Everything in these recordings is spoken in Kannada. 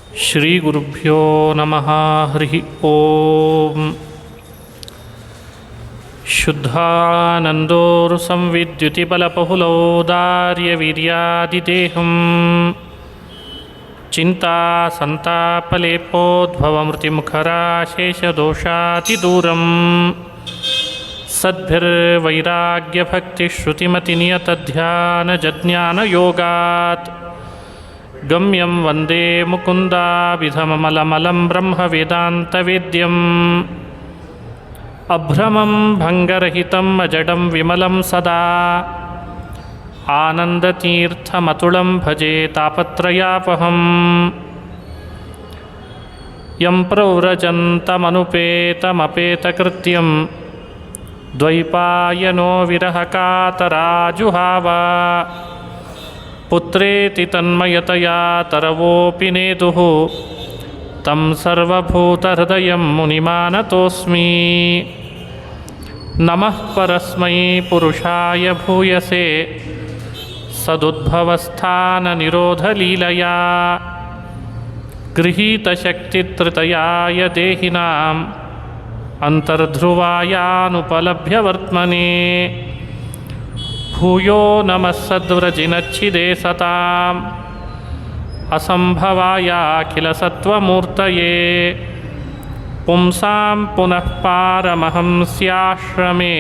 ಶ್ರೀಗುರುಭ್ಯೋ ನಮಃ. ಹರಿ ಓಂ. ಶುದ್ಧಾನಂದೋರು ಸಂವಿದ್ಯುತಿಬಲಬಹುಲೌದಾರ್ಯವೀರ್ಯಾದಿದೇಹಂ ಚಿಂತಾ ಸಂತಾಪಲೇಪೋದ್ಭವಮೃತಿಮುಖರಾಶೇಷದೋಷಾತಿದೂರಂ ಸದ್ಭಿರ್ವೈರಾಗ್ಯಭಕ್ತಿಶ್ರುತಿಮತಿನಿಯತಧ್ಯಾನಜಜ್ಞಾನಯೋಗಾತ್ ಗಮ್ಯಂ ವಂದೇ ಮುಕುಂದಾಭಿಧಮಮಲಮಲಂ ಬ್ರಹ್ಮವೇದಾಂತವೇದ್ಯಂ ಅಭ್ರಮಂ ಭಂಗರಹಿತಂ ಅಜಡಂ ವಿಮಲಂ ಸದಾ ಆನಂದತೀರ್ಥಮತುಳಂ ಭಜೆ ತಾಪತ್ರಯಾಪಹಂ ಯಂ ಪ್ರವ್ರಜಂತಮನುಪೇತಮಪೇತಕೃತ್ಯಂ ದ್ವೈಪಾಯನೋ ವಿರಹಕಾತರಾಜುಹಾವ ಪುತ್ರೇತಿ ತನ್ಮಯತಯಾ ತರವೋಪಿ ನೇದುಃ ತಂ ಸರ್ವಭೂತಹೃದಯಂ ಮುನಿಮಾನತೋಸ್ಮಿ. ನಮಃ ಪರಸ್ಮೈ ಪುರುಷಾಯ ಭೂಯಸೆ ಸದುದ್ಭವಸ್ಥಾನನಿರೋಧಲೀಲಯಾ ಗೃಹೀತಶಕ್ತಿತ್ರತಯಾಯ ದೇಹಿನಾಂ ಅಂತರ್ಧ್ರುವಾಯಾನುಪಲಭ್ಯವರ್ತ್ಮನೆ. ಭೂಯೋ ನಮಃ ಸದ್ವ್ರಜಿನಚ್ಛಿದೆ ಸತಾಂ ಅಸಂಭವಾಯಾಖಿಲಸತ್ವಮೂರ್ತಯೇ ಪುಂಸಾಂ ಪುನಃ ಪಾರಮಹಂಸ್ಯಾಶ್ರಮೇ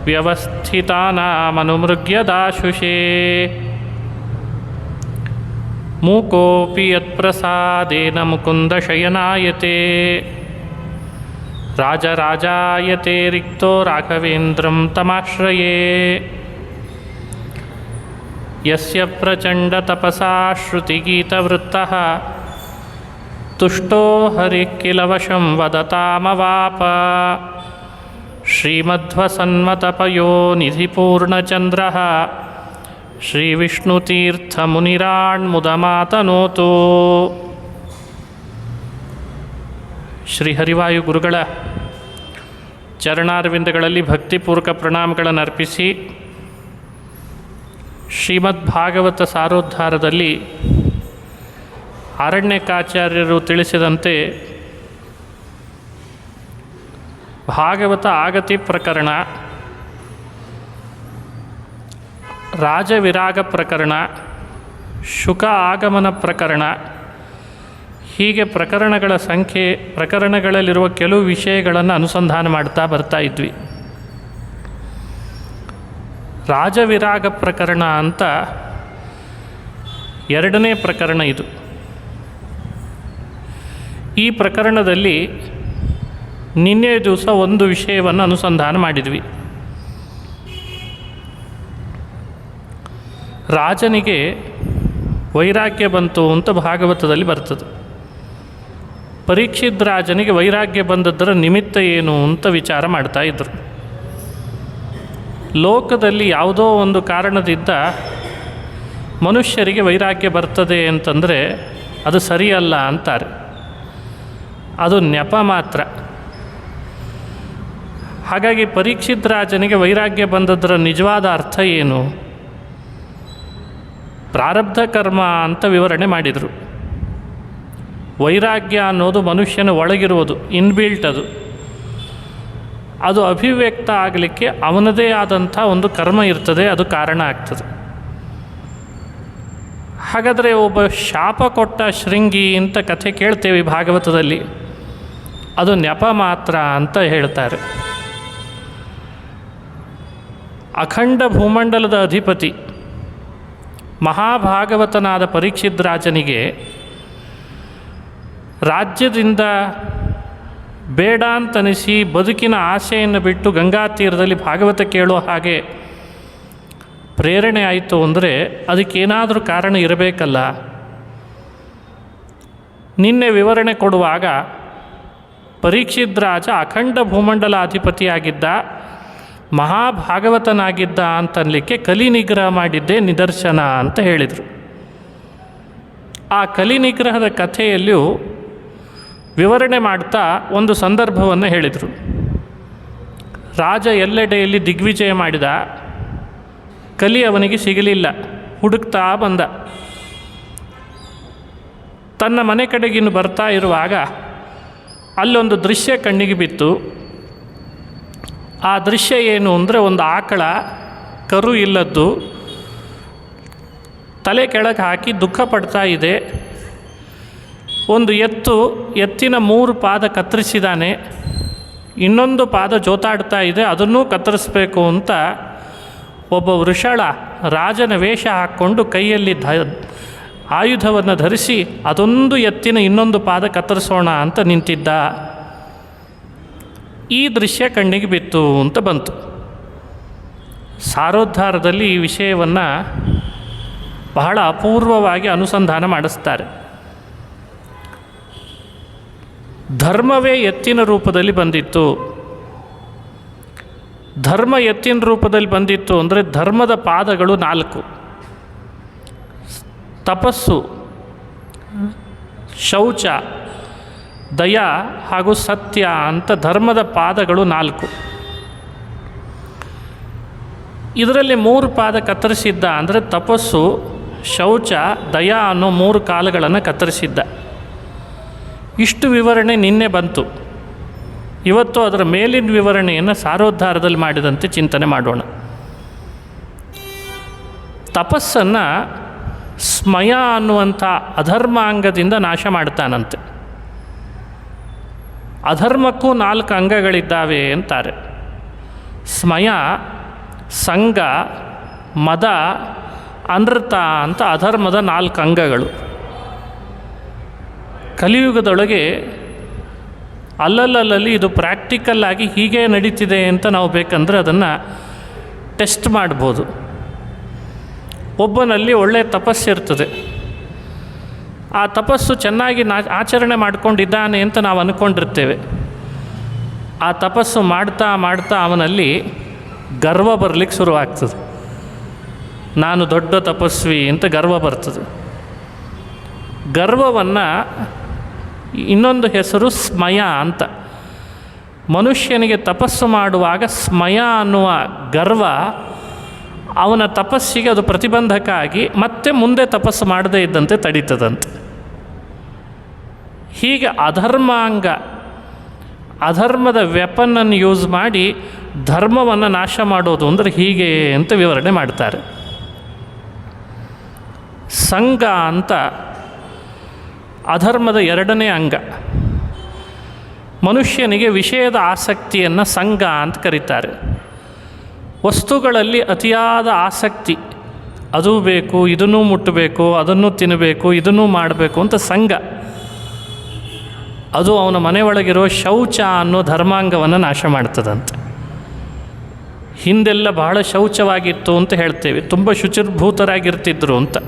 ವ್ಯವಸ್ಥಿತಾನಾಮನುಮೃಗ್ಯದಾಶುಷೇ. ಮೂಕೋಪಿ ಯತ್ಪ್ರಸಾದೇನ ಮುಕುಂದಶಯನಾಯತೆ ರಾಜರಾಜಾಯತೆ ರಿಕ್ತೋ ರಾಘವೇಂದ್ರಂ ತಮಾಶ್ರಯೇ. ಯಸ್ಯ ಪ್ರಚಂಡತಪಸಾ ಶ್ರುತಿಗೀತವೃತ್ತಃ ತುಷ್ಟೋ ಹರಿಃ ಕಿಲ ವಶಂ ವದತಾಮವಾಪ. ಶ್ರೀಮಧ್ವಸನ್ಮತಪಯೋ ನಿಧಿಪೂರ್ಣಚಂದ್ರಃ ಶ್ರೀವಿಷ್ಣುತೀರ್ಥಮುನಿರಾಣ್ಮುದಮಾತನೋತು. ಶ್ರೀಹರಿವಾಯು ಗುರುಗಳ ಚರಣಾರವಿಂದಗಳಲ್ಲಿ ಭಕ್ತಿಪೂರ್ವಕ ಪ್ರಣಾಮಗಳನ್ನು ಅರ್ಪಿಸಿ, ಶ್ರೀಮದ್ ಭಾಗವತ ಸಾರೋದ್ಧಾರದಲ್ಲಿ ಅರಣ್ಯಕಾಚಾರ್ಯರು ತಿಳಿಸಿದಂತೆ ಭಾಗವತ ಆಗತಿ ಪ್ರಕರಣ, ರಾಜವಿರಾಗ ಪ್ರಕರಣ, ಶುಕ ಆಗಮನ ಪ್ರಕರಣ, ಹೀಗೆ ಪ್ರಕರಣಗಳ ಸಂಖ್ಯೆ, ಪ್ರಕರಣಗಳಲ್ಲಿರುವ ಕೆಲವು ವಿಷಯಗಳನ್ನು ಅನುಸಂಧಾನ ಮಾಡ್ತಾ ಬರ್ತಾ ಇದ್ವಿ. ರಾಜವಿರಾಗ ಪ್ರಕರಣ ಅಂತ ಎರಡನೇ ಪ್ರಕರಣ ಇದು. ಈ ಪ್ರಕರಣದಲ್ಲಿ ನಿನ್ನೆ ದಿವಸ ಒಂದು ವಿಷಯವನ್ನು ಅನುಸಂಧಾನ ಮಾಡಿದ್ವಿ. ರಾಜನಿಗೆ ವೈರಾಗ್ಯ ಬಂತು ಅಂತ ಭಾಗವತದಲ್ಲಿ ಬರ್ತದೆ. ಪರೀಕ್ಷಿತ್ ರಾಜನಿಗೆ ವೈರಾಗ್ಯ ಬಂದದ್ದರ ನಿಮಿತ್ತ ಏನು ಅಂತ ವಿಚಾರ ಮಾಡ್ತಾ ಇದ್ದರು. ಲೋಕದಲ್ಲಿ ಯಾವುದೋ ಒಂದು ಕಾರಣದಿಂದ ಮನುಷ್ಯರಿಗೆ ವೈರಾಗ್ಯ ಬರ್ತದೆ ಅಂತಂದರೆ ಅದು ಸರಿಯಲ್ಲ ಅಂತಾರೆ. ಅದು ನೆಪ ಮಾತ್ರ. ಹಾಗಾಗಿ ಪರೀಕ್ಷಿತ್ ರಾಜನಿಗೆ ವೈರಾಗ್ಯ ಬಂದದ್ದರ ನಿಜವಾದ ಅರ್ಥ ಏನು? ಪ್ರಾರಬ್ಧ ಕರ್ಮ ಅಂತ ವಿವರಣೆ ಮಾಡಿದರು. ವೈರಾಗ್ಯ ಅನ್ನೋದು ಮನುಷ್ಯನ ಒಳಗಿರುವುದು, ಇನ್ಬಿಲ್ಟ್. ಅದು ಅಭಿವ್ಯಕ್ತ ಆಗಲಿಕ್ಕೆ ಅವನದೇ ಆದಂಥ ಒಂದು ಕರ್ಮ ಇರ್ತದೆ, ಅದು ಕಾರಣ ಆಗ್ತದೆ. ಹಾಗಾದರೆ ಒಬ್ಬ ಶಾಪ ಕೊಟ್ಟ ಶೃಂಗಿ ಅಂತ ಕಥೆ ಕೇಳ್ತೇವೆ ಭಾಗವತದಲ್ಲಿ, ಅದು ನೆಪ ಮಾತ್ರ ಅಂತ ಹೇಳ್ತಾರೆ. ಅಖಂಡ ಭೂಮಂಡಲದ ಅಧಿಪತಿ ಮಹಾಭಾಗವತನಾದ ಪರೀಕ್ಷಿತ್ ರಾಜನಿಗೆ ರಾಜ್ಯದಿಂದ ಬೇಡ ಅಂತನಿಸಿ ಬದುಕಿನ ಆಸೆಯನ್ನು ಬಿಟ್ಟು ಗಂಗಾ ತೀರದಲ್ಲಿ ಭಾಗವತ ಕೇಳೋ ಹಾಗೆ ಪ್ರೇರಣೆ ಆಯಿತು ಅಂದರೆ ಅದಕ್ಕೇನಾದರೂ ಕಾರಣ ಇರಬೇಕಲ್ಲ. ನಿನ್ನೆ ವಿವರಣೆ ಕೊಡುವಾಗ ಪರೀಕ್ಷಿತ್ ರಾಜ ಅಖಂಡ ಭೂಮಂಡಲ ಅಧಿಪತಿಯಾಗಿದ್ದ, ಮಹಾಭಾಗವತನಾಗಿದ್ದ ಅಂತನ್ಲಿಕ್ಕೆ ಕಲಿ ನಿಗ್ರಹ ಮಾಡಿದ್ದೇ ನಿದರ್ಶನ ಅಂತ ಹೇಳಿದರು. ಆ ಕಲಿ ನಿಗ್ರಹದ ಕಥೆಯಲ್ಲಿಯೂ ವಿವರಣೆ ಮಾಡ್ತಾ ಒಂದು ಸಂದರ್ಭವನ್ನು ಹೇಳಿದರು. ರಾಜ ಎಲ್ಲೆಡೆಯಲ್ಲಿ ದಿಗ್ವಿಜಯ ಮಾಡಿದ, ಕಲಿ ಅವನಿಗೆ ಸಿಗಲಿಲ್ಲ, ಹುಡುಕ್ತಾ ಬಂದ. ತನ್ನ ಮನೆ ಕಡೆಗಿನ್ನು ಬರ್ತಾ ಇರುವಾಗ ಅಲ್ಲೊಂದು ದೃಶ್ಯ ಕಣ್ಣಿಗೆ ಬಿತ್ತು. ಆ ದೃಶ್ಯ ಏನು ಅಂದರೆ, ಒಂದು ಆಕಳ ಕರು ಇಲ್ಲದ್ದು ತಲೆ ಕೆಳಗೆ ಹಾಕಿ ದುಃಖ ಪಡ್ತಾ ಇದೆ. ಒಂದು ಎತ್ತಿನ 3 ಪಾದ ಕತ್ತರಿಸಿದಾನೆ, ಇನ್ನೊಂದು ಪಾದ ಜೋತಾಡ್ತಾ ಇದೆ, ಅದನ್ನೂ ಕತ್ತರಿಸ್ಬೇಕು ಅಂತ ಒಬ್ಬ ವೃಷಳ ರಾಜನ ವೇಷ ಹಾಕ್ಕೊಂಡು ಕೈಯಲ್ಲಿ ಆಯುಧವನ್ನು ಧರಿಸಿ ಅದೊಂದು ಎತ್ತಿನ ಇನ್ನೊಂದು ಪಾದ ಕತ್ತರಿಸೋಣ ಅಂತ ನಿಂತಿದ್ದ. ಈ ದೃಶ್ಯ ಕಣ್ಣಿಗೆ ಬಿತ್ತು ಅಂತ ಬಂತು. ಸಾರೋದ್ಧಾರದಲ್ಲಿ ಈ ವಿಷಯವನ್ನು ಬಹಳ ಅಪೂರ್ವವಾಗಿ ಅನುಸಂಧಾನ ಮಾಡಿಸ್ತಾರೆ. ಧರ್ಮವೇ ಎತ್ತಿನ ರೂಪದಲ್ಲಿ ಬಂದಿತ್ತು. ಧರ್ಮ ಎತ್ತಿನ ರೂಪದಲ್ಲಿ ಬಂದಿತ್ತು ಅಂದರೆ ಧರ್ಮದ ಪಾದಗಳು 4: ತಪಸ್ಸು, ಶೌಚ, ದಯ ಹಾಗೂ ಸತ್ಯ ಅಂತ ಧರ್ಮದ ಪಾದಗಳು 4. ಇದರಲ್ಲಿ 3 ಪಾದ ಕತ್ತರಿಸಿದ್ದ ಅಂದರೆ ತಪಸ್ಸು, ಶೌಚ, ದಯ ಅನ್ನೋ 3 ಕಾಲುಗಳನ್ನು ಕತ್ತರಿಸಿದ್ದ. ಇಷ್ಟು ವಿವರಣೆ ನಿನ್ನೆ ಬಂತು. ಇವತ್ತು ಅದರ ಮೇಲಿನ ವಿವರಣೆಯನ್ನು ಸಾರೋದ್ಧಾರದಲ್ಲಿ ಮಾಡಿದಂತೆ ಚಿಂತನೆ ಮಾಡೋಣ. ತಪಸ್ಸನ್ನು ಸ್ಮಯ ಅನ್ನುವಂಥ ಅಧರ್ಮಾಂಗದಿಂದ ನಾಶ ಮಾಡ್ತಾನಂತೆ. ಅಧರ್ಮಕ್ಕೂ 4 ಅಂಗಗಳಿದ್ದಾವೆ ಅಂತಾರೆ. ಸ್ಮಯ, ಸಂಗ, ಮದ, ಅನೃತ ಅಂತ ಅಧರ್ಮದ 4 ಅಂಗಗಳು. ಕಲಿಯುಗದೊಳಗೆ ಅಲ್ಲಲ್ಲಿ ಇದು ಪ್ರಾಕ್ಟಿಕಲ್ಲಾಗಿ ಹೀಗೆ ನಡೀತಿದೆ ಅಂತ ನಾವು ಬೇಕಂದರೆ ಅದನ್ನು ಟೆಸ್ಟ್ ಮಾಡ್ಬೋದು. ಒಬ್ಬನಲ್ಲಿ ಒಳ್ಳೆಯ ತಪಸ್ಸಿರ್ತದೆ, ಆ ತಪಸ್ಸು ಚೆನ್ನಾಗಿ ಆಚರಣೆ ಮಾಡ್ಕೊಂಡಿದ್ದಾನೆ ಅಂತ ನಾವು ಅಂದ್ಕೊಂಡಿರ್ತೇವೆ. ಆ ತಪಸ್ಸು ಮಾಡ್ತಾ ಮಾಡ್ತಾ ಅವನಲ್ಲಿ ಗರ್ವ ಬರಲಿಕ್ಕೆ ಶುರುವಾಗ್ತದೆ. ನಾನು ದೊಡ್ಡ ತಪಸ್ವಿ ಅಂತ ಗರ್ವ ಬರ್ತದೆ. ಗರ್ವವನ್ನು ಇನ್ನೊಂದು ಹೆಸರು ಸ್ಮಯ ಅಂತ. ಮನುಷ್ಯನಿಗೆ ತಪಸ್ಸು ಮಾಡುವಾಗ ಸ್ಮಯ ಅನ್ನುವ ಗರ್ವ ಅವನ ತಪಸ್ಸಿಗೆ ಅದು ಪ್ರತಿಬಂಧಕ ಆಗಿ ಮತ್ತೆ ಮುಂದೆ ತಪಸ್ಸು ಮಾಡದೇ ಇದ್ದಂತೆ ತಡೀತದಂತೆ. ಹೀಗೆ ಅಧರ್ಮದ ವೆಪನನ್ನು ಯೂಸ್ ಮಾಡಿ ಧರ್ಮವನ್ನು ನಾಶ ಮಾಡೋದು ಅಂದರೆ ಹೀಗೆ ಅಂತ ವಿವರಣೆ ಮಾಡ್ತಾರೆ. ಸಂಘ ಅಂತ ಅಧರ್ಮದ 2ನೇ ಅಂಗ. ಮನುಷ್ಯನಿಗೆ ವಿಷಯದ ಆಸಕ್ತಿಯನ್ನು ಸಂಘ ಅಂತ ಕರೀತಾರೆ. ವಸ್ತುಗಳಲ್ಲಿ ಅತಿಯಾದ ಆಸಕ್ತಿ, ಅದೂ ಬೇಕು, ಇದನ್ನೂ ಮುಟ್ಟಬೇಕು, ಅದನ್ನು ತಿನ್ನಬೇಕು, ಇದನ್ನೂ ಮಾಡಬೇಕು ಅಂತ ಸಂಘ. ಅದು ಅವನ ಮನೆಯೊಳಗಿರೋ ಶೌಚ ಅನ್ನೋ ಧರ್ಮಾಂಗವನ್ನು ನಾಶ ಮಾಡ್ತದಂತೆ. ಹಿಂದೆಲ್ಲ ಬಹಳ ಶೌಚವಾಗಿತ್ತು ಅಂತ ಹೇಳ್ತೇವೆ, ತುಂಬ ಶುಚಿರ್ಭೂತರಾಗಿರ್ತಿದ್ರು ಅಂತ.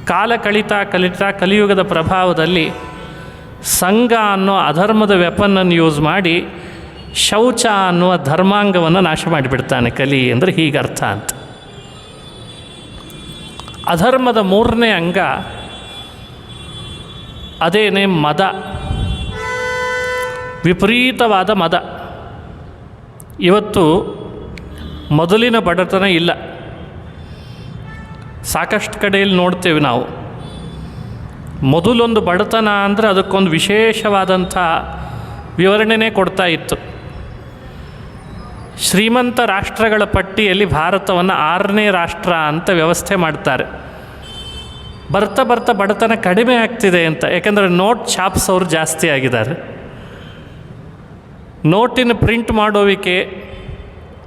ಕಾಲ ಕಲಿತಾ ಕಲಿಯುಗದ ಪ್ರಭಾವದಲ್ಲಿ ಸಂಘ ಅನ್ನೋ ಅಧರ್ಮದ ವೆಪನನ್ನು ಯೂಸ್ ಮಾಡಿ ಶೌಚ ಅನ್ನುವ ಧರ್ಮಾಂಗವನ್ನು ನಾಶ ಮಾಡಿಬಿಡ್ತಾನೆ ಕಲಿ ಅಂದರೆ ಹೀಗರ್ಥ ಅಂತ. ಅಧರ್ಮದ 3ನೇ ಅಂಗ ಅದೇನೇ ಮದ, ವಿಪರೀತವಾದ ಮದ. ಇವತ್ತು ಮೊದಲಿನ ಬಡತನ ಇಲ್ಲ. ಸಾಕಷ್ಟು ಕಡೆಯಲ್ಲಿ ನೋಡ್ತೇವೆ ನಾವು. ಮೊದಲೊಂದು ಬಡತನ ಅಂದರೆ ಅದಕ್ಕೊಂದು ವಿಶೇಷವಾದಂಥ ವಿವರಣೆನೇ ಕೊಡ್ತಾ ಇತ್ತು. ಶ್ರೀಮಂತ ರಾಷ್ಟ್ರಗಳ ಪಟ್ಟಿಯಲ್ಲಿ ಭಾರತವನ್ನು 6ನೇ ರಾಷ್ಟ್ರ ಅಂತ ವ್ಯವಸ್ಥೆ ಮಾಡ್ತಾರೆ. ಬರ್ತಾ ಬರ್ತಾ ಬಡತನ ಕಡಿಮೆ ಆಗ್ತಿದೆ ಅಂತ. ಯಾಕೆಂದರೆ ನೋಟ್ ಛಾಪ್ಸೋರು ಜಾಸ್ತಿ ಆಗಿದ್ದಾರೆ. ನೋಟಿನ ಪ್ರಿಂಟ್ ಮಾಡೋವಿಕೆ,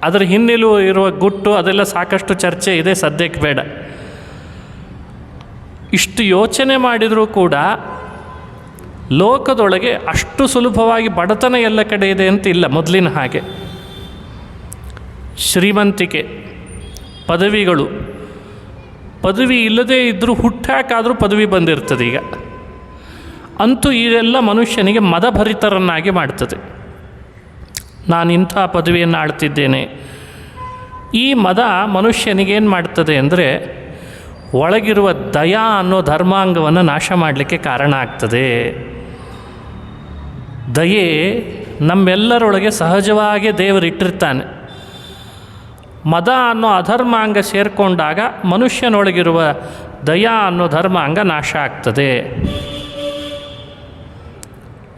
ಅದರ ಹಿನ್ನೆಲೆ ಇರುವ ಗುಟ್ಟು ಅದೆಲ್ಲ ಸಾಕಷ್ಟು ಚರ್ಚೆ ಇದೆ, ಸದ್ಯಕ್ಕೆ ಬೇಡ. ಇಷ್ಟು ಯೋಚನೆ ಮಾಡಿದರೂ ಕೂಡ ಲೋಕದೊಳಗೆ ಅಷ್ಟು ಸುಲಭವಾಗಿ ಬಡತನ ಎಲ್ಲ ಕಡೆ ಇದೆ ಅಂತ ಇಲ್ಲ ಮೊದಲಿನ ಹಾಗೆ. ಶ್ರೀಮಂತಿಕೆ, ಪದವಿಗಳು, ಪದವಿ ಇಲ್ಲದೇ ಇದ್ದರೂ ಹುಟ್ಟಾಕಾದರೂ ಪದವಿ ಬಂದಿರ್ತದೆ ಈಗ. ಅಂತೂ ಇದೆಲ್ಲ ಮನುಷ್ಯನಿಗೆ ಮದಭರಿತರನ್ನಾಗಿ ಮಾಡ್ತದೆ. ನಾನು ಇಂಥ ಪದವಿಯನ್ನು ಆಳ್ತಿದ್ದೇನೆ. ಈ ಮದ ಮನುಷ್ಯನಿಗೇನು ಮಾಡ್ತದೆ ಅಂದರೆ ಒಳಗಿರುವ ದಯಾ ಅನ್ನೋ ಧರ್ಮಾಂಗವನ್ನು ನಾಶ ಮಾಡಲಿಕ್ಕೆ ಕಾರಣ ಆಗ್ತದೆ. ದಯೆ ನಮ್ಮೆಲ್ಲರೊಳಗೆ ಸಹಜವಾಗಿ ದೇವರಿಟ್ಟಿರ್ತಾನೆ. ಮದ ಅನ್ನೋ ಅಧರ್ಮಾಂಗ ಸೇರಿಕೊಂಡಾಗ ಮನುಷ್ಯನೊಳಗಿರುವ ದಯಾ ಅನ್ನೋ ಧರ್ಮಾಂಗ ನಾಶ ಆಗ್ತದೆ.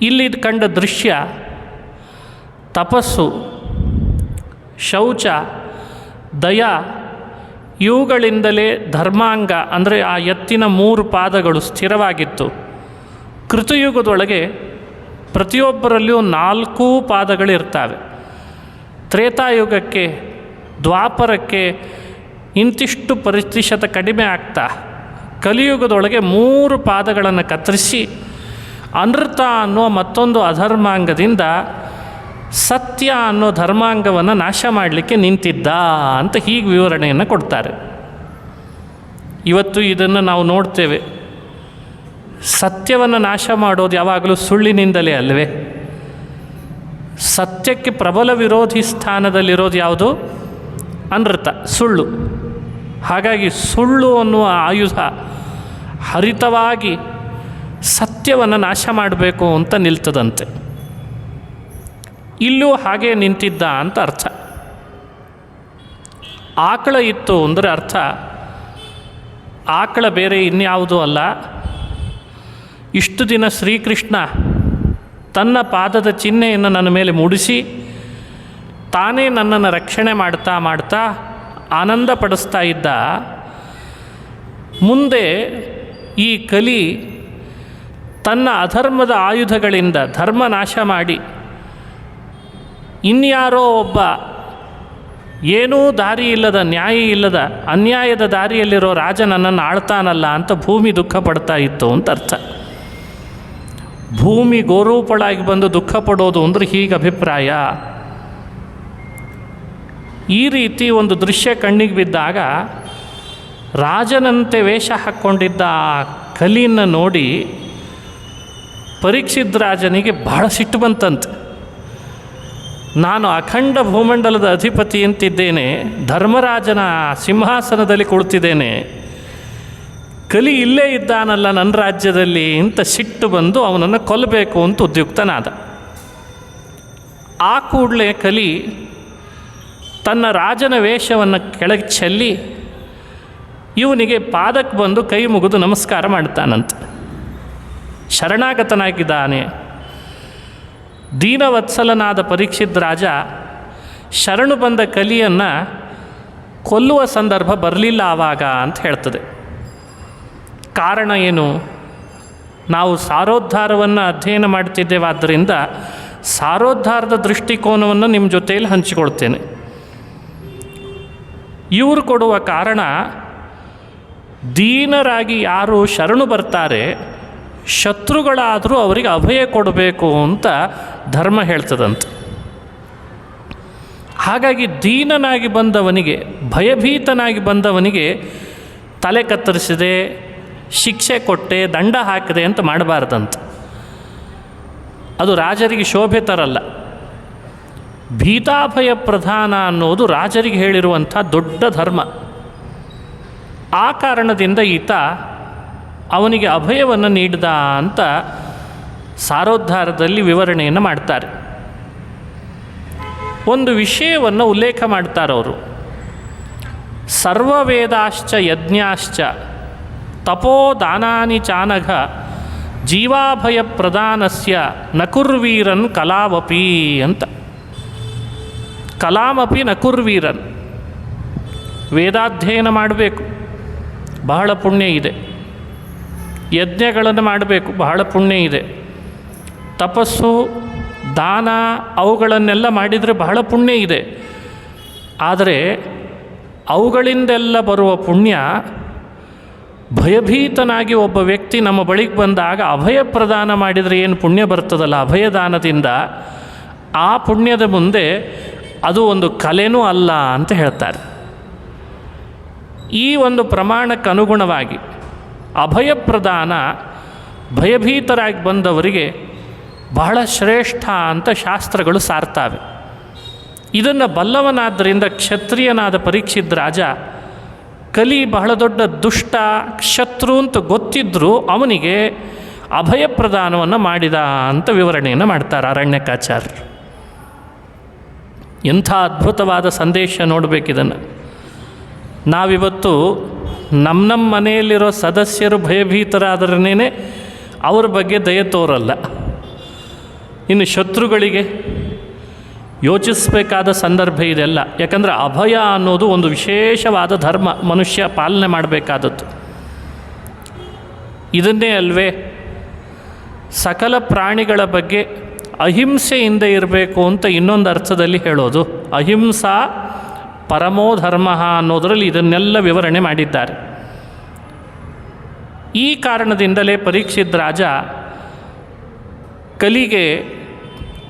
ಇಲ್ಲಿ ಕಂಡ ದೃಶ್ಯ ತಪಸ್ಸು, ಶೌಚ, ದಯಾ ಇವುಗಳಿಂದಲೇ ಧರ್ಮಾಂಗ ಅಂದರೆ ಆ ಎತ್ತಿನ 3 ಪಾದಗಳು ಸ್ಥಿರವಾಗಿತ್ತು. ಕೃತಯುಗದೊಳಗೆ ಪ್ರತಿಯೊಬ್ಬರಲ್ಲಿಯೂ 4 ಪಾದಗಳಿರ್ತವೆ. ತ್ರೇತಾಯುಗಕ್ಕೆ, ದ್ವಾಪರಕ್ಕೆ ಇಂತಿಷ್ಟು ಪ್ರತಿಶತ ಕಡಿಮೆ ಆಗ್ತಾ ಕಲಿಯುಗದೊಳಗೆ 3 ಪಾದಗಳನ್ನು ಕತ್ತರಿಸಿ ಅನೃತ ಅನ್ನೋ ಮತ್ತೊಂದು ಅಧರ್ಮಾಂಗದಿಂದ ಸತ್ಯ ಅನ್ನೋ ಧರ್ಮಾಂಗವನ್ನು ನಾಶ ಮಾಡಲಿಕ್ಕೆ ನಿಂತಿದ್ದ ಅಂತ ಹೀಗೆ ವಿವರಣೆಯನ್ನು ಕೊಡ್ತಾರೆ. ಇವತ್ತು ಇದನ್ನು ನಾವು ನೋಡ್ತೇವೆ. ಸತ್ಯವನ್ನು ನಾಶ ಮಾಡೋದು ಯಾವಾಗಲೂ ಸುಳ್ಳಿನಿಂದಲೇ ಅಲ್ವೇ? ಸತ್ಯಕ್ಕೆ ಪ್ರಬಲ ವಿರೋಧಿ ಸ್ಥಾನದಲ್ಲಿರೋದು ಯಾವುದು? ಅನೃತ, ಸುಳ್ಳು. ಹಾಗಾಗಿ ಸುಳ್ಳು ಅನ್ನುವ ಆಯುಧ ಹರಿತವಾಗಿ ಸತ್ಯವನ್ನು ನಾಶ ಮಾಡಬೇಕು ಅಂತ ನಿಲ್ತದಂತೆ. ಇಲ್ಲೂ ಹಾಗೆ ನಿಂತಿದ್ದ ಅಂತ ಅರ್ಥ. ಆಕಳ ಇತ್ತು ಅಂದರೆ ಅರ್ಥ ಆಕಳ ಬೇರೆ ಇನ್ಯಾವುದೂ ಅಲ್ಲ. ಇಷ್ಟು ದಿನ ಶ್ರೀಕೃಷ್ಣ ತನ್ನ ಪಾದದ ಚಿಹ್ನೆಯನ್ನು ನನ್ನ ಮೇಲೆ ಮೂಡಿಸಿ ತಾನೇ ನನ್ನನ್ನು ರಕ್ಷಣೆ ಮಾಡ್ತಾ ಮಾಡ್ತಾ ಆನಂದ ಪಡಿಸ್ತಾ ಇದ್ದ. ಮುಂದೆ ಈ ಕಲಿ ತನ್ನ ಅಧರ್ಮದ ಆಯುಧಗಳಿಂದ ಧರ್ಮ ನಾಶ ಮಾಡಿ ಇನ್ಯಾರೋ ಒಬ್ಬ ಏನೂ ದಾರಿ ಇಲ್ಲದ, ನ್ಯಾಯ ಇಲ್ಲದ, ಅನ್ಯಾಯದ ದಾರಿಯಲ್ಲಿರೋ ರಾಜ ನನ್ನನ್ನು ಆಳ್ತಾನಲ್ಲ ಅಂತ ಭೂಮಿ ದುಃಖ ಪಡ್ತಾ ಇತ್ತು ಅಂತ ಅರ್ಥ. ಭೂಮಿ ಗೋರೂಪಳಾಗಿ ಬಂದು ದುಃಖ ಪಡೋದು ಅಂದರೆ ಹೀಗೆ ಅಭಿಪ್ರಾಯ. ಈ ರೀತಿ ಒಂದು ದೃಶ್ಯ ಕಣ್ಣಿಗೆ ಬಿದ್ದಾಗ ರಾಜನಂತೆ ವೇಷ ಹಾಕ್ಕೊಂಡಿದ್ದ ಆ ಕಲಿಯನ್ನು ನೋಡಿ ಪರೀಕ್ಷಿತ್ ರಾಜನಿಗೆ ಬಹಳ ಸಿಟ್ಟು ಬಂತಂತೆ. ನಾನು ಅಖಂಡ ಭೂಮಂಡಲದ ಅಧಿಪತಿ ಅಂತಿದ್ದೇನೆ, ಧರ್ಮರಾಜನ ಸಿಂಹಾಸನದಲ್ಲಿ ಕುಳಿತಿದ್ದೇನೆ, ಕಲಿ ಇಲ್ಲೇ ಇದ್ದಾನಲ್ಲ ನನ್ನ ರಾಜ್ಯದಲ್ಲಿ ಅಂತ ಸಿಟ್ಟು ಬಂದು ಅವನನ್ನು ಕೊಲ್ಲಬೇಕು ಅಂತ ಉದ್ಯುಕ್ತನಾದ. ಆ ಕೂಡಲೇ ಕಲಿ ತನ್ನ ರಾಜನ ವೇಷವನ್ನು ಕೆಳಗೆ ಚೆಲ್ಲಿ ಇವನಿಗೆ ಪಾದಕ್ಕೆ ಬಂದು ಕೈ ಮುಗಿದು ನಮಸ್ಕಾರ ಮಾಡ್ತಾನಂತೆ. ಶರಣಾಗತನಾಗಿದ್ದಾನೆ. ದೀನವತ್ಸಲನಾದ ಪರೀಕ್ಷಿತ್ ರಾಜ ಶರಣು ಬಂದ ಕಲಿಯನ್ನು ಕೊಲ್ಲುವ ಸಂದರ್ಭ ಬರಲಿಲ್ಲ ಆವಾಗ ಅಂತ ಹೇಳ್ತದೆ. ಕಾರಣ ಏನು? ನಾವು ಸಾರೋದ್ಧಾರವನ್ನು ಅಧ್ಯಯನ ಮಾಡ್ತಿದ್ದೇವಾದ್ದರಿಂದ ಸಾರೋದ್ಧಾರದ ದೃಷ್ಟಿಕೋನವನ್ನು ನಿಮ್ಮ ಜೊತೆಯಲ್ಲಿ ಹಂಚಿಕೊಳ್ತೇನೆ. ಇವರು ಕೊಡುವ ಕಾರಣ, ದೀನರಾಗಿ ಯಾರು ಶರಣು ಬರ್ತಾರೆ ಶತ್ರುಗಳಾದರೂ ಅವರಿಗೆ ಅಭಯ ಕೊಡಬೇಕು ಅಂತ ಧರ್ಮ ಹೇಳ್ತದಂತೆ. ಹಾಗಾಗಿ ದೀನನಾಗಿ ಬಂದವನಿಗೆ, ಭಯಭೀತನಾಗಿ ಬಂದವನಿಗೆ ತಲೆ ಕತ್ತರಿಸಿದೆ, ಶಿಕ್ಷೆ ಕೊಟ್ಟೆ, ದಂಡ ಹಾಕಿದೆ ಅಂತ ಮಾಡಬಾರ್ದಂತೆ. ಅದು ರಾಜರಿಗೆ ಶೋಭೆ ತರಲ್ಲ. ಭೀತಾಭಯ ಪ್ರಧಾನ ಅನ್ನೋದು ರಾಜರಿಗೆ ಹೇಳಿರುವಂಥ ದೊಡ್ಡ ಧರ್ಮ. ಆ ಕಾರಣದಿಂದ ಈತ ಅವನಿಗೆ ಅಭಯವನ್ನು ನೀಡಿದ ಅಂತ ಸಾರೋದ್ಧಾರದಲ್ಲಿ ವಿವರಣೆಯನ್ನು ಮಾಡ್ತಾರೆ. ಒಂದು ವಿಷಯವನ್ನು ಉಲ್ಲೇಖ ಮಾಡ್ತಾರವರು. ಸರ್ವವೇದಾಶ್ಚ ಯಜ್ಞಾಶ್ಚ ತಪೋದಾನಾನಿ ಚಾನಘ ಜೀವಾಭಯ ಪ್ರದಾನಸ್ಯ ನಕುರ್ವೀರನ್ ಕಲಾವಪಿ ಅಂತ. ಕಲಾಮಪಿ ನಕುರ್ವೀರನ್. ವೇದಾಧ್ಯಯನ ಮಾಡಬೇಕು, ಬಹಳ ಪುಣ್ಯ ಇದೆ. ಯಜ್ಞಗಳನ್ನು ಮಾಡಬೇಕು, ಬಹಳ ಪುಣ್ಯ ಇದೆ. ತಪಸ್ಸು, ದಾನ ಅವುಗಳನ್ನೆಲ್ಲ ಮಾಡಿದರೆ ಬಹಳ ಪುಣ್ಯ ಇದೆ. ಆದರೆ ಅವುಗಳಿಂದೆಲ್ಲ ಬರುವ ಪುಣ್ಯ, ಭಯಭೀತನಾಗಿ ಒಬ್ಬ ವ್ಯಕ್ತಿ ನಮ್ಮ ಬಳಿಗೆ ಬಂದಾಗ ಅಭಯ ಪ್ರದಾನ ಮಾಡಿದರೆ ಏನು ಪುಣ್ಯ ಬರ್ತದಲ್ಲ ಅಭಯದಾನದಿಂದ, ಆ ಪುಣ್ಯದ ಮುಂದೆ ಅದು ಒಂದು ಕಲೆನೂ ಅಲ್ಲ ಅಂತ ಹೇಳ್ತಾರೆ. ಈ ಒಂದು ಪ್ರಮಾಣಕ್ಕೆ ಅನುಗುಣವಾಗಿ ಅಭಯ ಪ್ರದಾನ ಭಯಭೀತರಾಗಿ ಬಂದವರಿಗೆ ಬಹಳ ಶ್ರೇಷ್ಠ ಅಂತ ಶಾಸ್ತ್ರಗಳು ಸಾರ್ತಾವೆ. ಇದನ್ನು ಬಲ್ಲವನಾದ್ದರಿಂದ ಕ್ಷತ್ರಿಯನಾದ ಪರೀಕ್ಷಿತ್ ರಾಜ ಕಲಿ ಬಹಳ ದೊಡ್ಡ ದುಷ್ಟ ಶತ್ರು ಅಂತ ಗೊತ್ತಿದ್ದರೂ ಅವನಿಗೆ ಅಭಯ ಪ್ರದಾನವನ್ನು ಮಾಡಿದ ಅಂತ ವಿವರಣೆಯನ್ನು ಮಾಡ್ತಾರೆ ಅರಣ್ಯಕಾಚಾರ್ಯರು. ಎಂಥ ಅದ್ಭುತವಾದ ಸಂದೇಶ ನೋಡಬೇಕಿದನ್ನು. ನಾವಿವತ್ತು ನಮ್ಮ ಮನೆಯಲ್ಲಿರೋ ಸದಸ್ಯರು ಭಯಭೀತರಾದ್ರೇ ಅವ್ರ ಬಗ್ಗೆ ದಯೆ ತೋರಲ್ಲ. ಇನ್ನು ಶತ್ರುಗಳಿಗೆ ಯೋಚಿಸಬೇಕಾದ ಸಂದರ್ಭ ಇದೆಲ್ಲ. ಯಾಕಂದರೆ ಅಭಯ ಅನ್ನೋದು ಒಂದು ವಿಶೇಷವಾದ ಧರ್ಮ, ಮನುಷ್ಯ ಪಾಲನೆ ಮಾಡಬೇಕಾದದ್ದು. ಇದನ್ನೇ ಅಲ್ವೇ ಸಕಲ ಪ್ರಾಣಿಗಳ ಬಗ್ಗೆ ಅಹಿಂಸೆಯಿಂದ ಇರಬೇಕು ಅಂತ ಇನ್ನೊಂದು ಅರ್ಥದಲ್ಲಿ ಹೇಳೋದು. ಅಹಿಂಸಾ ಪರಮೋ ಧರ್ಮ ಅನ್ನೋದರಲ್ಲಿ ಇದನ್ನೆಲ್ಲ ವಿವರಣೆ ಮಾಡಿದ್ದಾರೆ. ಈ ಕಾರಣದಿಂದಲೇ ಪರೀಕ್ಷಿತ್ ರಾಜ ಕಲಿಗೆ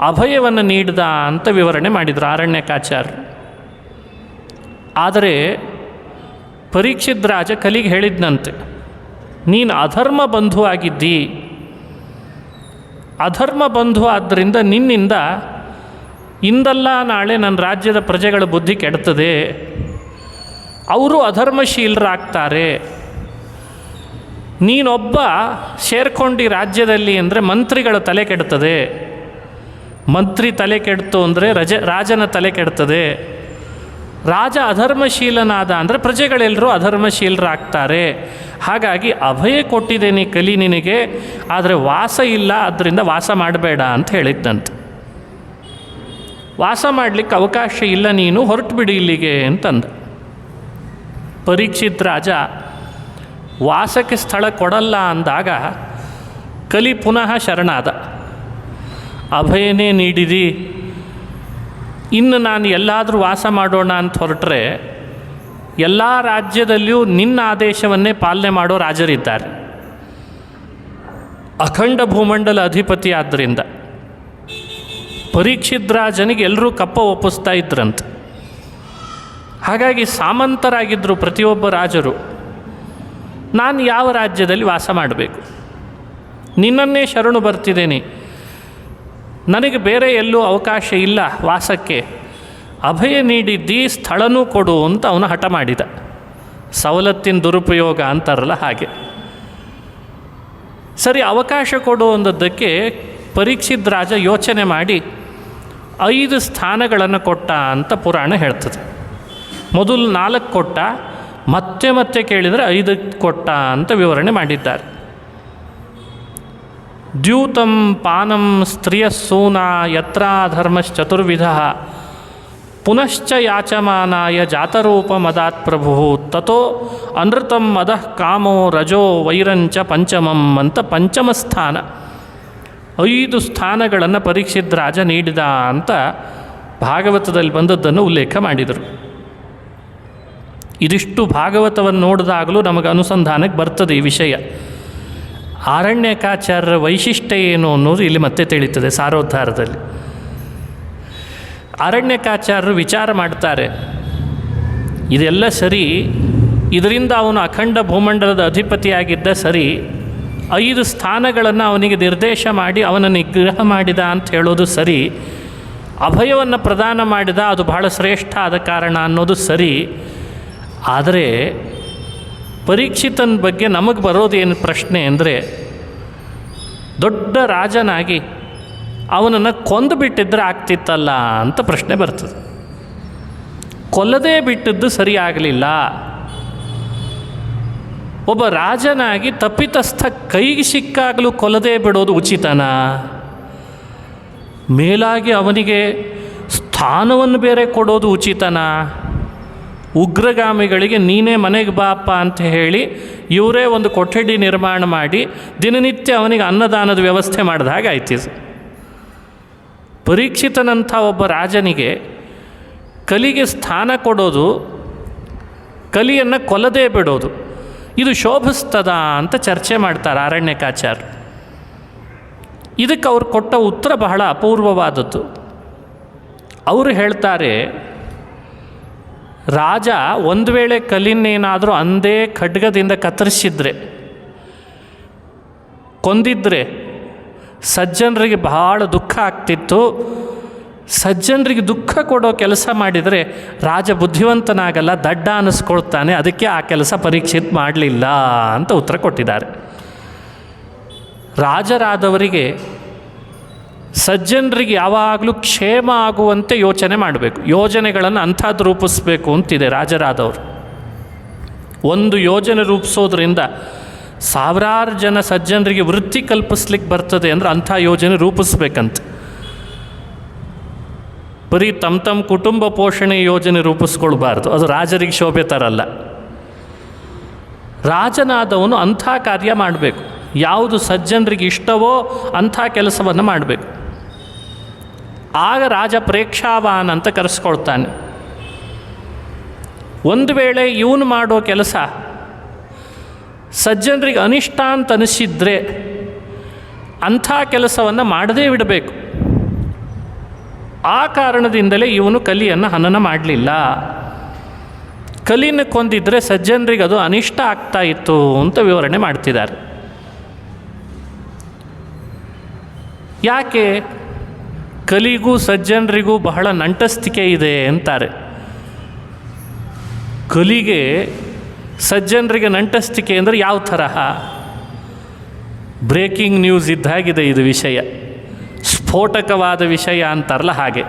ಅಭಯವನ್ನು ನೀಡಿದ ಅಂತ ವಿವರಣೆ ಮಾಡಿದರು ಆರಣ್ಯಕಾಚಾರ್ಯರು. ಆದರೆ ಪರೀಕ್ಷಿತ್ ರಾಜ ಕಲಿಗೆ ಹೇಳಿದ್ನಂತೆ, ನೀನು ಅಧರ್ಮ ಬಂಧು ಆಗಿದ್ದಿ. ಅಧರ್ಮ ಬಂಧು ಆದ್ದರಿಂದ ನಿನ್ನಿಂದ ಇಂದಲ್ಲ ನಾಳೆ ನನ್ನ ರಾಜ್ಯದ ಪ್ರಜೆಗಳ ಬುದ್ಧಿ ಕೆಡ್ತದೆ, ಅವರು ಅಧರ್ಮಶೀಲರಾಗ್ತಾರೆ. ನೀನೊಬ್ಬ ಸೇರ್ಕೊಂಡು ರಾಜ್ಯದಲ್ಲಿ ಅಂದರೆ ಮಂತ್ರಿಗಳ ತಲೆ ಕೆಡ್ತದೆ, ಮಂತ್ರಿ ತಲೆ ಕೆಡ್ತು ಅಂದರೆ ರಾಜನ ತಲೆ ಕೆಡ್ತದೆ. ರಾಜ ಅಧರ್ಮಶೀಲನಾದ ಅಂದರೆ ಪ್ರಜೆಗಳೆಲ್ಲರೂ ಅಧರ್ಮಶೀಲರಾಗ್ತಾರೆ. ಹಾಗಾಗಿ ಅಭಯ ಕೊಟ್ಟಿದ್ದೇನೆ ಕಲಿ ನಿನಗೆ, ಆದರೆ ವಾಸ ಇಲ್ಲ, ಅದರಿಂದ ವಾಸ ಮಾಡಬೇಡ ಅಂತ ಹೇಳಿದ್ದಂತೆ. ವಾಸ ಮಾಡಲಿಕ್ಕೆ ಅವಕಾಶ ಇಲ್ಲ, ನೀನು ಹೊರಟು ಬಿಡಿ ಇಲ್ಲಿಗೆ ಅಂತಂದ. ಪರೀಕ್ಷಿತ್ ರಾಜ ವಾಸಕ್ಕೆ ಸ್ಥಳ ಕೊಡಲ್ಲ ಅಂದಾಗ ಕಲಿ ಪುನಃ ಶರಣಾದ. ಅಭಯನೇ ನೀಡಿದಿ, ಇನ್ನು ನಾನು ಎಲ್ಲಾದರೂ ವಾಸ ಮಾಡೋಣ ಅಂತ ಹೊರಟ್ರೆ ಎಲ್ಲ ರಾಜ್ಯದಲ್ಲಿಯೂ ನಿನ್ನ ಆದೇಶವನ್ನೇ ಪಾಲನೆ ಮಾಡೋ ರಾಜರಿದ್ದಾರೆ. ಅಖಂಡ ಭೂಮಂಡಲ ಅಧಿಪತಿ ಆದ್ದರಿಂದ ಪರೀಕ್ಷಿತ್ ರಾಜನಿಗೆ ಎಲ್ಲರೂ ಕಪ್ಪ ಒಪ್ಪಿಸ್ತಾ ಇದ್ರಂತೆ. ಹಾಗಾಗಿ ಸಾಮಂತರಾಗಿದ್ದರು ಪ್ರತಿಯೊಬ್ಬ ರಾಜರು. ನಾನು ಯಾವ ರಾಜ್ಯದಲ್ಲಿ ವಾಸ ಮಾಡಬೇಕು, ನಿನ್ನನ್ನೇ ಶರಣು ಬರ್ತಿದ್ದೇನೆ, ನನಗೆ ಬೇರೆ ಎಲ್ಲೂ ಅವಕಾಶ ಇಲ್ಲ ವಾಸಕ್ಕೆ, ಅಭಯ ನೀಡಿದ್ದಿ, ಸ್ಥಳನೂ ಕೊಡು ಅಂತ ಅವನು ಹಠ ಮಾಡಿದ. ಸವಲತ್ತಿನ ದುರುಪಯೋಗ ಅಂತಾರಲ್ಲ ಹಾಗೆ. ಸರಿ, ಅವಕಾಶ ಕೊಡು ಅಂದದ್ದಕ್ಕೆ ಪರೀಕ್ಷಿತ್ ರಾಜ ಯೋಚನೆ ಮಾಡಿ 5 ಸ್ಥಾನಗಳನ್ನು ಕೊಟ್ಟ ಅಂತ ಪುರಾಣ ಹೇಳ್ತದೆ. ಮೊದಲು 4 ಕೊಟ್ಟ, ಮತ್ತೆ ಕೇಳಿದರೆ 5 ಕೊಟ್ಟ ಅಂತ ವಿವರಣೆ ಮಾಡಿದ್ದಾರೆ. ದ್ಯೂತಂ ಪಾನಂ ಸ್ತ್ರಿಯಸ್ಸೂನಾ ಯತ್ರಾಧರ್ಮಶ್ಚತುರ್ವಿಧ ಪುನಶ್ಚ ಯಾಚಮಾನಾಯ ಜಾತರೂಪಮದಾತ್ ಪ್ರಭು ತಥೋ ಅನೃತಂ ಮದಃ ಕಾಮೋ ರಜೋ ವೈರಂಚ ಪಂಚಮಂ ಅಂತ ಪಂಚಮ ಸ್ಥಾನ 5 ಸ್ಥಾನಗಳನ್ನು ಪರೀಕ್ಷಿತ್ ರಾಜ ನೀಡಿದ ಅಂತ ಭಾಗವತದಲ್ಲಿ ಬಂದದ್ದನ್ನು ಉಲ್ಲೇಖ ಮಾಡಿದರು. ಇದಿಷ್ಟು ಭಾಗವತವನ್ನು ನೋಡಿದಾಗಲೂ ನಮಗೆ ಅನುಸಂಧಾನಕ್ಕೆ ಬರ್ತದೆ ಈ ವಿಷಯ. ಆರಣ್ಯಕಾಚಾರ್ಯರ ವೈಶಿಷ್ಟ್ಯ ಏನು ಅನ್ನೋದು ಇಲ್ಲಿ ಮತ್ತೆ ತಿಳಿಯುತ್ತದೆ ಸಾರೋದ್ಧಾರದಲ್ಲಿ. ಆರಣ್ಯಕಾಚಾರ್ಯರು ವಿಚಾರ ಮಾಡ್ತಾರೆ, ಇದೆಲ್ಲ ಸರಿ, ಇದರಿಂದ ಅವನು ಅಖಂಡ ಭೂಮಂಡಲದ ಅಧಿಪತಿಯಾಗಿದ್ದ ಸರಿ, 5 ಸ್ಥಾನಗಳನ್ನು ಅವನಿಗೆ ನಿರ್ದೇಶ ಮಾಡಿ ಅವನ ನಿಗ್ರಹ ಮಾಡಿದ ಅಂತ ಹೇಳೋದು ಸರಿ, ಅಭಯವನ್ನು ಪ್ರದಾನ ಮಾಡಿದ, ಅದು ಬಹಳ ಶ್ರೇಷ್ಠ ಆದ ಕಾರಣ ಅನ್ನೋದು ಸರಿ. ಆದರೆ ಪರೀಕ್ಷಿತನ ಬಗ್ಗೆ ನಮಗೆ ಬರೋದೇನು ಪ್ರಶ್ನೆ ಅಂದರೆ, ದೊಡ್ಡ ರಾಜನಾಗಿ ಅವನನ್ನು ಕೊಂದು ಬಿಟ್ಟಿದ್ರೆ ಆಗ್ತಿತ್ತಲ್ಲ ಅಂತ ಪ್ರಶ್ನೆ ಬರ್ತದೆ. ಕೊಲ್ಲದೇ ಬಿಟ್ಟಿದ್ದು ಸರಿಯಾಗಲಿಲ್ಲ. ಒಬ್ಬ ರಾಜನಾಗಿ ತಪ್ಪಿತಸ್ಥ ಕೈಗೆ ಸಿಕ್ಕಾಗಲೂ ಕೊಲ್ಲದೇ ಬಿಡೋದು ಉಚಿತನಾ? ಮೇಲಾಗಿ ಅವನಿಗೆ ಸ್ಥಾನವನ್ನು ಬೇರೆ ಕೊಡೋದು ಉಚಿತನಾ? ಉಗ್ರಗಾಮಿಗಳಿಗೆ ನೀನೇ ಮನೆಗೆ ಬಾಪ ಅಂತ ಹೇಳಿ ಇವರೇ ಒಂದು ಕೊಠಡಿ ನಿರ್ಮಾಣ ಮಾಡಿ ದಿನನಿತ್ಯ ಅವನಿಗೆ ಅನ್ನದಾನದ ವ್ಯವಸ್ಥೆ ಮಾಡಿದ ಹಾಗೆ ಆಯ್ತು. ಪರೀಕ್ಷಿತನಂಥ ಒಬ್ಬ ರಾಜನಿಗೆ ಕಲಿಗೆ ಸ್ಥಾನ ಕೊಡೋದು, ಕಲಿಯನ್ನು ಕೊಲ್ಲದೇ ಬಿಡೋದು, ಇದು ಶೋಭಿಸ್ತದ ಅಂತ ಚರ್ಚೆ ಮಾಡ್ತಾರೆ ಆರಣ್ಯಕಾಚಾರ್ಯ. ಇದಕ್ಕೆ ಅವ್ರು ಕೊಟ್ಟ ಉತ್ತರ ಬಹಳ ಅಪೂರ್ವವಾದದ್ದು. ಅವರು ಹೇಳ್ತಾರೆ, ರಾಜ ಒಂದು ವೇಳೆ ಕಲಿನೇನಾದರೂ ಅಂದೇ ಖಡ್ಗದಿಂದ ಕತ್ತರಿಸಿದ್ರೆ, ಕೊಂದಿದ್ರೆ ಸಜ್ಜನರಿಗೆ ಬಹಳ ದುಃಖ ಆಗ್ತಿತ್ತು. ಸಜ್ಜನರಿಗೆ ದುಃಖ ಕೊಡೋ ಕೆಲಸ ಮಾಡಿದರೆ ರಾಜ ಬುದ್ಧಿವಂತನಾಗಲ್ಲ, ದಡ್ಡ ಅನ್ನಿಸ್ಕೊಳ್ತಾನೆ. ಅದಕ್ಕೆ ಆ ಕೆಲಸ ಪರೀಕ್ಷಿತ್ ಮಾಡಲಿಲ್ಲ ಅಂತ ಉತ್ತರ ಕೊಟ್ಟಿದ್ದಾರೆ. ರಾಜರಾದವರಿಗೆ ಸಜ್ಜನರಿಗೆ ಯಾವಾಗಲೂ ಕ್ಷೇಮ ಆಗುವಂತೆ ಯೋಚನೆ ಮಾಡಬೇಕು, ಯೋಜನೆಗಳನ್ನು ಅಂಥದ್ದು ರೂಪಿಸಬೇಕು ಅಂತಿದೆ ರಾಜರಾದವರು. ಒಂದು ಯೋಜನೆ ರೂಪಿಸೋದ್ರಿಂದ ಸಾವಿರಾರು ಜನ ಸಜ್ಜನರಿಗೆ ವೃತ್ತಿ ಕಲ್ಪಿಸ್ಲಿಕ್ಕೆ ಬರ್ತದೆ ಅಂದರೆ ಅಂಥ ಯೋಜನೆ ರೂಪಿಸ್ಬೇಕಂತ. ಬರೀ ತಮ್ಮ ಕುಟುಂಬ ಪೋಷಣೆ ಯೋಜನೆ ರೂಪಿಸ್ಕೊಳ್ಬಾರ್ದು, ಅದು ರಾಜರಿಗೆ ಶೋಭೆ ತರಲ್ಲ. ರಾಜನಾದವನು ಅಂಥ ಕಾರ್ಯ ಮಾಡಬೇಕು, ಯಾವುದು ಸಜ್ಜನರಿಗೆ ಇಷ್ಟವೋ ಅಂಥ ಕೆಲಸವನ್ನು ಮಾಡಬೇಕು. ಆಗ ರಾಜ ಪ್ರೇಕ್ಷಾವಾನ್ ಅಂತ ಕರೆಸ್ಕೊಳ್ತಾನೆ. ಒಂದು ವೇಳೆ ಇವನು ಮಾಡೋ ಕೆಲಸ ಸಜ್ಜನರಿಗೆ ಅನಿಷ್ಟ ಅಂತ ಅನಿಸಿದ್ರೆ ಅಂಥ ಕೆಲಸವನ್ನು ಮಾಡದೇ ಬಿಡಬೇಕು. ಆ ಕಾರಣದಿಂದಲೇ ಇವನು ಕಲಿಯನ್ನು ಹನನ ಮಾಡಲಿಲ್ಲ. ಕಲಿನ ಕೊಂದಿದ್ರೆ ಸಜ್ಜನರಿಗೆ ಅದು ಅನಿಷ್ಟ ಆಗ್ತಾ ಇತ್ತು ಅಂತ ವಿವರಣೆ ಮಾಡ್ತಿದ್ದಾರೆ. ಯಾಕೆ? ಕಲಿಗೂ ಸಜ್ಜನರಿಗೂ ಬಹಳ ನಂಟಸ್ತಿಕೆ ಇದೆ ಅಂತಾರೆ. ಕಲಿಗೆ ಸಜ್ಜನರಿಗೆ ನಂಟಸ್ತಿಕೆ ಅಂದರೆ ಯಾವ ತರಹ? ಬ್ರೇಕಿಂಗ್ ನ್ಯೂಸ್ ಇದ್ದಾಗಿದೆ ಇದು ವಿಷಯ, ಸ್ಫೋಟಕವಾದ ವಿಷಯ ಅಂತಾರಲ್ಲ ಹಾಗೆ.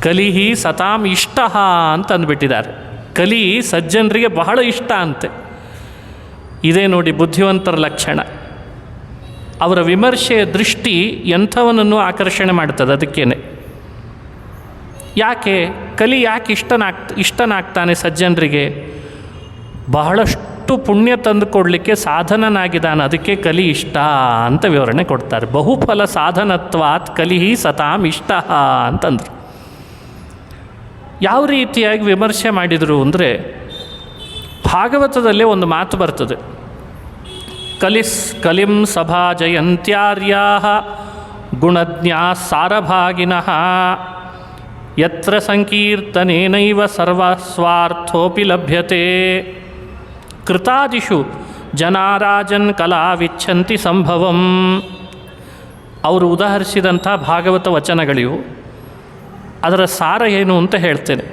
ಕಲಿಹಿ ಸತಾಂ ಇಷ್ಟ ಅಂತ ಅಂದ್ಬಿಟ್ಟಿದ್ದಾರೆ. ಕಲಿ ಸಜ್ಜನರಿಗೆ ಬಹಳ ಇಷ್ಟ ಅಂತೆ. ಇದೇ ನೋಡಿ ಬುದ್ಧಿವಂತರ ಲಕ್ಷಣ. ಅವರ ವಿಮರ್ಶೆಯ ದೃಷ್ಟಿ ಎಂಥವನನ್ನು ಆಕರ್ಷಣೆ ಮಾಡ್ತದೆ. ಅದಕ್ಕೇನೆ ಯಾಕೆ ಕಲಿ ಯಾಕೆ ಇಷ್ಟನಾಗ್ತಾನೆ ಸಜ್ಜನರಿಗೆ? ಬಹಳಷ್ಟು ಪುಣ್ಯ ತಂದು ಕೊಡಲಿಕ್ಕೆ ಸಾಧನನಾಗಿದ್ದಾನೆ, ಅದಕ್ಕೆ ಕಲಿ ಇಷ್ಟ ಅಂತ ವಿವರಣೆ ಕೊಡ್ತಾರೆ. ಬಹುಫಲ ಸಾಧನತ್ವಾತ್ ಕಲಿಹಿ ಸತಾಂ ಇಷ್ಟ ಅಂತಂದರು. ಯಾವ ರೀತಿಯಾಗಿ ವಿಮರ್ಶೆ ಮಾಡಿದರು ಅಂದರೆ, ಭಾಗವತದಲ್ಲೇ ಒಂದು ಮಾತು ಬರ್ತದೆ. ಕಲಿಂ ಸಭಾ ಜಯಂತ್ಯಾರ್ಯಾ ಗುಣಜ್ಞಾ ಸಾರಭಾಗಿನಃ ಯತ್ರ ಸಂಕೀರ್ತನೇನೈವ ಸರ್ವಸ್ವಾರ್ಥೋಪಿ ಲಭ್ಯತೆ ಕೃತಾದಿಷು ಜನಾರಾಜನ್ ಕಲಾವಿಚ್ಛಂತಿ ಸಂಭವಂ. ಅವರು ಉದಾಹರಿಸಿದಂಥ ಭಾಗವತ ವಚನಗಳಿವು. ಅದರ ಸಾರ ಏನು ಅಂತ ಹೇಳ್ತೇನೆ.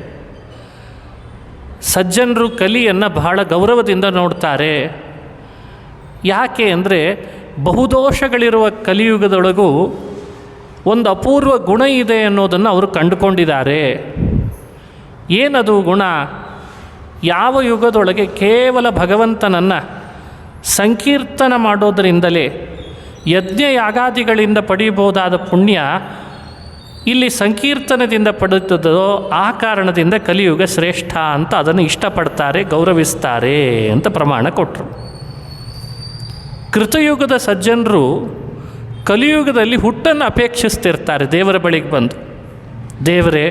ಸಜ್ಜನರು ಕಲಿಯನ್ನು ಬಹಳ ಗೌರವದಿಂದ ನೋಡ್ತಾರೆ. ಯಾಕೆ ಅಂದರೆ ಬಹುದೋಷಗಳಿರುವ ಕಲಿಯುಗದೊಳಗೂ ಒಂದು ಅಪೂರ್ವ ಗುಣ ಇದೆ ಅನ್ನೋದನ್ನು ಅವರು ಕಂಡುಕೊಂಡಿದ್ದಾರೆ. ಏನದು ಗುಣ? ಯಾವ ಯುಗದೊಳಗೆ ಕೇವಲ ಭಗವಂತನನ್ನು ಸಂಕೀರ್ತನ ಮಾಡೋದರಿಂದಲೇ ಯಜ್ಞ ಯಾಗಾದಿಗಳಿಂದ ಪಡೆಯಬಹುದಾದ ಪುಣ್ಯ ಇಲ್ಲಿ ಸಂಕೀರ್ತನದಿಂದ ಪಡೆಯುತ್ತದೋ ಆ ಕಾರಣದಿಂದ ಕಲಿಯುಗ ಶ್ರೇಷ್ಠ ಅಂತ ಅದನ್ನು ಇಷ್ಟಪಡ್ತಾರೆ, ಗೌರವಿಸ್ತಾರೆ ಅಂತ ಪ್ರಮಾಣ ಕೊಟ್ಟರು. ಕೃತಯುಗದ ಸಜ್ಜನರು ಕಲಿಯುಗದಲ್ಲಿ ಹುಟ್ಟನ್ನು ಅಪೇಕ್ಷಿಸ್ತಿರ್ತಾರೆ. ದೇವರ ಬಳಿಗೆ ಬಂದು, ದೇವರೇ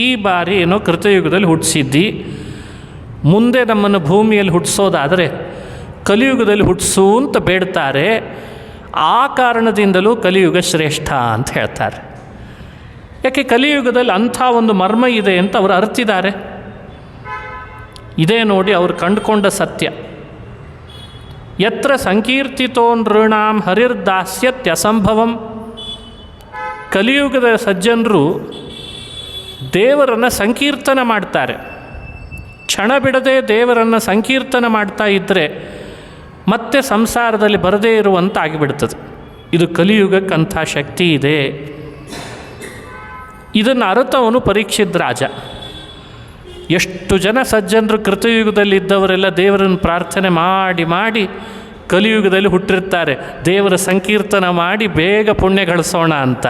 ಈ ಬಾರಿ ಏನೋ ಕೃತಯುಗದಲ್ಲಿ ಹುಟ್ಟಿಸಿದ್ದಿ, ಮುಂದೆ ನಮ್ಮನ್ನು ಭೂಮಿಯಲ್ಲಿ ಹುಟ್ಟಿಸೋದಾದರೆ ಕಲಿಯುಗದಲ್ಲಿ ಹುಟ್ಟಿಸು ಅಂತ ಬೇಡ್ತಾರೆ. ಆ ಕಾರಣದಿಂದಲೂ ಕಲಿಯುಗ ಶ್ರೇಷ್ಠ ಅಂತ ಹೇಳ್ತಾರೆ. ಯಾಕೆ? ಕಲಿಯುಗದಲ್ಲಿ ಅಂಥ ಒಂದು ಮರ್ಮ ಇದೆ ಅಂತ ಅವರು ಅರ್ತಿದ್ದಾರೆ. ಇದೇ ನೋಡಿ ಅವರು ಕಂಡುಕೊಂಡ ಸತ್ಯ. ಯತ್ರ ಸಂಕೀರ್ತಿತೋ ನೃಣಾಂ ಹರಿರ್ದಾಸ್ಯತ್ಯಸಂಭವಂ. ಕಲಿಯುಗದ ಸಜ್ಜನರು ದೇವರನ್ನು ಸಂಕೀರ್ತನ ಮಾಡ್ತಾರೆ. ಕ್ಷಣ ಬಿಡದೆ ದೇವರನ್ನು ಸಂಕೀರ್ತನ ಮಾಡ್ತಾ ಇದ್ದರೆ ಮತ್ತೆ ಸಂಸಾರದಲ್ಲಿ ಬರದೇ ಇರುವಂತ ಆಗಿಬಿಡ್ತದೆ. ಇದು ಕಲಿಯುಗಕ್ಕಂಥ ಶಕ್ತಿ ಇದೆ. ಇದನ್ನು ಅರಿತವನು ಪರೀಕ್ಷಿತ್ ರಾಜ. ಎಷ್ಟು ಜನ ಸಜ್ಜನರು ಕೃತಯುಗದಲ್ಲಿದ್ದವರೆಲ್ಲ ದೇವರನ್ನು ಪ್ರಾರ್ಥನೆ ಮಾಡಿ ಮಾಡಿ ಕಲಿಯುಗದಲ್ಲಿ ಹುಟ್ಟಿರ್ತಾರೆ. ದೇವರ ಸಂಕೀರ್ತನ ಮಾಡಿ ಬೇಗ ಪುಣ್ಯ ಗಳಿಸೋಣ ಅಂತ.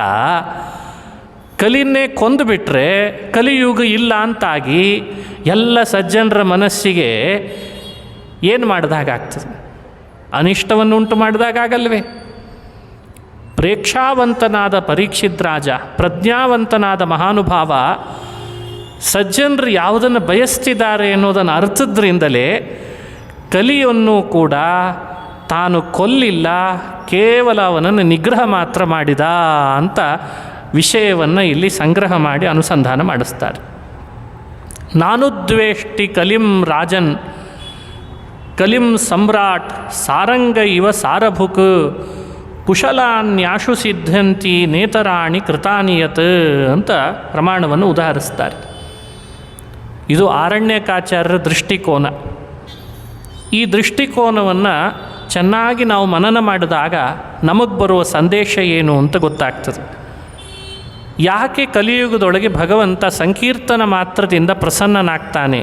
ಕಲಿಯನ್ನೇ ಕೊಂದುಬಿಟ್ರೆ ಕಲಿಯುಗ ಇಲ್ಲ ಅಂತಾಗಿ ಎಲ್ಲ ಸಜ್ಜನರ ಮನಸ್ಸಿಗೆ ಏನು ಮಾಡಿದಾಗಾಗ್ತದೆ? ಅನಿಷ್ಟವನ್ನು ಉಂಟು ಮಾಡಿದಾಗಲ್ವೇ? ಪ್ರೇಕ್ಷಾವಂತನಾದ ಪರೀಕ್ಷಿತ್ ರಾಜ, ಪ್ರಜ್ಞಾವಂತನಾದ ಮಹಾನುಭಾವ ಸಜ್ಜನರು ಯಾವುದನ್ನು ಬಯಸ್ತಿದ್ದಾರೆ ಅನ್ನೋದನ್ನು ಅರ್ಥದ್ರಿಂದಲೇ ಕಲಿಯನ್ನು ಕೂಡ ತಾನು ಕೊಲ್ಲಿಲ್ಲ, ಕೇವಲ ಅವನನ್ನು ನಿಗ್ರಹ ಮಾತ್ರ ಮಾಡಿದ ಅಂತ ವಿಷಯವನ್ನು ಇಲ್ಲಿ ಸಂಗ್ರಹ ಮಾಡಿ ಅನುಸಂಧಾನ ಮಾಡಿಸ್ತಾರೆ. ನಾನು ದ್ವೇಷ್ಟಿ ಕಲಿಂ ರಾಜನ್ ಕಲಿಂ ಸಮ್ರಾಟ್ ಸಾರಂಗ ಇವ ಸಾರಭುಕ್ ಕುಶಲಾನ್ಯಾಶು ಸಿದ್ಧಂತಿ ನೇತರಾಣಿ ಕೃತಾನಿಯತ್ ಅಂತ ಪ್ರಮಾಣವನ್ನು ಉದಾಹರಿಸ್ತಾರೆ. ಇದು ಆರಣ್ಯಕಾಚಾರ್ಯರ ದೃಷ್ಟಿಕೋನ. ಈ ದೃಷ್ಟಿಕೋನವನ್ನು ಚೆನ್ನಾಗಿ ನಾವು ಮನನ ಮಾಡಿದಾಗ ನಮಗೆ ಬರುವ ಸಂದೇಶ ಏನು ಅಂತ ಗೊತ್ತಾಗ್ತದೆ. ಯಾಕೆ ಕಲಿಯುಗದೊಳಗೆ ಭಗವಂತ ಸಂಕೀರ್ತನ ಮಾತ್ರದಿಂದ ಪ್ರಸನ್ನನಾಗ್ತಾನೆ?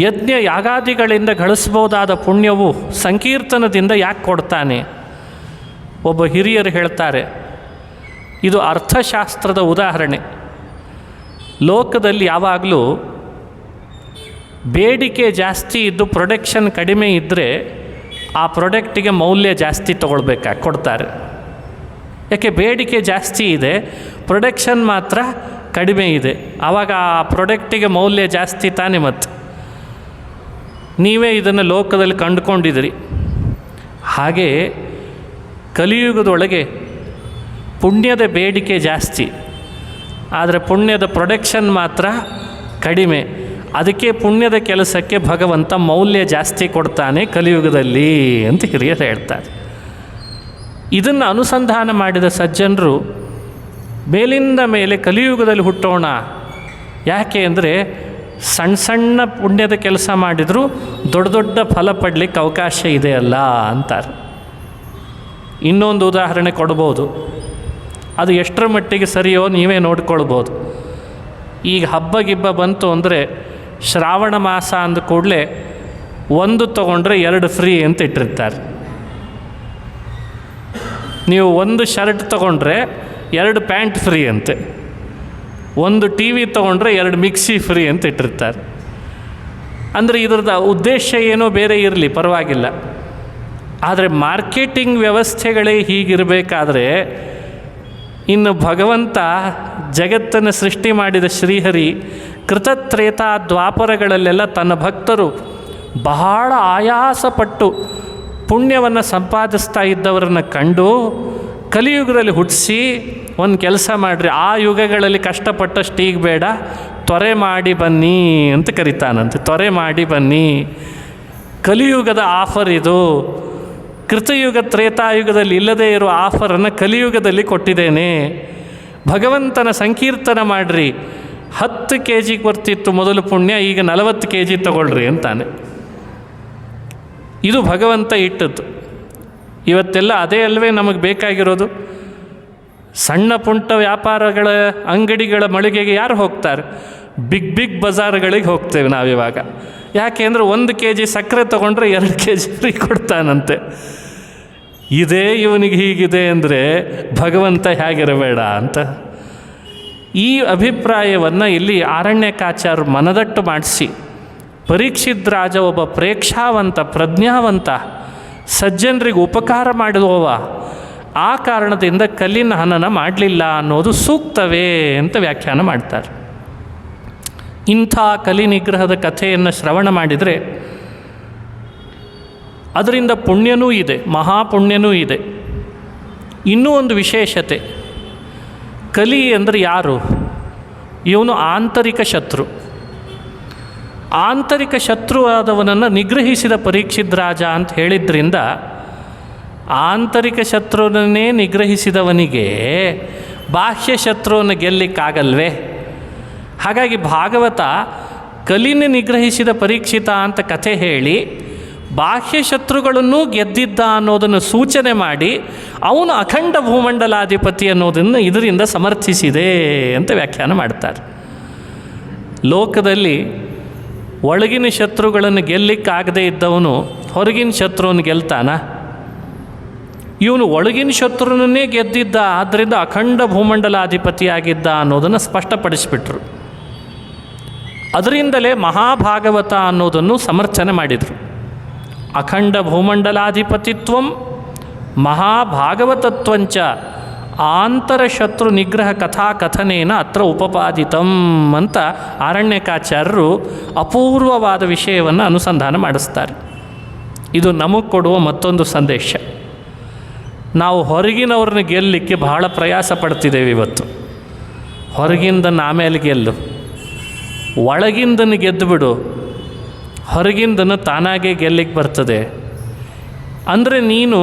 ಯಜ್ಞ ಯಾಗಾದಿಗಳಿಂದ ಗಳಿಸ್ಬೋದಾದ ಪುಣ್ಯವು ಸಂಕೀರ್ತನದಿಂದ ಯಾಕೆ ಕೊಡ್ತಾನೆ? ಒಬ್ಬ ಹಿರಿಯರು ಹೇಳ್ತಾರೆ, ಇದು ಅರ್ಥಶಾಸ್ತ್ರದ ಉದಾಹರಣೆ. ಲೋಕದಲ್ಲಿ ಯಾವಾಗಲೂ ಬೇಡಿಕೆ ಜಾಸ್ತಿ ಇದ್ದು ಪ್ರೊಡಕ್ಷನ್ ಕಡಿಮೆ ಇದ್ದರೆ ಆ ಪ್ರಾಡಕ್ಟಿಗೆ ಮೌಲ್ಯ ಜಾಸ್ತಿ ಕೊಡ್ತಾರೆ. ಯಾಕೆ? ಬೇಡಿಕೆ ಜಾಸ್ತಿ ಇದೆ, ಪ್ರೊಡಕ್ಷನ್ ಮಾತ್ರ ಕಡಿಮೆ ಇದೆ. ಆವಾಗ ಆ ಪ್ರಾಡಕ್ಟಿಗೆ ಮೌಲ್ಯ ಜಾಸ್ತಿ ತಾನೇ. ಮತ್ತು ನೀವೇ ಇದನ್ನು ಲೋಕದಲ್ಲಿ ಕಂಡುಕೊಂಡಿದ್ದೀರಿ. ಹಾಗೆ ಕಲಿಯುಗದೊಳಗೆ ಪುಣ್ಯದ ಬೇಡಿಕೆ ಜಾಸ್ತಿ, ಆದರೆ ಪುಣ್ಯದ ಪ್ರೊಡಕ್ಷನ್ ಮಾತ್ರ ಕಡಿಮೆ. ಅದಕ್ಕೆ ಪುಣ್ಯದ ಕೆಲಸಕ್ಕೆ ಭಗವಂತ ಮೌಲ್ಯ ಜಾಸ್ತಿ ಕೊಡ್ತಾನೆ ಕಲಿಯುಗದಲ್ಲಿ ಅಂತ ಹಿರಿಯರು ಹೇಳ್ತಾರೆ. ಇದನ್ನು ಅನುಸಂಧಾನ ಮಾಡಿದ ಸಜ್ಜನರು ಮೇಲಿಂದ ಮೇಲೆ ಕಲಿಯುಗದಲ್ಲಿ ಹುಟ್ಟೋಣ, ಯಾಕೆ ಅಂದರೆ ಸಣ್ಣ ಸಣ್ಣ ಪುಣ್ಯದ ಕೆಲಸ ಮಾಡಿದರೂ ದೊಡ್ಡ ದೊಡ್ಡ ಫಲ ಪಡಲಿಕ್ಕೆ ಅವಕಾಶ ಇದೆಯಲ್ಲ ಅಂತಾರೆ. ಇನ್ನೊಂದು ಉದಾಹರಣೆ ಕೊಡ್ಬೋದು, ಅದು ಎಷ್ಟರ ಮಟ್ಟಿಗೆ ಸರಿಯೋ ನೀವೇ ನೋಡ್ಕೊಳ್ಬೋದು. ಈಗ ಹಬ್ಬ ಗಿಬ್ಬ ಬಂತು ಅಂದರೆ ಶ್ರಾವಣ ಮಾಸ ಅಂದ ಕೂಡಲೇ 1 ತೊಗೊಂಡ್ರೆ 2 ಫ್ರೀ ಅಂತ ಇಟ್ಟಿರ್ತಾರೆ. ನೀವು 1 ಶರ್ಟ್ ತೊಗೊಂಡ್ರೆ 2 ಪ್ಯಾಂಟ್ ಫ್ರೀ ಅಂತೆ, 1 ಟಿ ವಿ ತೊಗೊಂಡ್ರೆ 2 ಮಿಕ್ಸಿ ಫ್ರೀ ಅಂತ ಇಟ್ಟಿರ್ತಾರೆ. ಅಂದರೆ ಇದ್ರದ್ದು ಉದ್ದೇಶ ಏನೋ ಬೇರೆ ಇರಲಿ, ಪರವಾಗಿಲ್ಲ. ಆದರೆ ಮಾರ್ಕೆಟಿಂಗ್ ವ್ಯವಸ್ಥೆಗಳೇ ಹೀಗಿರಬೇಕಾದ್ರೆ ಇನ್ನು ಭಗವಂತ ಜಗತ್ತನ್ನು ಸೃಷ್ಟಿ ಮಾಡಿದ ಶ್ರೀಹರಿ ಕೃತತ್ರೇತಾ ದ್ವಾಪರಗಳಲ್ಲೆಲ್ಲ ತನ್ನ ಭಕ್ತರು ಬಹಳ ಆಯಾಸಪಟ್ಟು ಪುಣ್ಯವನ್ನು ಸಂಪಾದಿಸ್ತಾ ಇದ್ದವರನ್ನು ಕಂಡು ಕಲಿಯುಗದಲ್ಲಿ ಹುಟ್ಟಿಸಿ ಒಂದು ಕೆಲಸ ಮಾಡಿರಿ, ಆ ಯುಗಗಳಲ್ಲಿ ಕಷ್ಟಪಟ್ಟಷ್ಟು ಈಗ ಬೇಡ, ತ್ವರೆ ಮಾಡಿ ಬನ್ನಿ ಅಂತ ಕರಿತಾನಂತೆ. ತ್ವರೆ ಮಾಡಿ ಬನ್ನಿ, ಕಲಿಯುಗದ ಆಫರ್ ಇದು. ಕೃತಯುಗ ತ್ರೇತಾಯುಗದಲ್ಲಿ ಇಲ್ಲದೇ ಇರೋ ಆಫರನ್ನು ಕಲಿಯುಗದಲ್ಲಿ ಕೊಟ್ಟಿದ್ದೇನೆ. ಭಗವಂತನ ಸಂಕೀರ್ತನ ಮಾಡಿರಿ. 10 kg ಬರ್ತಿತ್ತು ಮೊದಲು ಪುಣ್ಯ, ಈಗ 40 kg ತಗೊಳ್ರಿ ಅಂತಾನೆ. ಇದು ಭಗವಂತ ಇಟ್ಟದ್ದು. ಇವತ್ತೆಲ್ಲ ಅದೇ ಅಲ್ವೇ ನಮಗೆ ಬೇಕಾಗಿರೋದು. ಸಣ್ಣ ಪುಂಟ ವ್ಯಾಪಾರಗಳ ಅಂಗಡಿಗಳ ಮಳಿಗೆಗೆ ಯಾರು ಹೋಗ್ತಾರೆ? ಬಿಗ್ ಬಜಾರ್ಗಳಿಗೆ ಹೋಗ್ತೇವೆ ನಾವಿವಾಗ. ಯಾಕೆ ಅಂದರೆ 1 kg ಸಕ್ಕರೆ ತೊಗೊಂಡ್ರೆ 2 kg ಫ್ರೀ ಕೊಡ್ತಾನಂತೆ. ಇದೇ ಇವನಿಗೆ ಹೀಗಿದೆ ಅಂದರೆ ಭಗವಂತ ಹೇಗಿರಬೇಡ ಅಂತ. ಈ ಅಭಿಪ್ರಾಯವನ್ನು ಇಲ್ಲಿ ಆರಣ್ಯಕಾಚಾರ್ಯರು ಮನದಟ್ಟು ಮಾಡಿಸಿ, ಪರೀಕ್ಷಿತ್ ರಾಜ ಒಬ್ಬ ಪ್ರೇಕ್ಷಾವಂತ, ಪ್ರಜ್ಞಾವಂತ, ಸಜ್ಜನರಿಗೆ ಉಪಕಾರ ಮಾಡಿದವ, ಆ ಕಾರಣದಿಂದ ಕಲ್ಲಿನ ಹನನ ಮಾಡಲಿಲ್ಲ ಅನ್ನೋದು ಸೂಕ್ತವೇ ಅಂತ ವ್ಯಾಖ್ಯಾನ ಮಾಡ್ತಾರೆ. ಇಂಥ ಕಲಿ ನಿಗ್ರಹದ ಕಥೆಯನ್ನು ಶ್ರವಣ ಮಾಡಿದರೆ ಅದರಿಂದ ಪುಣ್ಯನೂ ಇದೆ, ಮಹಾಪುಣ್ಯನೂ ಇದೆ. ಇನ್ನೂ ಒಂದು ವಿಶೇಷತೆ, ಕಲಿ ಅಂದರೆ ಯಾರು? ಇವನು ಆಂತರಿಕ ಶತ್ರು. ಆಂತರಿಕ ಶತ್ರುವಾದವನನ್ನು ನಿಗ್ರಹಿಸಿದ ಪರೀಕ್ಷಿತ್ ರಾಜ ಅಂತ ಹೇಳಿದ್ರಿಂದ ಆಂತರಿಕ ಶತ್ರುವನ್ನೇ ನಿಗ್ರಹಿಸಿದವನಿಗೆ ಬಾಹ್ಯ ಶತ್ರುವನ್ನು ಗೆಲ್ಲಿಕ್ಕಾಗಲ್ವೇ? ಹಾಗಾಗಿ ಭಾಗವತ ಕಲಿನ ನಿಗ್ರಹಿಸಿದ ಪರೀಕ್ಷಿತ ಅಂತ ಕಥೆ ಹೇಳಿ ಬಾಹ್ಯ ಶತ್ರುಗಳನ್ನೂ ಗೆದ್ದಿದ್ದ ಅನ್ನೋದನ್ನು ಸೂಚನೆ ಮಾಡಿ ಅವನು ಅಖಂಡ ಭೂಮಂಡಲಾಧಿಪತಿ ಅನ್ನೋದನ್ನು ಇದರಿಂದ ಸಮರ್ಥಿಸಿದೆ ಅಂತ ವ್ಯಾಖ್ಯಾನ ಮಾಡ್ತಾರೆ. ಲೋಕದಲ್ಲಿ ಒಳಗಿನ ಶತ್ರುಗಳನ್ನು ಗೆಲ್ಲಿಕ್ಕಾಗದೇ ಇದ್ದವನು ಹೊರಗಿನ ಶತ್ರುವನ್ನು ಗೆಲ್ತಾನ? ಇವನು ಒಳಗಿನ ಶತ್ರುವನ್ನೇ ಗೆದ್ದಿದ್ದ, ಆದ್ದರಿಂದ ಅಖಂಡ ಭೂಮಂಡಲಾಧಿಪತಿಯಾಗಿದ್ದ ಅನ್ನೋದನ್ನು ಸ್ಪಷ್ಟಪಡಿಸಿಬಿಟ್ರು. ಅದರಿಂದಲೇ ಮಹಾಭಾಗವತ ಅನ್ನೋದನ್ನು ಸಮರ್ಥನೆ ಮಾಡಿದರು. ಅಖಂಡ ಭೂಮಂಡಲಾಧಿಪತಿತ್ವಂ ಮಹಾಭಾಗವತತ್ವಂಚ ಆಂತರಶತ್ರು ನಿಗ್ರಹ ಕಥಾಕಥನೇನ ಅತ್ರ ಉಪಪಾದಿತಂ ಅಂತ ಆರಣ್ಯಕಾಚಾರ್ಯರು ಅಪೂರ್ವವಾದ ವಿಷಯವನ್ನು ಅನುಸಂಧಾನ ಮಾಡಿಸ್ತಾರೆ. ಇದು ನಮಗೆ ಕೊಡುವ ಮತ್ತೊಂದು ಸಂದೇಶ. ನಾವು ಹೊರಗಿನವ್ರನ್ನ ಗೆಲ್ಲಲಿಕ್ಕೆ ಬಹಳ ಪ್ರಯಾಸ ಪಡ್ತಿದ್ದೇವೆ ಇವತ್ತು. ಹೊರಗಿಂದನ್ನು ಆಮೇಲೆ ಗೆಲ್ಲು, ಒಳಗಿಂದನ್ನು ಗೆದ್ದು ಬಿಡು, ಹೊರಗಿಂದನ್ನು ತಾನಾಗೇ ಗೆಲ್ಲಿಕ್ಕೆ ಬರ್ತದೆ. ಅಂದರೆ ನೀನು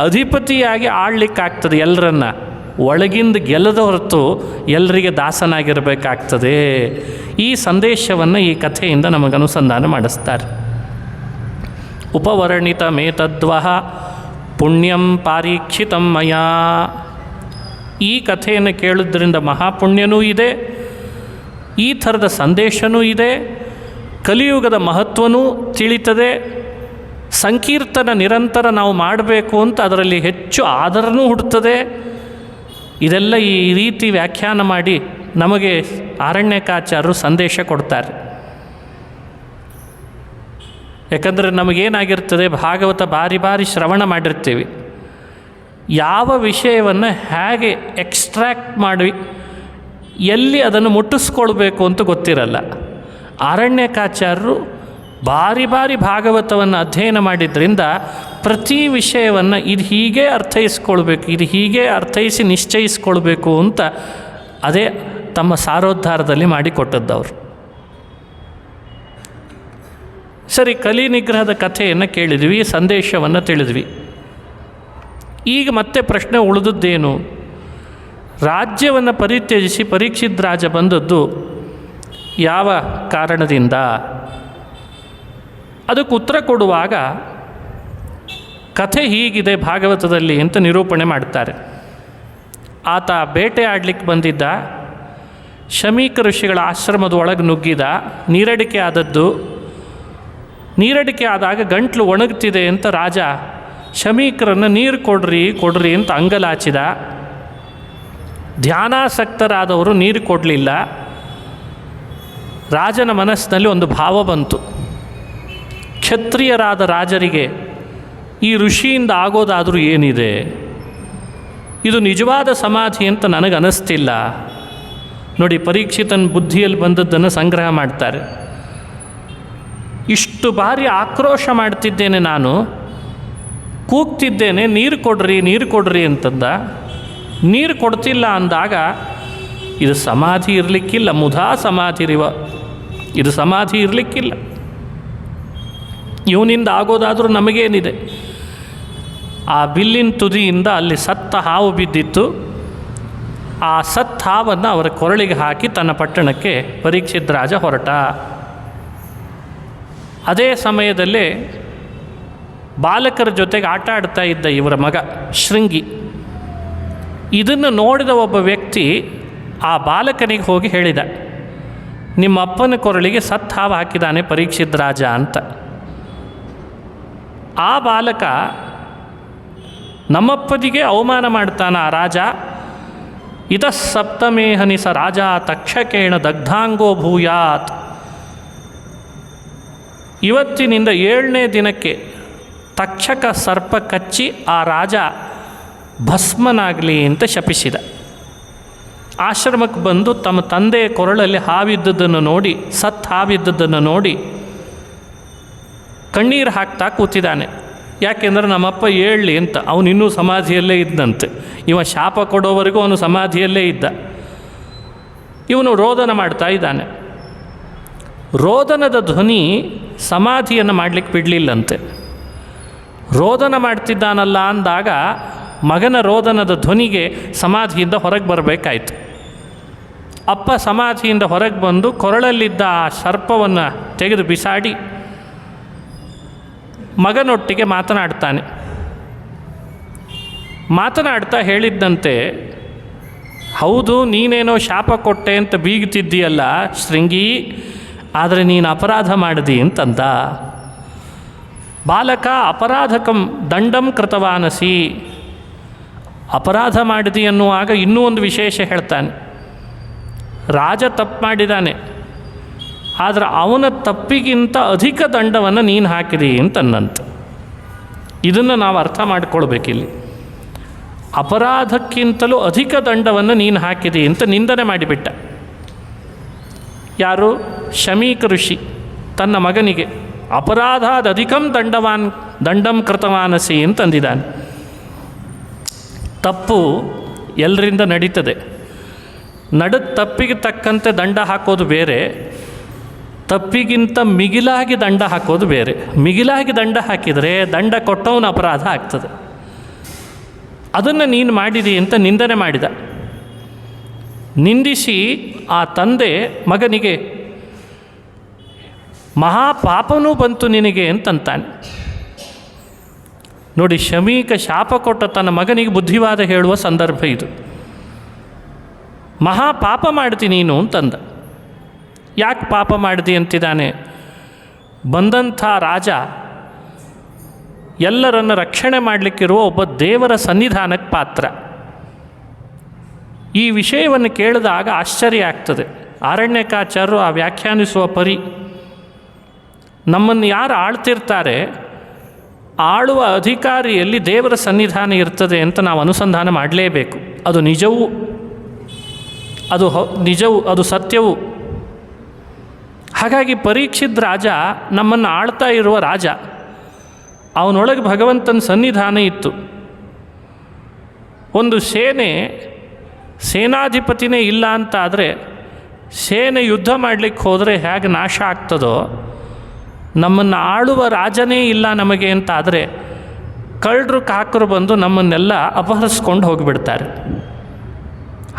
ಅಧಿಪತಿಯಾಗಿ ಆಳ್ಲಿಕ್ಕಾಗ್ತದೆ ಎಲ್ಲರನ್ನ, ಒಳಗಿಂದ ಗೆಲ್ಲದ ಹೊರತು ಎಲ್ಲರಿಗೆ ದಾಸನಾಗಿರಬೇಕಾಗ್ತದೆ. ಈ ಸಂದೇಶವನ್ನು ಈ ಕಥೆಯಿಂದ ನಮಗೆ ಅನುಸಂಧಾನ ಮಾಡಿಸ್ತಾರೆ. ಉಪವರ್ಣಿತ ಮೇತದ್ವಹ ಪುಣ್ಯಂ ಪಾರೀಕ್ಷಿತಂ ಮಯಾ. ಈ ಕಥೆಯನ್ನು ಕೇಳೋದ್ರಿಂದ ಮಹಾಪುಣ್ಯನೂ ಇದೆ, ಈ ಥರದ ಸಂದೇಶನೂ ಇದೆ, ಕಲಿಯುಗದ ಮಹತ್ವನೂ ತಿಳಿತದೆ. ಸಂಕೀರ್ತನ ನಿರಂತರ ನಾವು ಮಾಡಬೇಕು ಅಂತ ಅದರಲ್ಲಿ ಹೆಚ್ಚು ಆದರನೂ ಹುಟ್ಟುತ್ತದೆ. ಇದೆಲ್ಲ ಈ ರೀತಿ ವ್ಯಾಖ್ಯಾನ ಮಾಡಿ ನಮಗೆ ಆರಣ್ಯಕಾಚಾರ್ಯರು ಸಂದೇಶ ಕೊಡ್ತಾರೆ. ಯಾಕಂದರೆ ನಮಗೇನಾಗಿರ್ತದೆ, ಭಾಗವತ ಬಾರಿ ಬಾರಿ ಶ್ರವಣ ಮಾಡಿರ್ತೀವಿ, ಯಾವ ವಿಷಯವನ್ನು ಹೇಗೆ ಎಕ್ಸ್ಟ್ರ್ಯಾಕ್ಟ್ ಮಾಡಿ ಎಲ್ಲಿ ಅದನ್ನು ಮುಟ್ಟಿಸ್ಕೊಳ್ಬೇಕು ಅಂತ ಗೊತ್ತಿರಲ್ಲ. ಆರಣ್ಯಕಾಚಾರ್ಯರು ಬಾರಿ ಬಾರಿ ಭಾಗವತವನ್ನು ಅಧ್ಯಯನ ಮಾಡಿದ್ರಿಂದ ಪ್ರತಿ ವಿಷಯವನ್ನು ಇದು ಹೀಗೆ ಅರ್ಥೈಸ್ಕೊಳ್ಬೇಕು, ಇದು ಹೀಗೆ ಅರ್ಥೈಸಿ ನಿಶ್ಚಯಿಸ್ಕೊಳ್ಬೇಕು ಅಂತ ಅದೇ ತಮ್ಮ ಸಾರೋದ್ಧಾರದಲ್ಲಿ ಮಾಡಿಕೊಟ್ಟದ್ದವರು. ಸರಿ, ಕಲಿ ನಿಗ್ರಹದ ಕಥೆಯನ್ನು ಕೇಳಿದ್ವಿ, ಸಂದೇಶವನ್ನು ತಿಳಿದ್ವಿ. ಈಗ ಮತ್ತೆ ಪ್ರಶ್ನೆ ಉಳಿದದ್ದೇನು? ರಾಜ್ಯವನ್ನು ಪರಿತ್ಯಜಿಸಿ ಪರೀಕ್ಷಿತ್ ರಾಜ ಬಂದದ್ದು ಯಾವ ಕಾರಣದಿಂದ? ಅದಕ್ಕೆ ಉತ್ತರ ಕೊಡುವಾಗ ಕಥೆ ಹೀಗಿದೆ ಭಾಗವತದಲ್ಲಿ ಅಂತ ನಿರೂಪಣೆ ಮಾಡ್ತಾರೆ. ಆತ ಬೇಟೆ ಆಡಲಿಕ್ಕೆ ಬಂದಿದ್ದ, ಶಮೀಕ ಋಷಿಗಳ ಆಶ್ರಮದ ಒಳಗೆ ನುಗ್ಗಿದ, ನೀರಡಿಕೆ ಆದದ್ದು. ನೀರಡಿಕೆ ಆದಾಗ ಗಂಟ್ಲು ಒಣಗ್ತಿದೆ ಅಂತ ರಾಜ ಶಮೀಕರನ್ನು ನೀರು ಕೊಡ್ರಿ ಅಂತ ಅಂಗಲಾಚಿದ. ಧ್ಯಾನಾಸಕ್ತರಾದವರು ನೀರು ಕೊಡಲಿಲ್ಲ. ರಾಜನ ಮನಸ್ಸಿನಲ್ಲಿ ಒಂದು ಭಾವ ಬಂತು, ಕ್ಷತ್ರಿಯರಾದ ರಾಜರಿಗೆ ಈ ಋಷಿಯಿಂದ ಆಗೋದಾದರೂ ಏನಿದೆ, ಇದು ನಿಜವಾದ ಸಮಾಧಿ ಅಂತ ನನಗನ್ನಿಸ್ತಿಲ್ಲ. ನೋಡಿ, ಪರೀಕ್ಷಿತನ ಬುದ್ಧಿಯಲ್ಲಿ ಬಂದದ್ದನ್ನು ಸಂಗ್ರಹ ಮಾಡ್ತಾರೆ. ಇಷ್ಟು ಬಾರಿ ಆಕ್ರೋಶ ಮಾಡ್ತಿದ್ದೇನೆ, ನಾನು ಕೂಗ್ತಿದ್ದೇನೆ, ನೀರು ಕೊಡ್ರಿ ಅಂತಂದ. ನೀರು ಕೊಡ್ತಿಲ್ಲ ಅಂದಾಗ ಇದು ಸಮಾಧಿ ಇರಲಿಕ್ಕಿಲ್ಲ, ಮುಧಾ ಸಮಾಧಿರಿವ, ಇದು ಸಮಾಧಿ ಇರಲಿಕ್ಕಿಲ್ಲ, ಇವನಿಂದ ಆಗೋದಾದರೂ ನಮಗೇನಿದೆ. ಆ ಬಿಲ್ಲಿನ ತುದಿಯಿಂದ ಅಲ್ಲಿ ಸತ್ತ ಹಾವು ಬಿದ್ದಿತ್ತು. ಆ ಸತ್ತ ಹಾವನ್ನು ಅವರ ಕೊರಳಿಗೆ ಹಾಕಿ ತನ್ನ ಪಟ್ಟಣಕ್ಕೆ ಪರೀಕ್ಷಿತ್ ರಾಜ ಹೊರಟ. ಅದೇ ಸಮಯದಲ್ಲೇ ಬಾಲಕರ ಜೊತೆಗೆ ಆಟ ಆಡ್ತಾ ಇದ್ದ ಇವರ ಮಗ ಶೃಂಗಿ. ಇದನ್ನು ನೋಡಿದ ಒಬ್ಬ ವ್ಯಕ್ತಿ ಆ ಬಾಲಕನಿಗೆ ಹೋಗಿ ಹೇಳಿದ, ನಿಮ್ಮ ಅಪ್ಪನ ಕೊರಳಿಗೆ ಸತ್ತ ಹಾವು ಹಾಕಿದ್ದಾನೆ ಪರೀಕ್ಷಿತ್ ರಾಜ ಅಂತ. ಆ ಬಾಲಕ, ನಮ್ಮಪ್ಪನಿಗೆ ಅವಮಾನ ಮಾಡ್ತಾನ ಆ ರಾಜ, ಇತಃ ಸಪ್ತಮೇಹನಿ ಸ ರಾಜ ತಕ್ಷಕೇಣ ದಗ್ಧಾಂಗೋ ಭೂಯಾತ್, ಇವತ್ತಿನಿಂದ 7ನೇ ದಿನಕ್ಕೆ ತಕ್ಷಕ ಸರ್ಪ ಕಚ್ಚಿ ಆ ರಾಜ ಭಸ್ಮನಾಗಲಿ ಅಂತ ಶಪಿಸಿದ. ಆಶ್ರಮಕ್ಕೆ ಬಂದು ತಮ್ಮ ತಂದೆಯ ಕೊರಳಲ್ಲಿ ಹಾವಿದ್ದದ್ದನ್ನು ನೋಡಿ, ಸತ್ ಹಾವಿದ್ದದ್ದನ್ನು ನೋಡಿ ಕಣ್ಣೀರು ಹಾಕ್ತಾ ಕೂತಿದ್ದಾನೆ. ಯಾಕೆಂದರೆ ನಮ್ಮಪ್ಪ ಹೇಳಲಿ ಅಂತ. ಅವನು ಇನ್ನೂ ಸಮಾಧಿಯಲ್ಲೇ ಇದ್ದಂತೆ. ಇವ ಶಾಪ ಕೊಡೋವರೆಗೂ ಅವನು ಸಮಾಧಿಯಲ್ಲೇ ಇದ್ದ. ಇವನು ರೋದನ ಮಾಡ್ತಾ ಇದ್ದಾನೆ. ರೋದನದ ಧ್ವನಿ ಸಮಾಧಿಯನ್ನು ಮಾಡಲಿಕ್ಕೆ ಬಿಡಲಿಲ್ಲಂತೆ. ರೋದನ ಮಾಡ್ತಿದ್ದಾನಲ್ಲ ಅಂದಾಗ ಮಗನ ರೋದನದ ಧ್ವನಿಗೆ ಸಮಾಧಿಯಿಂದ ಹೊರಗೆ ಬರಬೇಕಾಯ್ತು. ಅಪ್ಪ ಸಮಾಧಿಯಿಂದ ಹೊರಗೆ ಬಂದು ಕೊರಳಲ್ಲಿದ್ದ ಆ ಸರ್ಪವನ್ನು ತೆಗೆದು ಬಿಸಾಡಿ ಮಗನೊಟ್ಟಿಗೆ ಮಾತನಾಡ್ತಾನೆ. ಮಾತನಾಡ್ತಾ ಹೇಳಿದ್ದಂತೆ, ಹೌದು, ನೀನೇನೋ ಶಾಪ ಕೊಟ್ಟೆ ಅಂತ ಬೀಗುತ್ತಿದ್ದೀಯಲ್ಲ ಶೃಂಗಿ, ಆದರೆ ನೀನು ಅಪರಾಧ ಮಾಡಿದಿ ಅಂತಂದ. ಬಾಲಕ, ಅಪರಾಧಕಂ ದಂಡಂ ಕೃತವಾನಸಿ, ಅಪರಾಧ ಮಾಡಿದಿ ಅನ್ನುವಾಗ ಇನ್ನೂ ಒಂದು ವಿಶೇಷ ಹೇಳ್ತಾನೆ. ರಾಜ ತಪ್ಪು ಮಾಡಿದ್ದಾನೆ, ಆದರೆ ಅವನ ತಪ್ಪಿಗಿಂತ ಅಧಿಕ ದಂಡವನ್ನು ನೀನು ಹಾಕಿದಿ ಅಂತನ್ನಂತೆ. ಇದನ್ನು ನಾವು ಅರ್ಥ ಮಾಡಿಕೊಳ್ಬೇಕಿಲ್ಲಿ. ಅಪರಾಧಕ್ಕಿಂತಲೂ ಅಧಿಕ ದಂಡವನ್ನು ನೀನು ಹಾಕಿದಿ ಅಂತ ನಿಂದನೆ ಮಾಡಿಬಿಟ್ಟ. ಯಾರು? ಶಮೀಕ ಋಷಿ ತನ್ನ ಮಗನಿಗೆ ಅಪರಾಧಾದ ಅಧಿಕಂ ದಂಡಂ ಕೃತವಾನಸಿ ಅಂತಂದಿದ್ದಾನೆ. ತಪ್ಪು ಎಲ್ಲರಿಂದ ನಡೀತದೆ. ನಡೆದ ತಪ್ಪಿಗೆ ತಕ್ಕಂತೆ ದಂಡ ಹಾಕೋದು ಬೇರೆ, ತಪ್ಪಿಗಿಂತ ಮಿಗಿಲಾಗಿ ದಂಡ ಹಾಕೋದು ಬೇರೆ. ಮಿಗಿಲಾಗಿ ದಂಡ ಹಾಕಿದರೆ ದಂಡ ಕೊಟ್ಟವನ ಅಪರಾಧ ಆಗ್ತದೆ. ಅದನ್ನು ನೀನು ಮಾಡಿದಿ ಅಂತ ನಿಂದನೆ ಮಾಡಿದ. ನಿಂದಿಸಿ ಆ ತಂದೆ ಮಗನಿಗೆ ಮಹಾಪಾಪನೂ ಬಂತು ನಿನಗೆ ಅಂತಂತಾನೆ. ನೋಡಿ, ಶಮೀಕ ಶಾಪ ಕೊಟ್ಟ ತನ್ನ ಮಗನಿಗೆ ಬುದ್ಧಿವಾದ ಹೇಳುವ ಸಂದರ್ಭ ಇದು. ಮಹಾಪಾಪ ಮಾಡ್ತಿ ನೀನು ಅಂತಂದ. ಯಾಕೆ ಪಾಪ ಮಾಡಿದಿ ಅಂತಿದ್ದಾನೆ? ಬಂದಂಥ ರಾಜ ಎಲ್ಲರನ್ನು ರಕ್ಷಣೆ ಮಾಡಲಿಕ್ಕಿರುವ ಒಬ್ಬ ದೇವರ ಸನ್ನಿಧಾನಕ್ಕೆ ಪಾತ್ರ. ಈ ವಿಷಯವನ್ನು ಕೇಳಿದಾಗ ಆಶ್ಚರ್ಯ ಆಗ್ತದೆ. ಆರಣ್ಯಕಾಚಾರ್ಯರು ಆ ವ್ಯಾಖ್ಯಾನಿಸುವ ಪರಿ, ನಮ್ಮನ್ನು ಯಾರು ಆಳ್ತಿರ್ತಾರೆ ಆಳುವ ಅಧಿಕಾರಿಯಲ್ಲಿ ದೇವರ ಸನ್ನಿಧಾನ ಇರ್ತದೆ ಅಂತ ನಾವು ಅನುಸಂಧಾನ ಮಾಡಲೇಬೇಕು. ಅದು ನಿಜವೂ, ಅದು ಸತ್ಯವೂ. ಹಾಗಾಗಿ ಪರೀಕ್ಷಿತ್ ರಾಜ ನಮ್ಮನ್ನು ಆಳ್ತಾ ಇರುವ ರಾಜ, ಅವನೊಳಗೆ ಭಗವಂತನ ಸನ್ನಿಧಾನ ಇತ್ತು. ಒಂದು ಸೇನಾಧಿಪತಿನೇ ಇಲ್ಲ ಅಂತಾದರೆ, ಸೇನೆ ಯುದ್ಧ ಮಾಡಲಿಕ್ಕೆ ಹೋದರೆ ಹೇಗೆ ನಾಶ ಆಗ್ತದೋ, ನಮ್ಮನ್ನು ಆಳುವ ರಾಜನೇ ಇಲ್ಲ ನಮಗೆ ಅಂತಾದರೆ ಕಳ್ಳರು ಕಾಕರು ಬಂದು ನಮ್ಮನ್ನೆಲ್ಲ ಅಪಹರಿಸ್ಕೊಂಡು ಹೋಗಿಬಿಡ್ತಾರೆ.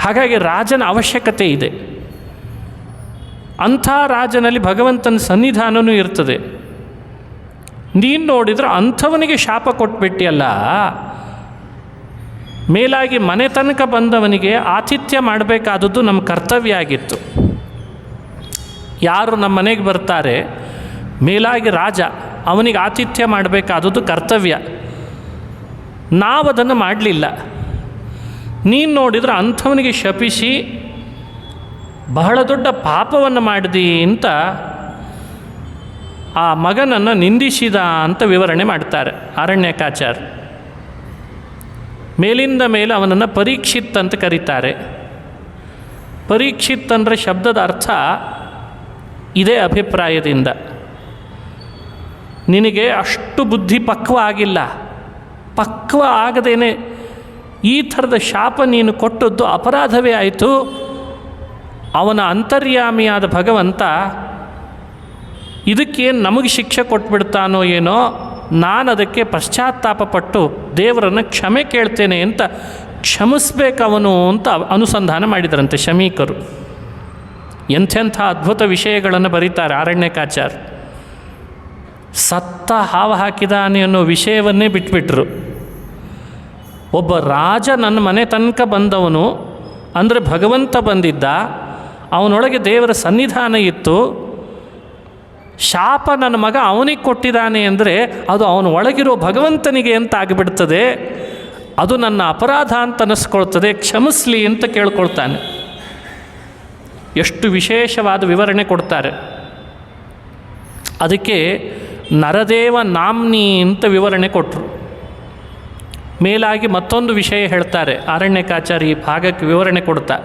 ಹಾಗಾಗಿ ರಾಜನ ಅವಶ್ಯಕತೆ ಇದೆ. ಅಂಥ ರಾಜನಲ್ಲಿ ಭಗವಂತನ ಸನ್ನಿಧಾನವೂ ಇರ್ತದೆ. ನೀನು ನೋಡಿದ್ರೆ ಅಂಥವನಿಗೆ ಶಾಪ ಕೊಟ್ಬಿಟ್ಟಿಯಲ್ಲ, ಮೇಲಾಗಿ ಮನೆ ತನಕ ಬಂದವನಿಗೆ ಆತಿಥ್ಯ ಮಾಡಬೇಕಾದದ್ದು ನಮ್ಮ ಕರ್ತವ್ಯ ಆಗಿತ್ತು. ಯಾರು ನಮ್ಮ ಮನೆಗೆ ಬರ್ತಾರೆ, ಮೇಲಾಗಿ ರಾಜ, ಅವನಿಗೆ ಆತಿಥ್ಯ ಮಾಡಬೇಕಾದದ್ದು ಕರ್ತವ್ಯ. ನಾವು ಅದನ್ನು ಮಾಡಲಿಲ್ಲ. ನೀನು ನೋಡಿದ್ರೆ ಅಂಥವನಿಗೆ ಶಪಿಸಿ ಬಹಳ ದೊಡ್ಡ ಪಾಪವನ್ನು ಮಾಡಿದಿ ಅಂತ ಆ ಮಗನನ್ನು ನಿಂದಿಸಿದ ಅಂತ ವಿವರಣೆ ಮಾಡ್ತಾರೆ ಆರಣ್ಯಕಾಚಾರ್ಯ. ಮೇಲಿಂದ ಮೇಲೆ ಅವನನ್ನು ಪರೀಕ್ಷಿತ್ ಅಂತ ಕರೀತಾರೆ. ಪರೀಕ್ಷಿತ್ ಅಂದರೆ ಶಬ್ದದ ಅರ್ಥ ಇದೇ ಅಭಿಪ್ರಾಯದಿಂದ, ನಿನಗೆ ಅಷ್ಟು ಬುದ್ಧಿ ಪಕ್ವ ಆಗಿಲ್ಲ, ಪಕ್ವ ಆಗದೇನೆ ಈ ಥರದ ಶಾಪ ನೀನು ಕೊಟ್ಟದ್ದು ಅಪರಾಧವೇ ಆಯಿತು. ಅವನ ಅಂತರ್ಯಾಮಿಯಾದ ಭಗವಂತ ಇದಕ್ಕೇನು ನಮಗೆ ಶಿಕ್ಷೆ ಕೊಟ್ಬಿಡ್ತಾನೋ ಏನೋ, ನಾನು ಅದಕ್ಕೆ ಪಶ್ಚಾತ್ತಾಪಪಟ್ಟು ದೇವರನ್ನು ಕ್ಷಮೆ ಕೇಳ್ತೇನೆ ಅಂತ ಕ್ಷಮಿಸ್ಬೇಕವನು ಅಂತ ಅನುಸಂಧಾನ ಮಾಡಿದರಂತೆ ಶಮೀಕರು. ಎಂಥೆಂಥ ಅದ್ಭುತ ವಿಷಯಗಳನ್ನು ಬರೀತಾರೆ ಆರಣ್ಯಕಾಚಾರ್ಯ. ಸತ್ತ ಹಾವು ಹಾಕಿದಾನೆ ಅನ್ನೋ ವಿಷಯವನ್ನೇ ಬಿಟ್ಬಿಟ್ರು. ಒಬ್ಬ ರಾಜ ನನ್ನ ಮನೆ ತನಕ ಬಂದವನು ಅಂದರೆ ಭಗವಂತ ಬಂದಿದ್ದ, ಅವನೊಳಗೆ ದೇವರ ಸನ್ನಿಧಾನ ಇತ್ತು. ಶಾಪ ನನ್ನ ಮಗ ಅವನಿಗೆ ಕೊಟ್ಟಿದ್ದಾನೆ ಅಂದರೆ ಅದು ಅವನ ಒಳಗಿರೋ ಭಗವಂತನಿಗೆ ಅಂತ ಆಗಿಬಿಡ್ತದೆ. ಅದು ನನ್ನ ಅಪರಾಧ ಅಂತ ಅನ್ನಿಸ್ಕೊಳ್ತದೆ, ಕ್ಷಮಿಸಲಿ ಅಂತ ಕೇಳ್ಕೊಳ್ತಾನೆ. ಎಷ್ಟು ವಿಶೇಷವಾದ ವಿವರಣೆ ಕೊಡ್ತಾರೆ. ಅದಕ್ಕೆ ನರದೇವ ನಾಮ್ನಿ ಅಂತ ವಿವರಣೆ ಕೊಟ್ಟರು. ಮೇಲಾಗಿ ಮತ್ತೊಂದು ವಿಷಯ ಹೇಳ್ತಾರೆ ಆರಣ್ಯಕಾಚಾರ್ಯ ಈ ಭಾಗಕ್ಕೆ ವಿವರಣೆ ಕೊಡ್ತಾ.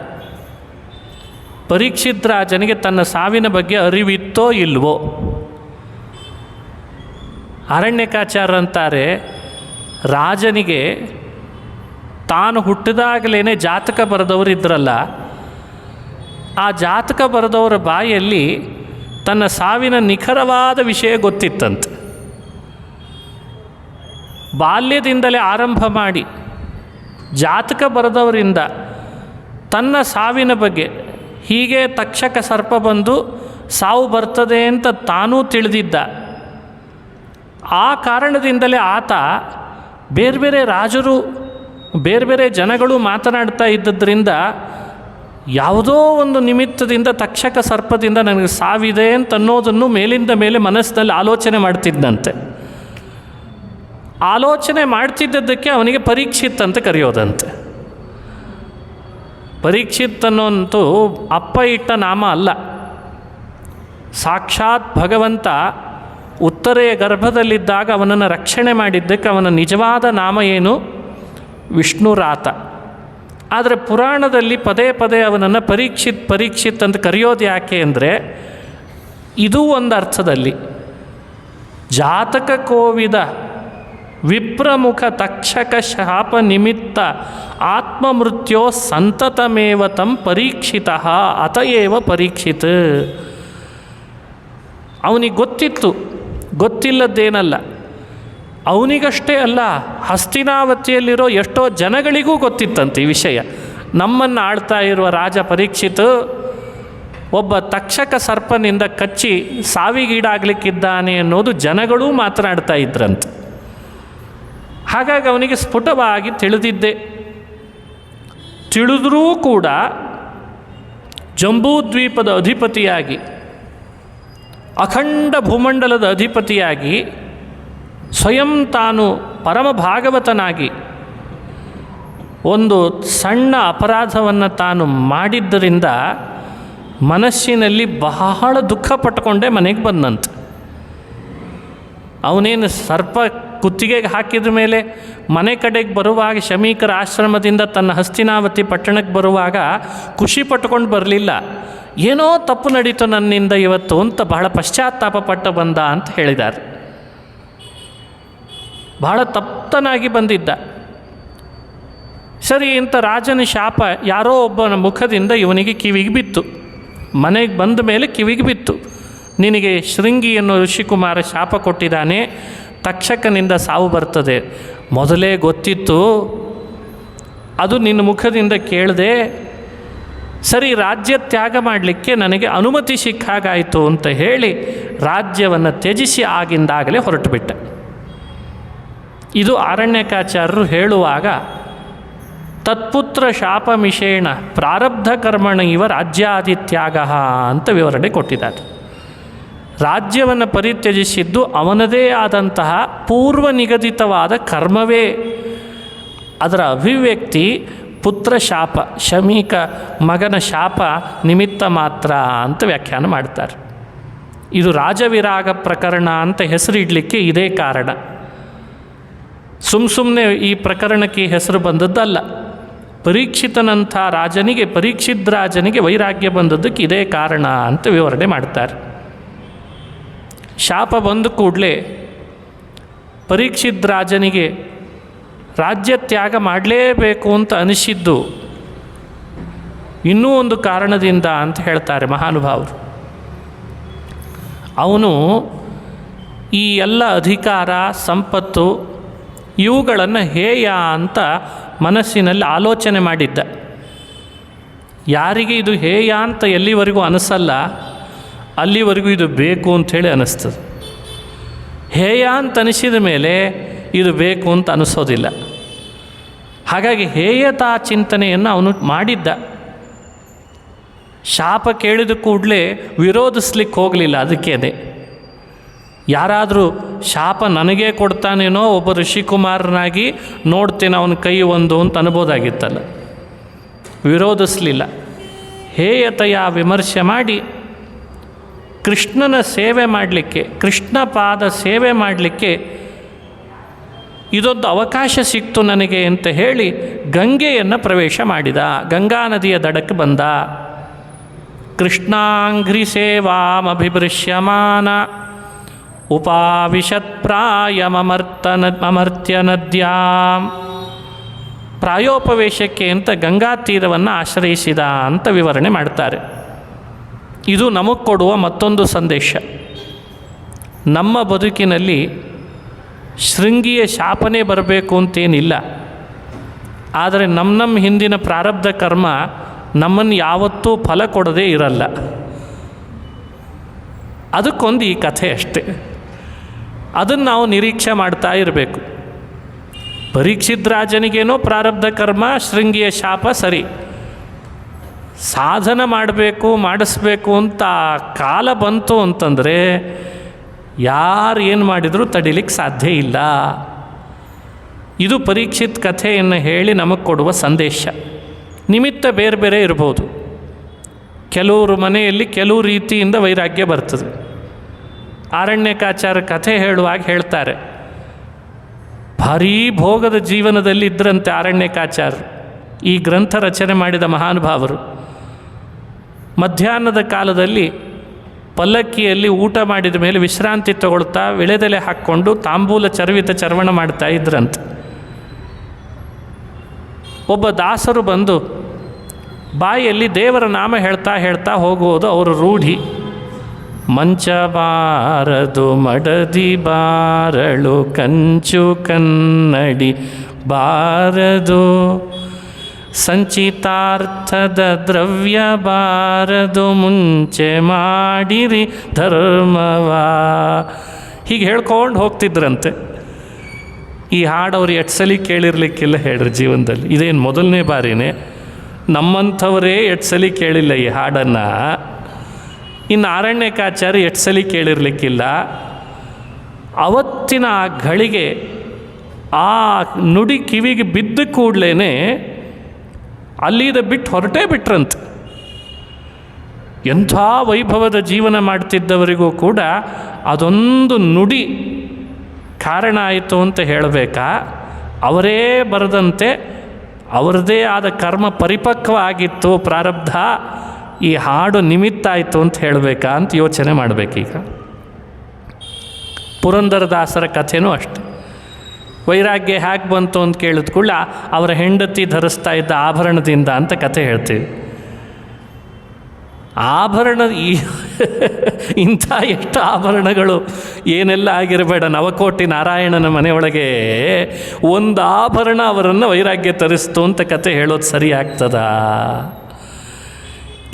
ಪರೀಕ್ಷಿತ್ ರಾಜನಿಗೆ ತನ್ನ ಸಾವಿನ ಬಗ್ಗೆ ಅರಿವಿತ್ತೋ ಇಲ್ವೋ? ಆರಣ್ಯಕಾಚಾರ್ಯ ಅಂತಾರೆ, ರಾಜನಿಗೆ ತಾನು ಹುಟ್ಟಿದಾಗಲೇ ಜಾತಕ ಬರೆದವರು ಇದ್ರಲ್ಲ, ಆ ಜಾತಕ ಬರೆದವರ ಬಾಯಲ್ಲಿ ತನ್ನ ಸಾವಿನ ನಿಖರವಾದ ವಿಷಯ ಗೊತ್ತಿತ್ತಂತೆ. ಬಾಲ್ಯದಿಂದಲೇ ಆರಂಭ ಮಾಡಿ ಜಾತಕ ಬರೆದವರಿಂದ ತನ್ನ ಸಾವಿನ ಬಗ್ಗೆ, ಹೀಗೆ ತಕ್ಷಕ ಸರ್ಪ ಬಂದು ಸಾವು ಬರ್ತದೆ ಅಂತ ತಾನೂ ತಿಳಿದಿದ್ದ. ಆ ಕಾರಣದಿಂದಲೇ ಆತ ಬೇರೆ ಬೇರೆ ರಾಜರು, ಬೇರೆ ಬೇರೆ ಜನಗಳು ಮಾತನಾಡ್ತಾ ಇದ್ದದ್ರಿಂದ ಯಾವುದೋ ಒಂದು ನಿಮಿತ್ತದಿಂದ ತಕ್ಷಕ ಸರ್ಪದಿಂದ ನನಗೆ ಸಾವಿದೆ ಅಂತ ಅನ್ನೋದನ್ನು ಮೇಲಿಂದ ಮೇಲೆ ಮನಸ್ಸಿನಲ್ಲಿ ಆಲೋಚನೆ ಮಾಡ್ತಿದ್ದಂತೆ. ಆಲೋಚನೆ ಮಾಡ್ತಿದ್ದದ್ದಕ್ಕೆ ಅವನಿಗೆ ಪರೀಕ್ಷಿತ್ ಅಂತ ಕರೆಯೋದಂತೆ. ಪರೀಕ್ಷಿತ್ ಅನ್ನೋಂತೂ ಅಪ್ಪ ಇಟ್ಟ ನಾಮ ಅಲ್ಲ. ಸಾಕ್ಷಾತ್ ಭಗವಂತ ಉತ್ತರೆಯ ಗರ್ಭದಲ್ಲಿದ್ದಾಗ ಅವನನ್ನು ರಕ್ಷಣೆ ಮಾಡಿದ್ದಕ್ಕೆ ಅವನ ನಿಜವಾದ ನಾಮ ಏನು? ವಿಷ್ಣುರಾತ. ಆದರೆ ಪುರಾಣದಲ್ಲಿ ಪದೇ ಪದೇ ಅವನನ್ನು ಪರೀಕ್ಷಿತ್ ಅಂತ ಕರೆಯೋದು ಯಾಕೆ ಅಂದರೆ, ಇದೂ ಒಂದು ಅರ್ಥದಲ್ಲಿ ಜಾತಕ ಕೋವಿದ ವಿಪ್ರಮುಖ ತಕ್ಷಕ ಶಾಪ ನಿಮಿತ್ತ ಆತ್ಮಮೃತ್ಯೋ ಸಂತತಮೇವ ತಂ ಪರೀಕ್ಷಿತಃ ಅತಯೇವ ಪರೀಕ್ಷಿತ್. ಅವನಿಗೆ ಗೊತ್ತಿತ್ತು, ಗೊತ್ತಿಲ್ಲದ್ದೇನಲ್ಲ. ಅವನಿಗಷ್ಟೇ ಅಲ್ಲ, ಹಸ್ತಿನಾವತಿಯಲ್ಲಿರೋ ಎಷ್ಟೋ ಜನಗಳಿಗೂ ಗೊತ್ತಿತ್ತಂತೆ ಈ ವಿಷಯ. ನಮ್ಮನ್ನು ಆಳ್ತಾ ಇರುವ ರಾಜ ಪರೀಕ್ಷಿತ್ ಒಬ್ಬ ತಕ್ಷಕ ಸರ್ಪನಿಂದ ಕಚ್ಚಿ ಸಾವಿಗೀಡಾಗಲಿಕ್ಕಿದ್ದಾನೆ ಅನ್ನೋದು ಜನಗಳೂ ಮಾತನಾಡ್ತಾ ಇದ್ರಂತೆ. ಹಾಗಾಗಿ ಅವನಿಗೆ ಸ್ಫುಟವಾಗಿ ತಿಳಿದಿದ್ದೆ. ತಿಳಿದರೂ ಕೂಡ ಜಂಬೂದ್ವೀಪದ ಅಧಿಪತಿಯಾಗಿ ಅಖಂಡ ಭೂಮಂಡಲದ ಅಧಿಪತಿಯಾಗಿ ಸ್ವಯಂ ತಾನು ಪರಮ ಭಾಗವತನಾಗಿ ಒಂದು ಸಣ್ಣ ಅಪರಾಧವನ್ನು ತಾನು ಮಾಡಿದ್ದರಿಂದ ಮನಸ್ಸಿನಲ್ಲಿ ಬಹಳ ದುಃಖ ಪಟ್ಕೊಂಡೇ ಮನೆಗೆ ಬಂದಂತೆ. ಅವನೇನು ಸರ್ಪ ಕುತ್ತಿಗೆಗೆ ಹಾಕಿದ ಮೇಲೆ ಮನೆ ಕಡೆಗೆ ಬರುವಾಗ ಶಮೀಕರ ಆಶ್ರಮದಿಂದ ತನ್ನ ಹಸ್ತಿನಾವತಿ ಪಟ್ಟಣಕ್ಕೆ ಬರುವಾಗ ಖುಷಿ ಪಟ್ಕೊಂಡು ಬರಲಿಲ್ಲ. ಏನೋ ತಪ್ಪು ನಡೀತು ನನ್ನಿಂದ ಇವತ್ತು ಅಂತ ಬಹಳ ಪಶ್ಚಾತ್ತಾಪ ಪಟ್ಟು ಬಂದ ಅಂತ ಹೇಳಿದ್ದಾರೆ. ಬಹಳ ತಪ್ತನಾಗಿ ಬಂದಿದ್ದ. ಸರಿ ಇಂಥ ರಾಜನ ಶಾಪ ಯಾರೋ ಒಬ್ಬನ ಮುಖದಿಂದ ಇವನಿಗೆ ಕಿವಿಗೆ ಬಿತ್ತು. ಮನೆಗೆ ಬಂದ ಮೇಲೆ ಕಿವಿಗೆ ಬಿತ್ತು, ನಿನಗೆ ಶೃಂಗಿ ಎನ್ನುವ ಋಷಿಕುಮಾರ ಶಾಪ ಕೊಟ್ಟಿದ್ದಾನೆ, ತಕ್ಷಕನಿಂದ ಸಾವು ಬರ್ತದೆ. ಮೊದಲೇ ಗೊತ್ತಿತ್ತು, ಅದು ನಿನ್ನ ಮುಖದಿಂದ ಕೇಳಿದೆ. ಸರಿ, ರಾಜ್ಯ ತ್ಯಾಗ ಮಾಡಲಿಕ್ಕೆ ನನಗೆ ಅನುಮತಿ ಸಿಕ್ಕಾಗಾಯಿತು ಅಂತ ಹೇಳಿ ರಾಜ್ಯವನ್ನು ತ್ಯಜಿಸಿ ಆಗಿಂದಾಗಲೇ ಹೊರಟುಬಿಟ್ಟ. ಇದು ಆರಣ್ಯಕಾಚಾರ್ಯರು ಹೇಳುವಾಗ ತತ್ಪುತ್ರ ಶಾಪಮಿಷೇಣ ಪ್ರಾರಬ್ಧ ಕರ್ಮಣ ಇವ ರಾಜ್ಯಾದಿತ್ಯಾಗ ಅಂತ ವಿವರಣೆ ಕೊಟ್ಟಿದ್ದಾರೆ. ರಾಜ್ಯವನ್ನು ಪರಿತ್ಯಜಿಸಿದ್ದು ಅವನದೇ ಆದಂತಹ ಪೂರ್ವ ನಿಗದಿತವಾದ ಕರ್ಮವೇ. ಅದರ ಅಭಿವ್ಯಕ್ತಿ ಪುತ್ರ ಶಾಪ, ಶಮೀಕ ಮಗನ ಶಾಪ ನಿಮಿತ್ತ ಮಾತ್ರ ಅಂತ ವ್ಯಾಖ್ಯಾನ ಮಾಡ್ತಾರೆ. ಇದು ರಾಜವಿರಾಗ ಪ್ರಕರಣ ಅಂತ ಹೆಸರಿಡಲಿಕ್ಕೆ ಇದೇ ಕಾರಣ. ಸುಮ್ಮನೆ ಈ ಪ್ರಕರಣಕ್ಕೆ ಹೆಸರು ಬಂದದ್ದಲ್ಲ. ಪರೀಕ್ಷಿತನಂಥ ರಾಜನಿಗೆ, ಪರೀಕ್ಷಿತ್ ರಾಜನಿಗೆ ವೈರಾಗ್ಯ ಬಂದದ್ದಕ್ಕೆ ಇದೇ ಕಾರಣ ಅಂತ ವಿವರಣೆ ಮಾಡ್ತಾರೆ. ಶಾಪ ಬಂದ ಕೂಡಲೇ ಪರೀಕ್ಷಿತ್ ರಾಜನಿಗೆ ರಾಜ್ಯ ತ್ಯಾಗ ಮಾಡಲೇಬೇಕು ಅಂತ ಅನಿಸಿದ್ದು ಇನ್ನೂ ಒಂದು ಕಾರಣದಿಂದ ಅಂತ ಹೇಳ್ತಾರೆ ಮಹಾನುಭಾವರು. ಅವನು ಈ ಎಲ್ಲ ಅಧಿಕಾರ ಸಂಪತ್ತು ಇವುಗಳನ್ನು ಹೇಯ ಅಂತ ಮನಸ್ಸಿನಲ್ಲಿ ಆಲೋಚನೆ ಮಾಡಿದ್ದ. ಯಾರಿಗೆ ಇದು ಹೇಯ ಅಂತ ಎಲ್ಲಿವರೆಗೂ ಅನಿಸಲ್ಲ, ಅಲ್ಲಿವರೆಗೂ ಇದು ಬೇಕು ಅಂಥೇಳಿ ಅನ್ನಿಸ್ತದೆ. ಹೇಯ ಅಂತ ಅನಿಸಿದ ಮೇಲೆ ಇದು ಬೇಕು ಅಂತ ಅನಿಸೋದಿಲ್ಲ. ಹಾಗಾಗಿ ಹೇಯತಾ ಚಿಂತನೆಯನ್ನು ಅವನು ಮಾಡಿದ್ದ. ಶಾಪ ಕೇಳಿದ ಕೂಡಲೇ ವಿರೋಧಿಸ್ಲಿಕ್ಕೆ ಹೋಗಲಿಲ್ಲ. ಅದಕ್ಕೇನೆ ಯಾರಾದರೂ ಶಾಪ ನನಗೇ ಕೊಡ್ತಾನೇನೋ ಒಬ್ಬ ಋಷಿಕುಮಾರನಾಗಿ ನೋಡ್ತೇನೆ ಅವನ ಕೈ ಒಂದು ಅಂತ ಅನ್ಬೋದಾಗಿತ್ತಲ್ಲ. ವಿರೋಧಿಸಲಿಲ್ಲ. ಹೇಯತೆಯ ವಿಮರ್ಶೆ ಮಾಡಿ ಕೃಷ್ಣನ ಸೇವೆ ಮಾಡಲಿಕ್ಕೆ, ಕೃಷ್ಣ ಪಾದ ಸೇವೆ ಮಾಡಲಿಕ್ಕೆ ಇದೊಂದು ಅವಕಾಶ ಸಿಕ್ತು ನನಗೆ ಅಂತ ಹೇಳಿ ಗಂಗೆಯನ್ನು ಪ್ರವೇಶ ಮಾಡಿದ. ಗಂಗಾ ನದಿಯ ದಡಕ್ಕೆ ಬಂದ. ಕೃಷ್ಣಾಂಘ್ರಿ ಸೇವಾಮಭಿಭೃಶ್ಯಮಾನ ಉಪಾವಿಶತ್ ಪ್ರಾಯಮರ್ತ್ಯ ನದ್ಯಾಂ. ಪ್ರಾಯೋಪವೇಶಕ್ಕೆ ಅಂತ ಗಂಗಾ ತೀರವನ್ನು ಆಶ್ರಯಿಸಿದ ಅಂತ ವಿವರಣೆ ಮಾಡ್ತಾರೆ. ಇದು ನಮಗೆ ಕೊಡುವ ಮತ್ತೊಂದು ಸಂದೇಶ. ನಮ್ಮ ಬದುಕಿನಲ್ಲಿ ಶೃಂಗಿಯ ಶಾಪನೆ ಬರಬೇಕು ಅಂತೇನಿಲ್ಲ. ಆದರೆ ನಮ್ಮ ಹಿಂದಿನ ಪ್ರಾರಬ್ಧ ಕರ್ಮ ನಮ್ಮನ್ನು ಯಾವತ್ತೂ ಫಲ ಕೊಡದೇ ಇರಲ್ಲ. ಅದಕ್ಕೊಂದು ಈ ಕಥೆ ಅಷ್ಟೆ. ಅದನ್ನು ನಾವು ನಿರೀಕ್ಷೆ ಮಾಡ್ತಾ ಇರಬೇಕು. ಪರೀಕ್ಷಿತ್ ರಾಜನಿಗೇನೋ ಪ್ರಾರಬ್ಧ ಕರ್ಮ, ಶೃಂಗಿಯ ಶಾಪ ಸರಿ. ಸಾಧನ ಮಾಡಬೇಕು, ಮಾಡಿಸ್ಬೇಕು ಅಂತ ಕಾಲ ಬಂತು ಅಂತಂದರೆ ಯಾರು ಏನು ಮಾಡಿದರೂ ತಡಿಲಿಕ್ಕೆ ಸಾಧ್ಯ ಇಲ್ಲ. ಇದು ಪರೀಕ್ಷಿತ್ ಕಥೆಯನ್ನು ಹೇಳಿ ನಮಗೆ ಕೊಡುವ ಸಂದೇಶ. ನಿಮಿತ್ತ ಬೇರೆ ಬೇರೆ ಇರ್ಬೋದು. ಕೆಲವರು ಮನೆಯಲ್ಲಿ ಕೆಲವು ರೀತಿಯಿಂದ ವೈರಾಗ್ಯ ಬರ್ತದೆ. ಆರಣ್ಯಕಾಚಾರ್ಯ ಕಥೆ ಹೇಳುವಾಗ ಹೇಳ್ತಾರೆ, ಭಾರೀ ಭೋಗದ ಜೀವನದಲ್ಲಿ ಇದ್ದರಂತೆ ಆರಣ್ಯಕಾಚಾರ್ಯರು, ಈ ಗ್ರಂಥ ರಚನೆ ಮಾಡಿದ ಮಹಾನುಭಾವರು. ಮಧ್ಯಾಹ್ನದ ಕಾಲದಲ್ಲಿ ಪಲ್ಲಕ್ಕಿಯಲ್ಲಿ ಊಟ ಮಾಡಿದ ಮೇಲೆ ವಿಶ್ರಾಂತಿ ತಗೊಳ್ತಾ ವಿಳೆದೆಲೆ ಹಾಕ್ಕೊಂಡು ತಾಂಬೂಲ ಚರ್ವಿತ ಚರ್ವಣ ಮಾಡ್ತಾ ಇದ್ರಂತೆ. ಒಬ್ಬ ದಾಸರು ಬಂದು ಬಾಯಲ್ಲಿ ದೇವರ ನಾಮ ಹೇಳ್ತಾ ಹೇಳ್ತಾ ಹೋಗುವುದು ಅವರ ರೂಢಿ. ಮಂಚ ಬಾರದು ಮಡದಿ ಬಾರಳು ಕಂಚು ಕನ್ನಡಿ ಬಾರದು ಸಂಚಿತಾರ್ಥದ ದ್ರವ್ಯ ಬಾರದು ಮುಂಚೆ ಮಾಡಿರಿ ಧರ್ಮವಾ. ಹೀಗೆ ಹೇಳ್ಕೊಂಡು ಹೋಗ್ತಿದ್ರಂತೆ. ಈ ಹಾಡು ಅವ್ರು ಎಟ್ಸಲಿ ಕೇಳಿರ್ಲಿಕ್ಕಿಲ್ಲ ಹೇಳ್ರಿ ಜೀವನದಲ್ಲಿ. ಇದೇನು ಮೊದಲನೇ ಬಾರಿನೇ. ನಮ್ಮಂಥವರೇ ಎಟ್ಸಲಿ ಕೇಳಿಲ್ಲ ಈ ಹಾಡನ್ನು. ಇನ್ನು ಆರಣ್ಯಕಾಚಾರ್ಯ ಎಷ್ಟು ಸಲ ಕೇಳಿರಲಿಕ್ಕಿಲ್ಲ. ಅವತ್ತಿನ ಆ ಘಳಿಗೆ ಆ ನುಡಿ ಕಿವಿಗೆ ಬಿದ್ದ ಕೂಡಲೇ ಅಲ್ಲಿದ ಬಿಟ್ಟು ಹೊರಟೇ ಬಿಟ್ರಂತೆ. ಎಂಥ ವೈಭವದ ಜೀವನ ಮಾಡ್ತಿದ್ದವರಿಗೂ ಕೂಡ ಅದೊಂದು ನುಡಿ ಕಾರಣ ಆಯಿತು ಅಂತ ಹೇಳಬೇಕಾ? ಅವರೇ ಬರೆದಂತೆ ಅವರದೇ ಆದ ಕರ್ಮ ಪರಿಪಕ್ವ ಆಗಿತ್ತು, ಪ್ರಾರಬ್ಧ, ಈ ಹಾಡು ನಿಮಿತ್ತ ಆಯಿತು ಅಂತ ಹೇಳಬೇಕಾ ಅಂತ ಯೋಚನೆ ಮಾಡಬೇಕೀಗ. ಪುರಂದರದಾಸರ ಕಥೆನೂ ಅಷ್ಟೆ. ವೈರಾಗ್ಯ ಹೇಗೆ ಬಂತು ಅಂತ ಕೇಳಿದ ಕೂಡಲ ಅವರ ಹೆಂಡತಿ ಧರಿಸ್ತಾ ಇದ್ದ ಆಭರಣದಿಂದ ಅಂತ ಕಥೆ ಹೇಳ್ತೀವಿ. ಆಭರಣ ಇಂಥ ಎಷ್ಟು ಆಭರಣಗಳು ಏನೆಲ್ಲ ಆಗಿರಬೇಡ, ನವಕೋಟಿ ನಾರಾಯಣನ ಮನೆಯೊಳಗೆ ಒಂದು ಆಭರಣ ಅವರನ್ನು ವೈರಾಗ್ಯ ತರಿಸ್ತು ಅಂತ ಕತೆ ಹೇಳೋದು ಸರಿ ಆಗ್ತದಾ?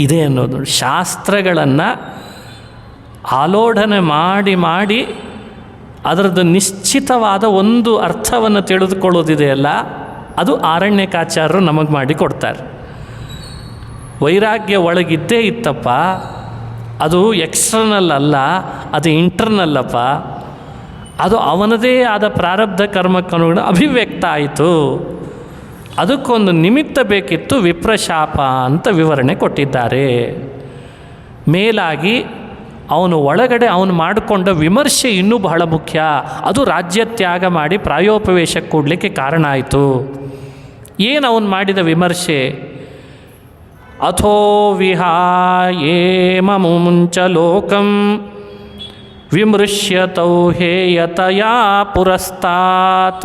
ಇದೇ ಅನ್ನೋದು. ಶಾಸ್ತ್ರಗಳನ್ನು ಆಲೋಢನೆ ಮಾಡಿ ಮಾಡಿ ಅದರದ್ದು ನಿಶ್ಚಿತವಾದ ಒಂದು ಅರ್ಥವನ್ನು ತಿಳಿದುಕೊಳ್ಳೋದಿದೆಯಲ್ಲ, ಅದು ಆರಣ್ಯಕಾಚಾರ್ಯರು ನಮಗೆ ಮಾಡಿ ಕೊಡ್ತಾರೆ. ವೈರಾಗ್ಯ ಒಳಗಿದ್ದೇ ಇತ್ತಪ್ಪ, ಅದು ಎಕ್ಸ್ಟರ್ನಲ್ ಅಲ್ಲ, ಅದು ಇಂಟರ್ನಲ್ಲಪ್ಪ. ಅದು ಅವನದೇ ಆದ ಪ್ರಾರಬ್ಧ ಕರ್ಮಕ್ಕನುಗುಣ ಅಭಿವ್ಯಕ್ತ ಆಯಿತು. ಅದಕ್ಕೊಂದು ನಿಮಿತ್ತ ಬೇಕಿತ್ತು, ವಿಪ್ರಶಾಪ ಅಂತ ವಿವರಣೆ ಕೊಟ್ಟಿದ್ದಾರೆ. ಮೇಲಾಗಿ ಅವನು ಒಳಗಡೆ ಅವನು ಮಾಡಿಕೊಂಡ ವಿಮರ್ಶೆ ಇನ್ನೂ ಬಹಳ ಮುಖ್ಯ. ಅದು ರಾಜ್ಯ ತ್ಯಾಗ ಮಾಡಿ ಪ್ರಾಯೋಪವೇಶಕ್ಕೆ ಕೊಡಲಿಕ್ಕೆ ಕಾರಣ ಆಯಿತು. ಏನು ಅವನು ಮಾಡಿದ ವಿಮರ್ಶೆ? ಅಥೋ ವಿಹಾಯೇಮಮುಂಚ ಲೋಕಂ ವಿಮೃಶ್ಯತೌ ಹೇಯತಯಾ ಪುರಸ್ತಾತ್.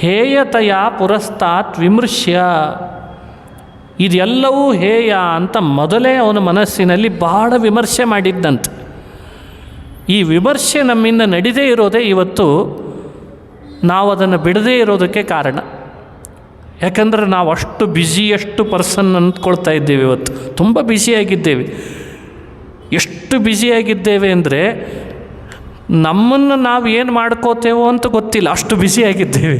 ಹೇಯತಯಾ ಪುರಸ್ತಾತ್ ವಿಮೃಶ್ಯ. ಇದೆಲ್ಲವೂ ಹೇಯ ಅಂತ ಮೊದಲೇ ಅವನ ಮನಸ್ಸಿನಲ್ಲಿ ಬಹಳ ವಿಮರ್ಶೆ ಮಾಡಿದ್ದಂತೆ. ಈ ವಿಮರ್ಶೆ ನಮ್ಮಿಂದ ನಡೀದೇ ಇರೋದೇ ಇವತ್ತು ನಾವು ಅದನ್ನು ಬಿಡದೇ ಇರೋದಕ್ಕೆ ಕಾರಣ. ಯಾಕಂದರೆ ನಾವು ಅಷ್ಟು ಬ್ಯುಸಿಯಷ್ಟು ಪರ್ಸನ್ ಅಂದ್ಕೊಳ್ತಾ ಇದ್ದೇವೆ. ಇವತ್ತು ತುಂಬ ಬ್ಯುಸಿಯಾಗಿದ್ದೇವೆ. ಎಷ್ಟು ಬ್ಯುಸಿಯಾಗಿದ್ದೇವೆ ಅಂದರೆ ನಮ್ಮನ್ನು ನಾವು ಏನು ಮಾಡ್ಕೋತೇವೋ ಅಂತ ಗೊತ್ತಿಲ್ಲ, ಅಷ್ಟು ಬ್ಯುಸಿಯಾಗಿದ್ದೇವೆ.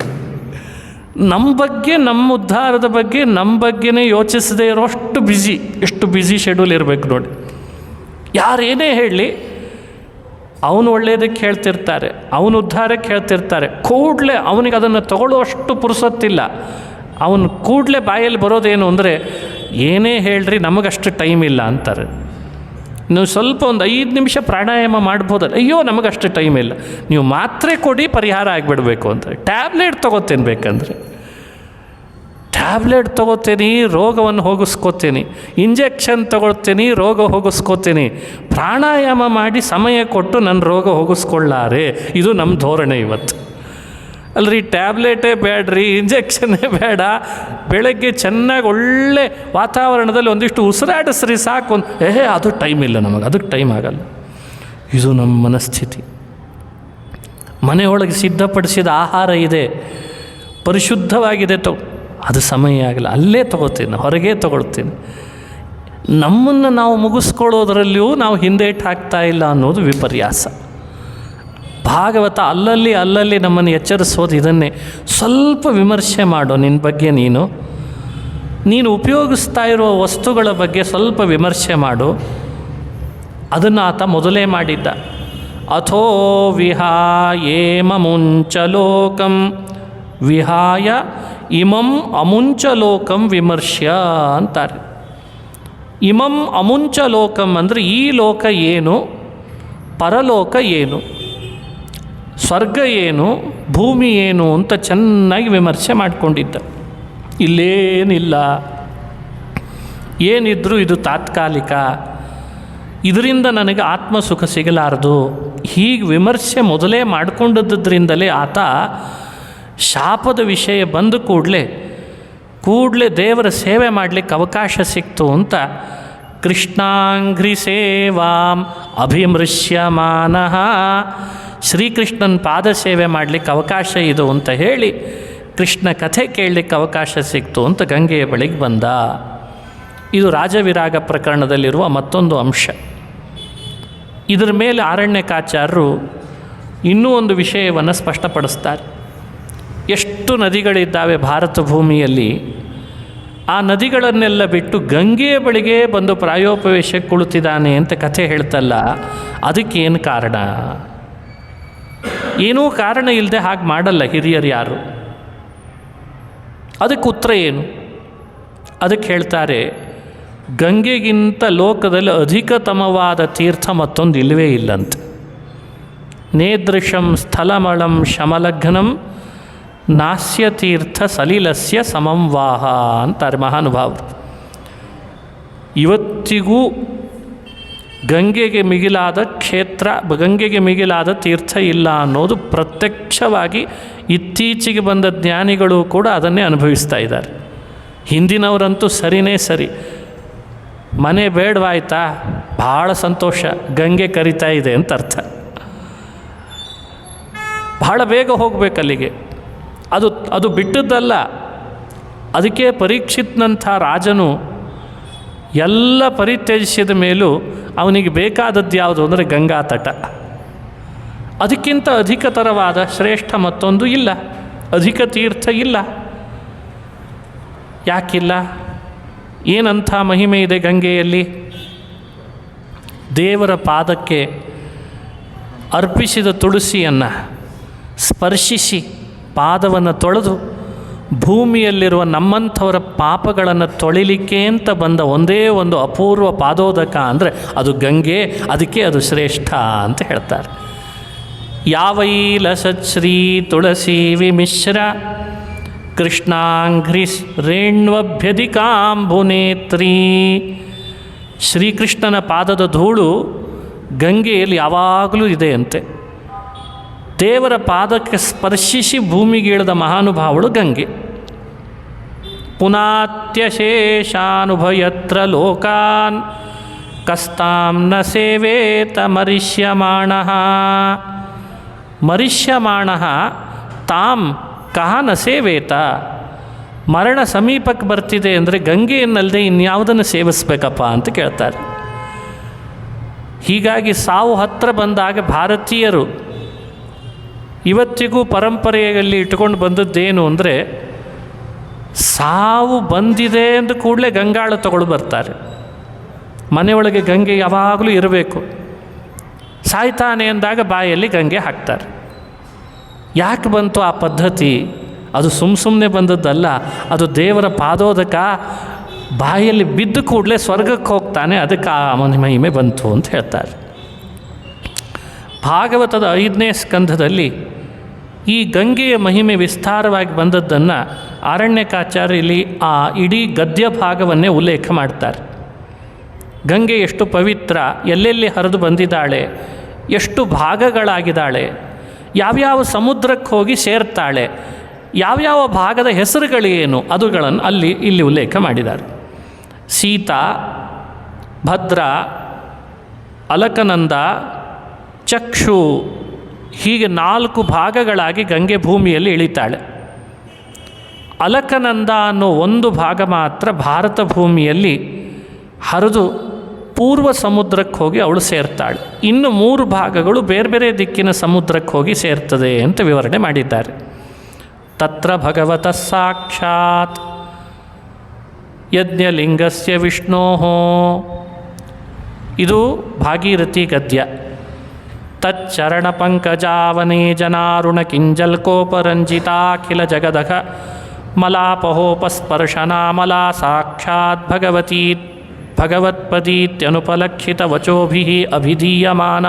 ನಮ್ಮ ಬಗ್ಗೆ, ನಮ್ಮ ಉದ್ಧಾರದ ಬಗ್ಗೆ, ನಮ್ಮ ಬಗ್ಗೆನೇ ಯೋಚಿಸದೇ ಇರೋಷ್ಟು ಬ್ಯುಸಿ. ಎಷ್ಟು ಬ್ಯುಸಿ ಶೆಡ್ಯೂಲ್ ಇರಬೇಕು ನೋಡಿ. ಯಾರೇನೇ ಹೇಳಲಿ, ಅವನು ಒಳ್ಳೆಯದಕ್ಕೆ ಹೇಳ್ತಿರ್ತಾರೆ, ಅವನು ಉದ್ಧಾರಕ್ಕೆ ಹೇಳ್ತಿರ್ತಾರೆ. ಕೂಡಲೇ ಅವನಿಗೆ ಅದನ್ನು ತಗೊಳ್ಳುವಷ್ಟು ಪುರುಸೊತ್ತಿಲ್ಲ. ಅವನು ಕೂಡಲೇ ಬಾಯಲ್ಲಿ ಬರೋದೇನು ಅಂದರೆ, ಏನೇ ಹೇಳ್ರಿ ನಮಗಷ್ಟು ಟೈಮ್ ಇಲ್ಲ ಅಂತಾರೆ. ನೀವು ಸ್ವಲ್ಪ ಒಂದು 5 ನಿಮಿಷ ಪ್ರಾಣಾಯಾಮ ಮಾಡ್ಬೋದಲ್ಲ, ಅಯ್ಯೋ ನಮಗಷ್ಟು ಟೈಮ್ ಇಲ್ಲ. ನೀವು ಮಾತ್ರೆ ಕೊಡಿ ಪರಿಹಾರ ಆಗಿಬಿಡಬೇಕು ಅಂತ. ಟ್ಯಾಬ್ಲೆಟ್ ತೊಗೋತೇನೆ, ಬೇಕಂದರೆ ಟ್ಯಾಬ್ಲೆಟ್ ತೊಗೋತೀನಿ, ರೋಗವನ್ನು ಹೋಗಿಸ್ಕೋತೀನಿ. ಇಂಜೆಕ್ಷನ್ ತೊಗೊಳ್ತೀನಿ, ರೋಗ ಹೋಗಿಸ್ಕೋತೀನಿ. ಪ್ರಾಣಾಯಾಮ ಮಾಡಿ ಸಮಯ ಕೊಟ್ಟು ನನ್ನ ರೋಗ ಹೋಗಿಸ್ಕೊಳ್ಳಾರೆ. ಇದು ನಮ್ಮ ಧೋರಣೆ ಇವತ್ತು. ಅಲ್ರಿ, ಟ್ಯಾಬ್ಲೆಟೇ ಬೇಡ್ರಿ, ಇಂಜೆಕ್ಷನ್ನೇ ಬೇಡ, ಬೆಳಗ್ಗೆ ಚೆನ್ನಾಗಿ ಒಳ್ಳೆ ವಾತಾವರಣದಲ್ಲಿ ಒಂದಿಷ್ಟು ಉಸಿರಾಡಿಸ್ರಿ ಸಾಕು. ಅದು ಟೈಮ್ ಇಲ್ಲ ನಮಗೆ, ಅದಕ್ಕೆ ಟೈಮ್ ಆಗಲ್ಲ. ಇದು ನಮ್ಮ ಮನಸ್ಥಿತಿ. ಮನೆಯೊಳಗೆ ಸಿದ್ಧಪಡಿಸಿದ ಆಹಾರ ಇದೆ, ಪರಿಶುದ್ಧವಾಗಿದೆ, ಅದು ಸಮಯ ಆಗಲ್ಲ, ಅಲ್ಲೇ ತೊಗೋತೀನಿ, ಹೊರಗೆ ತೊಗೊಳ್ತೀನಿ. ನಮ್ಮನ್ನು ನಾವು ಮುಗಿಸ್ಕೊಳ್ಳೋದ್ರಲ್ಲಿಯೂ ನಾವು ಹಿಂದೇಟು ಹಾಕ್ತಾ ಇಲ್ಲ ಅನ್ನೋದು ವಿಪರ್ಯಾಸ. ಭಾಗವತ ಅಲ್ಲಲ್ಲಿ ನಮ್ಮನ್ನು ಎಚ್ಚರಿಸೋದು ಇದನ್ನೇ. ಸ್ವಲ್ಪ ವಿಮರ್ಶೆ ಮಾಡು ನಿನ್ನ ಬಗ್ಗೆ. ನೀನು ಉಪಯೋಗಿಸ್ತಾ ಇರುವ ವಸ್ತುಗಳ ಬಗ್ಗೆ ಸ್ವಲ್ಪ ವಿಮರ್ಶೆ ಮಾಡು. ಅದನ್ನು ಆತ ಮೊದಲೇ ಮಾಡಿದ್ದ. ಅಥೋ ವಿಹಾಯೇಮಮುಂಚ ಲೋಕಂ ವಿಹಾಯ ಇಮಂ ಅಮುಂಚ ಲೋಕಂ ವಿಮರ್ಶ್ಯ ಅಂತಾರೆ. ಇಮಂ ಅಮುಂಚ ಲೋಕಂ ಅಂದರೆ ಈ ಲೋಕ ಏನು, ಪರಲೋಕ ಏನು, ಸ್ವರ್ಗ ಏನು, ಭೂಮಿ ಏನು ಅಂತ ಚೆನ್ನಾಗಿ ವಿಮರ್ಶೆ ಮಾಡಿಕೊಂಡಿದ್ದ. ಇಲ್ಲೇನಿಲ್ಲ, ಏನಿದ್ರೂ ಇದು ತಾತ್ಕಾಲಿಕ, ಇದರಿಂದ ನನಗೆ ಆತ್ಮಸುಖ ಸಿಗಲಾರದು. ಹೀಗೆ ವಿಮರ್ಶೆ ಮೊದಲೇ ಮಾಡಿಕೊಂಡದ್ರಿಂದಲೇ ಆತ ಶಾಪದ ವಿಷಯ ಬಂದ ಕೂಡಲೇ ದೇವರ ಸೇವೆ ಮಾಡಲಿಕ್ಕೆ ಅವಕಾಶ ಸಿಕ್ತು ಅಂತ ಕೃಷ್ಣಾಂಘ್ರಿ ಸೇವಾಂ ಅಭಿಮೃಶ್ಯಮಾನಃ, ಶ್ರೀಕೃಷ್ಣನ ಪಾದ ಸೇವೆ ಮಾಡಲಿಕ್ಕೆ ಅವಕಾಶ ಇದು ಅಂತ ಹೇಳಿ ಕೃಷ್ಣ ಕಥೆ ಕೇಳಲಿಕ್ಕೆ ಅವಕಾಶ ಸಿಕ್ತು ಅಂತ ಗಂಗೆಯ ಬಳಿಗೆ ಬಂದ. ಇದು ರಾಜವಿರಾಗ ಪ್ರಕರಣದಲ್ಲಿರುವ ಮತ್ತೊಂದು ಅಂಶ. ಇದರ ಮೇಲೆ ಆರಣ್ಯಕಾಚಾರ್ಯರು ಇನ್ನೂ ಒಂದು ವಿಷಯವನ್ನು ಸ್ಪಷ್ಟಪಡಿಸ್ತಾರೆ. ಎಷ್ಟು ನದಿಗಳಿದ್ದಾವೆ ಭಾರತ ಭೂಮಿಯಲ್ಲಿ, ಆ ನದಿಗಳನ್ನೆಲ್ಲ ಬಿಟ್ಟು ಗಂಗೆಯ ಬಳಿಗೆ ಬಂದು ಪ್ರಾಯೋಪವೇಶಕ್ಕೆ ಕುಳಿತಿದ್ದಾನೆ ಅಂತ ಕಥೆ ಹೇಳ್ತಲ್ಲ, ಅದಕ್ಕೇನು ಕಾರಣ? ಏನೂ ಕಾರಣ ಇಲ್ಲದೆ ಹಾಗೆ ಮಾಡಲ್ಲ ಹಿರಿಯರು ಯಾರು. ಅದಕ್ಕೆ ಉತ್ತರ ಏನು? ಅದಕ್ಕೆ ಹೇಳ್ತಾರೆ, ಗಂಗೆಗಿಂತ ಲೋಕದಲ್ಲಿ ಅಧಿಕತಮವಾದ ತೀರ್ಥ ಮತ್ತೊಂದು ಇಲ್ಲವೇ ಇಲ್ಲಂತ. ನೇದೃಶಂ ಸ್ಥಳಮಳಂ ಶಮಲಘ್ನಂ ನಾಸ್ಯ ತೀರ್ಥ ಸಲಿಲಸ್ಯ ಸಮಂ ವಾಹ ಅಂತಾರೆ ಮಹಾನುಭಾವರು. ಇವತ್ತಿಗೂ ಗಂಗೆಗೆ ಮಿಗಿಲಾದ ಕ್ಷೇತ್ರ, ಗಂಗೆಗೆ ಮಿಗಿಲಾದ ತೀರ್ಥ ಇಲ್ಲ ಅನ್ನೋದು ಪ್ರತ್ಯಕ್ಷವಾಗಿ ಇತ್ತೀಚೆಗೆ ಬಂದ ಜ್ಞಾನಿಗಳು ಕೂಡ ಅದನ್ನೇ ಅನುಭವಿಸ್ತಾ ಇದ್ದಾರೆ. ಹಿಂದಿನವರಂತೂ ಸರಿನೇ ಸರಿ, ಮನೆ ಬೇಡವಾಯ್ತಾ, ಭಾಳ ಸಂತೋಷ, ಗಂಗೆ ಕರಿತಾ ಇದೆ ಅಂತ ಅರ್ಥ. ಭಾಳ ಬೇಗ ಹೋಗಬೇಕಲ್ಲಿಗೆ. ಅದು ಬಿಟ್ಟದ್ದಲ್ಲ. ಅದಕ್ಕೆ ಪರೀಕ್ಷಿತ್ನಂಥ ರಾಜನು ಎಲ್ಲ ಪರಿತ್ಯಜಿಸಿದ ಮೇಲೂ ಅವನಿಗೆ ಬೇಕಾದದ್ದು ಯಾವುದು ಅಂದರೆ ಗಂಗಾ ತಟ. ಅದಕ್ಕಿಂತ ಅಧಿಕತರವಾದ ಶ್ರೇಷ್ಠ ಮತ್ತೊಂದು ಇಲ್ಲ, ಅಧಿಕ ತೀರ್ಥ ಇಲ್ಲ. ಯಾಕಿಲ್ಲ? ಏನಂಥ ಮಹಿಮೆ ಇದೆ ಗಂಗೆಯಲ್ಲಿ? ದೇವರ ಪಾದಕ್ಕೆ ಅರ್ಪಿಸಿದ ತುಳಸಿಯನ್ನು ಸ್ಪರ್ಶಿಸಿ ಪಾದವನ್ನು ತೊಳೆದು ಭೂಮಿಯಲ್ಲಿರುವ ನಮ್ಮಂಥವರ ಪಾಪಗಳನ್ನು ತೊಳಿಲಿಕ್ಕೆ ಅಂತ ಬಂದ ಒಂದೇ ಒಂದು ಅಪೂರ್ವ ಪಾದೋದಕ ಅಂದರೆ ಅದು ಗಂಗೆ. ಅದಕ್ಕೆ ಅದು ಶ್ರೇಷ್ಠ ಅಂತ ಹೇಳ್ತಾರೆ. ಯಾವೈಲಸತ್ಶ್ರೀ ತುಳಸಿ ವಿಮಿಶ್ರ ಕೃಷ್ಣಾಂಘ್ರಿಸ್ ರೇಣ್ವಭ್ಯಧಿಕಾಂಬುನೇತ್ರೀ. ಶ್ರೀಕೃಷ್ಣನ ಪಾದದ ಧೂಳು ಗಂಗೆಯಲ್ಲಿ ಯಾವಾಗಲೂ ಇದೆಯಂತೆ. ದೇವರ ಪಾದಕ್ಕೆ ಸ್ಪರ್ಶಿಸಿ ಭೂಮಿಗಿಳಿದ ಮಹಾನುಭಾವಳು ಗಂಗೆ. ಪುನಾತ್ಯಶೇಷಾನುಭಯತ್ರ ಲೋಕಾನ್ ಕಸ್ತಾಂ ನ ಸೇವೇತ ಮರಿಷ್ಯಮಾಣಃ. ಮರಿಷ್ಯಮಾಣಃ ತಾಂ ಕಹ ನ ಸೇವೇತ. ಮರಣ ಸಮೀಪಕ್ಕೆ ಬರ್ತಿದೆ ಅಂದರೆ ಗಂಗೆಯನ್ನಲ್ಲದೆ ಇನ್ಯಾವುದನ್ನು ಸೇವಿಸ್ಬೇಕಪ್ಪ ಅಂತ ಕೇಳ್ತಾರೆ. ಹೀಗಾಗಿ ಸಾವು ಹತ್ತಿರ ಬಂದಾಗ ಭಾರತೀಯರು ಇವತ್ತಿಗೂ ಪರಂಪರೆಯಲ್ಲಿ ಇಟ್ಕೊಂಡು ಬಂದದ್ದೇನು ಅಂದರೆ, ಸಾವು ಬಂದಿದೆ ಅಂದ ಕೂಡಲೇ ಗಂಗಾಳ ತಗೊಳ್ಳು ಬರ್ತಾರೆ. ಮನೆಯೊಳಗೆ ಗಂಗೆ ಯಾವಾಗಲೂ ಇರಬೇಕು. ಸಾಯ್ತಾನೆ ಅಂದಾಗ ಬಾಯಲ್ಲಿ ಗಂಗೆ ಹಾಕ್ತಾರೆ. ಯಾಕೆ ಬಂತು ಆ ಪದ್ಧತಿ? ಅದು ಸುಮ್ಮನೆ ಬಂದದ್ದಲ್ಲ, ಅದು ದೇವರ ಪಾದೋದಕ. ಬಾಯಲ್ಲಿ ಬಿದ್ದ ಕೂಡಲೇ ಸ್ವರ್ಗಕ್ಕೆ ಹೋಗ್ತಾನೆ, ಅದಕ್ಕೆ ಆ ಮಹಿಮೆ ಬಂತು ಅಂತ ಹೇಳ್ತಾರೆ. ಭಾಗವತದ 5ನೇ ಸ್ಕಂಧದಲ್ಲಿ ಈ ಗಂಗೆಯ ಮಹಿಮೆ ವಿಸ್ತಾರವಾಗಿ ಬಂದದ್ದನ್ನು ಆರಣ್ಯಕಾಚಾರ್ಯಲ್ಲಿ ಆ ಇಡೀ ಗದ್ಯ ಭಾಗವನ್ನೇ ಉಲ್ಲೇಖ ಮಾಡ್ತಾರೆ. ಗಂಗೆ ಎಷ್ಟು ಪವಿತ್ರ, ಎಲ್ಲೆಲ್ಲಿ ಹರಿದು ಬಂದಿದ್ದಾಳೆ, ಎಷ್ಟು ಭಾಗಗಳಾಗಿದ್ದಾಳೆ, ಯಾವ್ಯಾವ ಸಮುದ್ರಕ್ಕೆ ಹೋಗಿ ಸೇರ್ತಾಳೆ, ಯಾವ್ಯಾವ ಭಾಗದ ಹೆಸರುಗಳೇನು ಅದುಗಳನ್ನು ಇಲ್ಲಿ ಉಲ್ಲೇಖ ಮಾಡಿದ್ದಾರೆ. ಸೀತಾ, ಭದ್ರ, ಅಲಕನಂದ, ಚಕ್ಷು, ಹೀಗೆ 4 ಭಾಗಗಳಾಗಿ ಗಂಗೆ ಭೂಮಿಯಲ್ಲಿ ಇಳಿತಾಳೆ. ಅಲಕನಂದ ಅನ್ನೋ ಒಂದು ಭಾಗ ಮಾತ್ರ ಭಾರತ ಭೂಮಿಯಲ್ಲಿ ಹರಿದು ಪೂರ್ವ ಸಮುದ್ರಕ್ಕೆ ಹೋಗಿ ಅವಳು ಸೇರ್ತಾಳೆ. ಇನ್ನು 3 ಭಾಗಗಳು ಬೇರೆ ಬೇರೆ ದಿಕ್ಕಿನ ಸಮುದ್ರಕ್ಕೆ ಹೋಗಿ ಸೇರ್ತದೆ ಅಂತ ವಿವರಣೆ ಮಾಡಿದ್ದಾರೆ. ತತ್ರ ಭಗವತಃ ಸಾಕ್ಷಾತ್ ಯಜ್ಞಲಿಂಗಸ್ಯ ವಿಷ್ಣೋ. ಇದು ಭಾಗೀರಥಿ ಗದ್ಯ. ತಚ್ಚರಣ ಪಂಕಜಾವನೇ ಜನಾರುಣ ಕಿಂಜಲ್ಕೋಪರಂಜಿತಾಖಿಲ ಜಗದಘ ಮಲಾಪಹೋಪಸ್ಪರ್ಶನಾಮಲಾ ಸಾಕ್ಷಾತ್ ಭಗವತ್ಪದೀತ್ಯನುಪಲಕ್ಷಿತ ವಚೋಭಿಃ ಅಭಿಧೀಯಮಾನ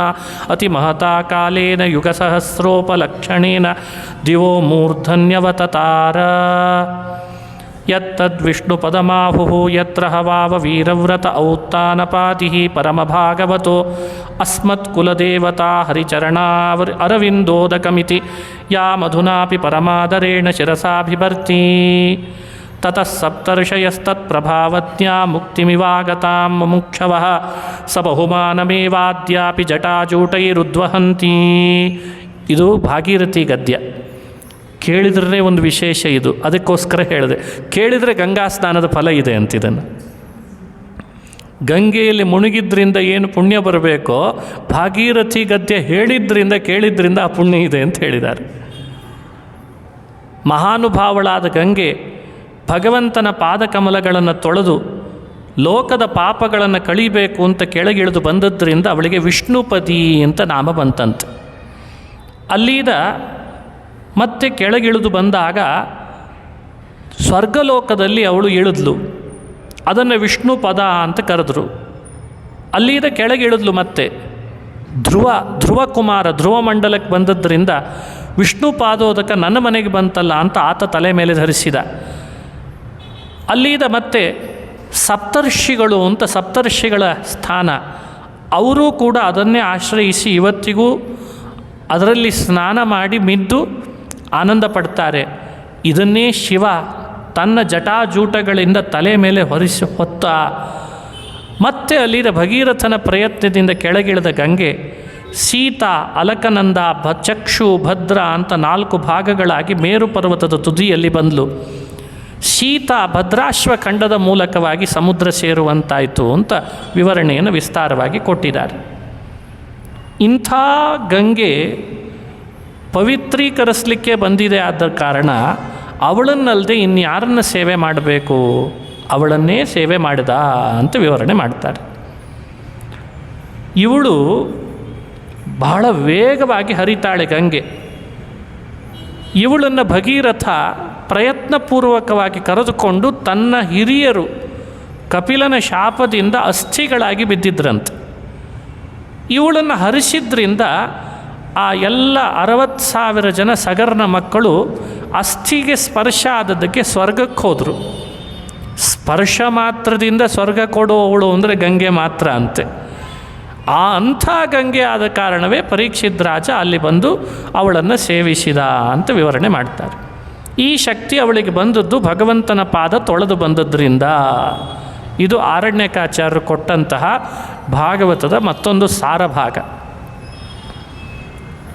ಅತಿಮಹತಾ ಕಾಲೇನ ಯುಗಸಹಸ್ರೋಪಲಕ್ಷಣೇನ ದಿವೋ ಮೂರ್ಧನ್ಯವತತಾರ. ಯತ್ತದ್ವಿಷ್ಣುಪದಮಾಹುಃ ಯತ್ರ ಹವಾವ ವೀರವ್ರತ ಔತ್ತಾನಪಾತಿಃ ಪರಮಭಾಗವತೋ ಅಸ್ಮತ್ಕುಲದೇವತಾ ಹರಿಚರಣಾರವಿಂದೋದಕಮಿತಿ ಯಾ ಮಧುನಾಪಿ ಪರಮಾದರೇಣ ಶಿರಸಾಭಿಭರ್ತಿ. ತತಃ ಸಪ್ತರ್ಷಯಸ್ತತ್ಪ್ರಭಾವಜ್ಞಾ ಮುಕ್ತಿಮಿವಾಗತಾಂ ಮುಮುಕ್ಷವಃ ಸ ಬಹುಮಾನಮೇವಾದ್ಯಾಪಿ ಜಟಾಜೂಟೈರುದ್ವಹಂತಿ. ಇದು ಭಾಗೀರಥಿ ಗದ್ಯ. ಕೇಳಿದ್ರೇ ಒಂದು ವಿಶೇಷ ಇದು, ಅದಕ್ಕೋಸ್ಕರ ಹೇಳಿದೆ. ಕೇಳಿದರೆ ಗಂಗಾ ಸ್ನಾನದ ಫಲ ಇದೆ ಅಂತಿದನ್ನು. ಗಂಗೆಯಲ್ಲಿ ಮುಳುಗಿದ್ರಿಂದ ಏನು ಪುಣ್ಯ ಬರಬೇಕೋ ಭಾಗೀರಥಿ ಗದ್ಯ ಹೇಳಿದ್ರಿಂದ ಕೇಳಿದ್ರಿಂದ ಆ ಪುಣ್ಯ ಇದೆ ಅಂತ ಹೇಳಿದ್ದಾರೆ. ಮಹಾನುಭಾವಳಾದ ಗಂಗೆ ಭಗವಂತನ ಪಾದಕಮಲಗಳನ್ನು ತೊಳೆದು ಲೋಕದ ಪಾಪಗಳನ್ನು ಕಳಿಬೇಕು ಅಂತ ಕೆಳಗಿಳಿದು ಬಂದದ್ದರಿಂದ ಅವಳಿಗೆ ವಿಷ್ಣುಪದಿ ಅಂತ ನಾಮ ಬಂತಂತೆ. ಅಲ್ಲಿದ ಮತ್ತೆ ಕೆಳಗಿಳಿದು ಬಂದಾಗ ಸ್ವರ್ಗಲೋಕದಲ್ಲಿ ಅವಳು ಇಳಿದ್ಲು, ಅದನ್ನು ವಿಷ್ಣು ಪದ ಅಂತ ಕರೆದ್ರು. ಅಲ್ಲಿದ ಕೆಳಗಿಳಿದ್ಲು ಮತ್ತೆ ಧ್ರುವ ಕುಮಾರ ಧ್ರುವ ಮಂಡಲಕ್ಕೆ ಬಂದದ್ದರಿಂದ ವಿಷ್ಣು ಪಾದೋದಕ ನನ್ನ ಮನೆಗೆ ಬಂತಲ್ಲ ಅಂತ ಆತ ತಲೆ ಮೇಲೆ ಧರಿಸಿದ. ಅಲ್ಲಿದ ಮತ್ತೆ ಸಪ್ತರ್ಷಿಗಳು ಅಂತ ಸಪ್ತರ್ಷಿಗಳ ಸ್ಥಾನ, ಅವರೂ ಕೂಡ ಅದನ್ನೇ ಆಶ್ರಯಿಸಿ ಇವತ್ತಿಗೂ ಅದರಲ್ಲಿ ಸ್ನಾನ ಮಾಡಿ ಮಿದ್ದು ಆನಂದ ಪಡ್ತಾರೆ. ಇದನ್ನೇ ಶಿವ ತನ್ನ ಜಟಾಜೂಟಗಳಿಂದ ತಲೆ ಮೇಲೆ ಹೊತ್ತ ಮತ್ತೆ ಅಲ್ಲಿನ ಭಗೀರಥನ ಪ್ರಯತ್ನದಿಂದ ಕೆಳಗಿಳಿದ ಗಂಗೆ ಸೀತಾ, ಅಲಕನಂದ, ಚಕ್ಷು, ಭದ್ರ ಅಂತ 4 ಭಾಗಗಳಾಗಿ ಮೇರು ಪರ್ವತದ ತುದಿಯಲ್ಲಿ ಬಂದಳು. ಸೀತಾ ಭದ್ರಾಶ್ವ ಖಂಡದ ಮೂಲಕವಾಗಿ ಸಮುದ್ರ ಸೇರುವಂತಾಯಿತು ಅಂತ ವಿವರಣೆಯನ್ನು ವಿಸ್ತಾರವಾಗಿ ಕೊಟ್ಟಿದ್ದಾರೆ. ಇಂಥ ಗಂಗೆ ಪವಿತ್ರೀಕರಿಸಲಿಕ್ಕೆ ಬಂದಿದೆ ಆದ ಕಾರಣ ಅವಳನ್ನಲ್ಲದೆ ಇನ್ಯಾರನ್ನು ಸೇವೆ ಮಾಡಬೇಕು, ಅವಳನ್ನೇ ಸೇವೆ ಮಾಡಿದ ಅಂತ ವಿವರಣೆ ಮಾಡ್ತಾರೆ. ಇವಳು ಬಹಳ ವೇಗವಾಗಿ ಹರಿತಾಳೆ ಗಂಗೆ. ಇವಳನ್ನು ಭಗೀರಥ ಪ್ರಯತ್ನಪೂರ್ವಕವಾಗಿ ಕರೆದುಕೊಂಡು ತನ್ನ ಹಿರಿಯರು ಕಪಿಲನ ಶಾಪದಿಂದ ಅಸ್ಥಿಗಳಾಗಿ ಬಿದ್ದಿದ್ರಂತೆ. ಇವಳನ್ನು ಹರಿಸಿದ್ರಿಂದ ಆ ಎಲ್ಲ 60,000 ಜನ ಸಗರ್ನ ಮಕ್ಕಳು ಅಸ್ಥಿಗೆ ಸ್ಪರ್ಶ ಆದದ್ದಕ್ಕೆ ಸ್ವರ್ಗಕ್ಕೆ ಹೋದರು. ಸ್ಪರ್ಶ ಮಾತ್ರದಿಂದ ಸ್ವರ್ಗ ಕೊಡುವವಳು ಅಂದರೆ ಗಂಗೆ ಮಾತ್ರ ಅಂತೆ. ಆ ಅಂಥ ಗಂಗೆ ಆದ ಕಾರಣವೇ ಪರೀಕ್ಷಿತ್ ರಾಜ ಅಲ್ಲಿ ಬಂದು ಅವಳನ್ನು ಸೇವಿಸಿದ ಅಂತ ವಿವರಣೆ ಮಾಡ್ತಾರೆ. ಈ ಶಕ್ತಿ ಅವಳಿಗೆ ಬಂದದ್ದು ಭಗವಂತನ ಪಾದ ತೊಳೆದು ಬಂದದ್ರಿಂದ. ಇದು ಆರಣ್ಯಕಾಚಾರ್ಯರು ಕೊಟ್ಟಂತಹ ಭಾಗವತದ ಮತ್ತೊಂದು ಸಾರಭಾಗ.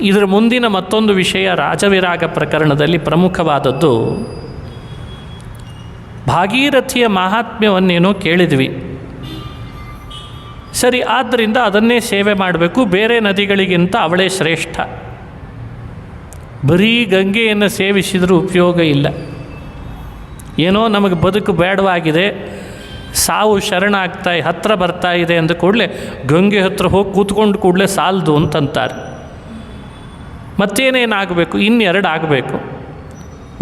ಇದರ ಮುಂದಿನ ಮತ್ತೊಂದು ವಿಷಯ ರಾಜವಿರಾಗ ಪ್ರಕರಣದಲ್ಲಿ ಪ್ರಮುಖವಾದದ್ದು. ಭಾಗೀರಥಿಯ ಮಹಾತ್ಮ್ಯವನ್ನೇನೋ ಕೇಳಿದ್ವಿ, ಸರಿ, ಆದ್ದರಿಂದ ಅದನ್ನೇ ಸೇವೆ ಮಾಡಬೇಕು, ಬೇರೆ ನದಿಗಳಿಗಿಂತ ಅವಳೇ ಶ್ರೇಷ್ಠ. ಬರೀ ಗಂಗೆಯನ್ನು ಸೇವಿಸಿದರೂ ಉಪಯೋಗ ಇಲ್ಲ. ಏನೋ ನಮಗೆ ಬದುಕು ಬೇಡವಾಗಿದೆ, ಸಾವು ಹತ್ತಿರ ಬರ್ತಾ ಇದೆ ಅಂದ ಕೂಡಲೇ ಗಂಗೆ ಹತ್ರ ಹೋಗಿ ಕೂತ್ಕೊಂಡು ಕೂಡಲೇ ಸಾಲದು ಅಂತಂತಾರೆ. ಮತ್ತೇನೇನಾಗಬೇಕು? ಇನ್ನೆರಡು ಆಗಬೇಕು.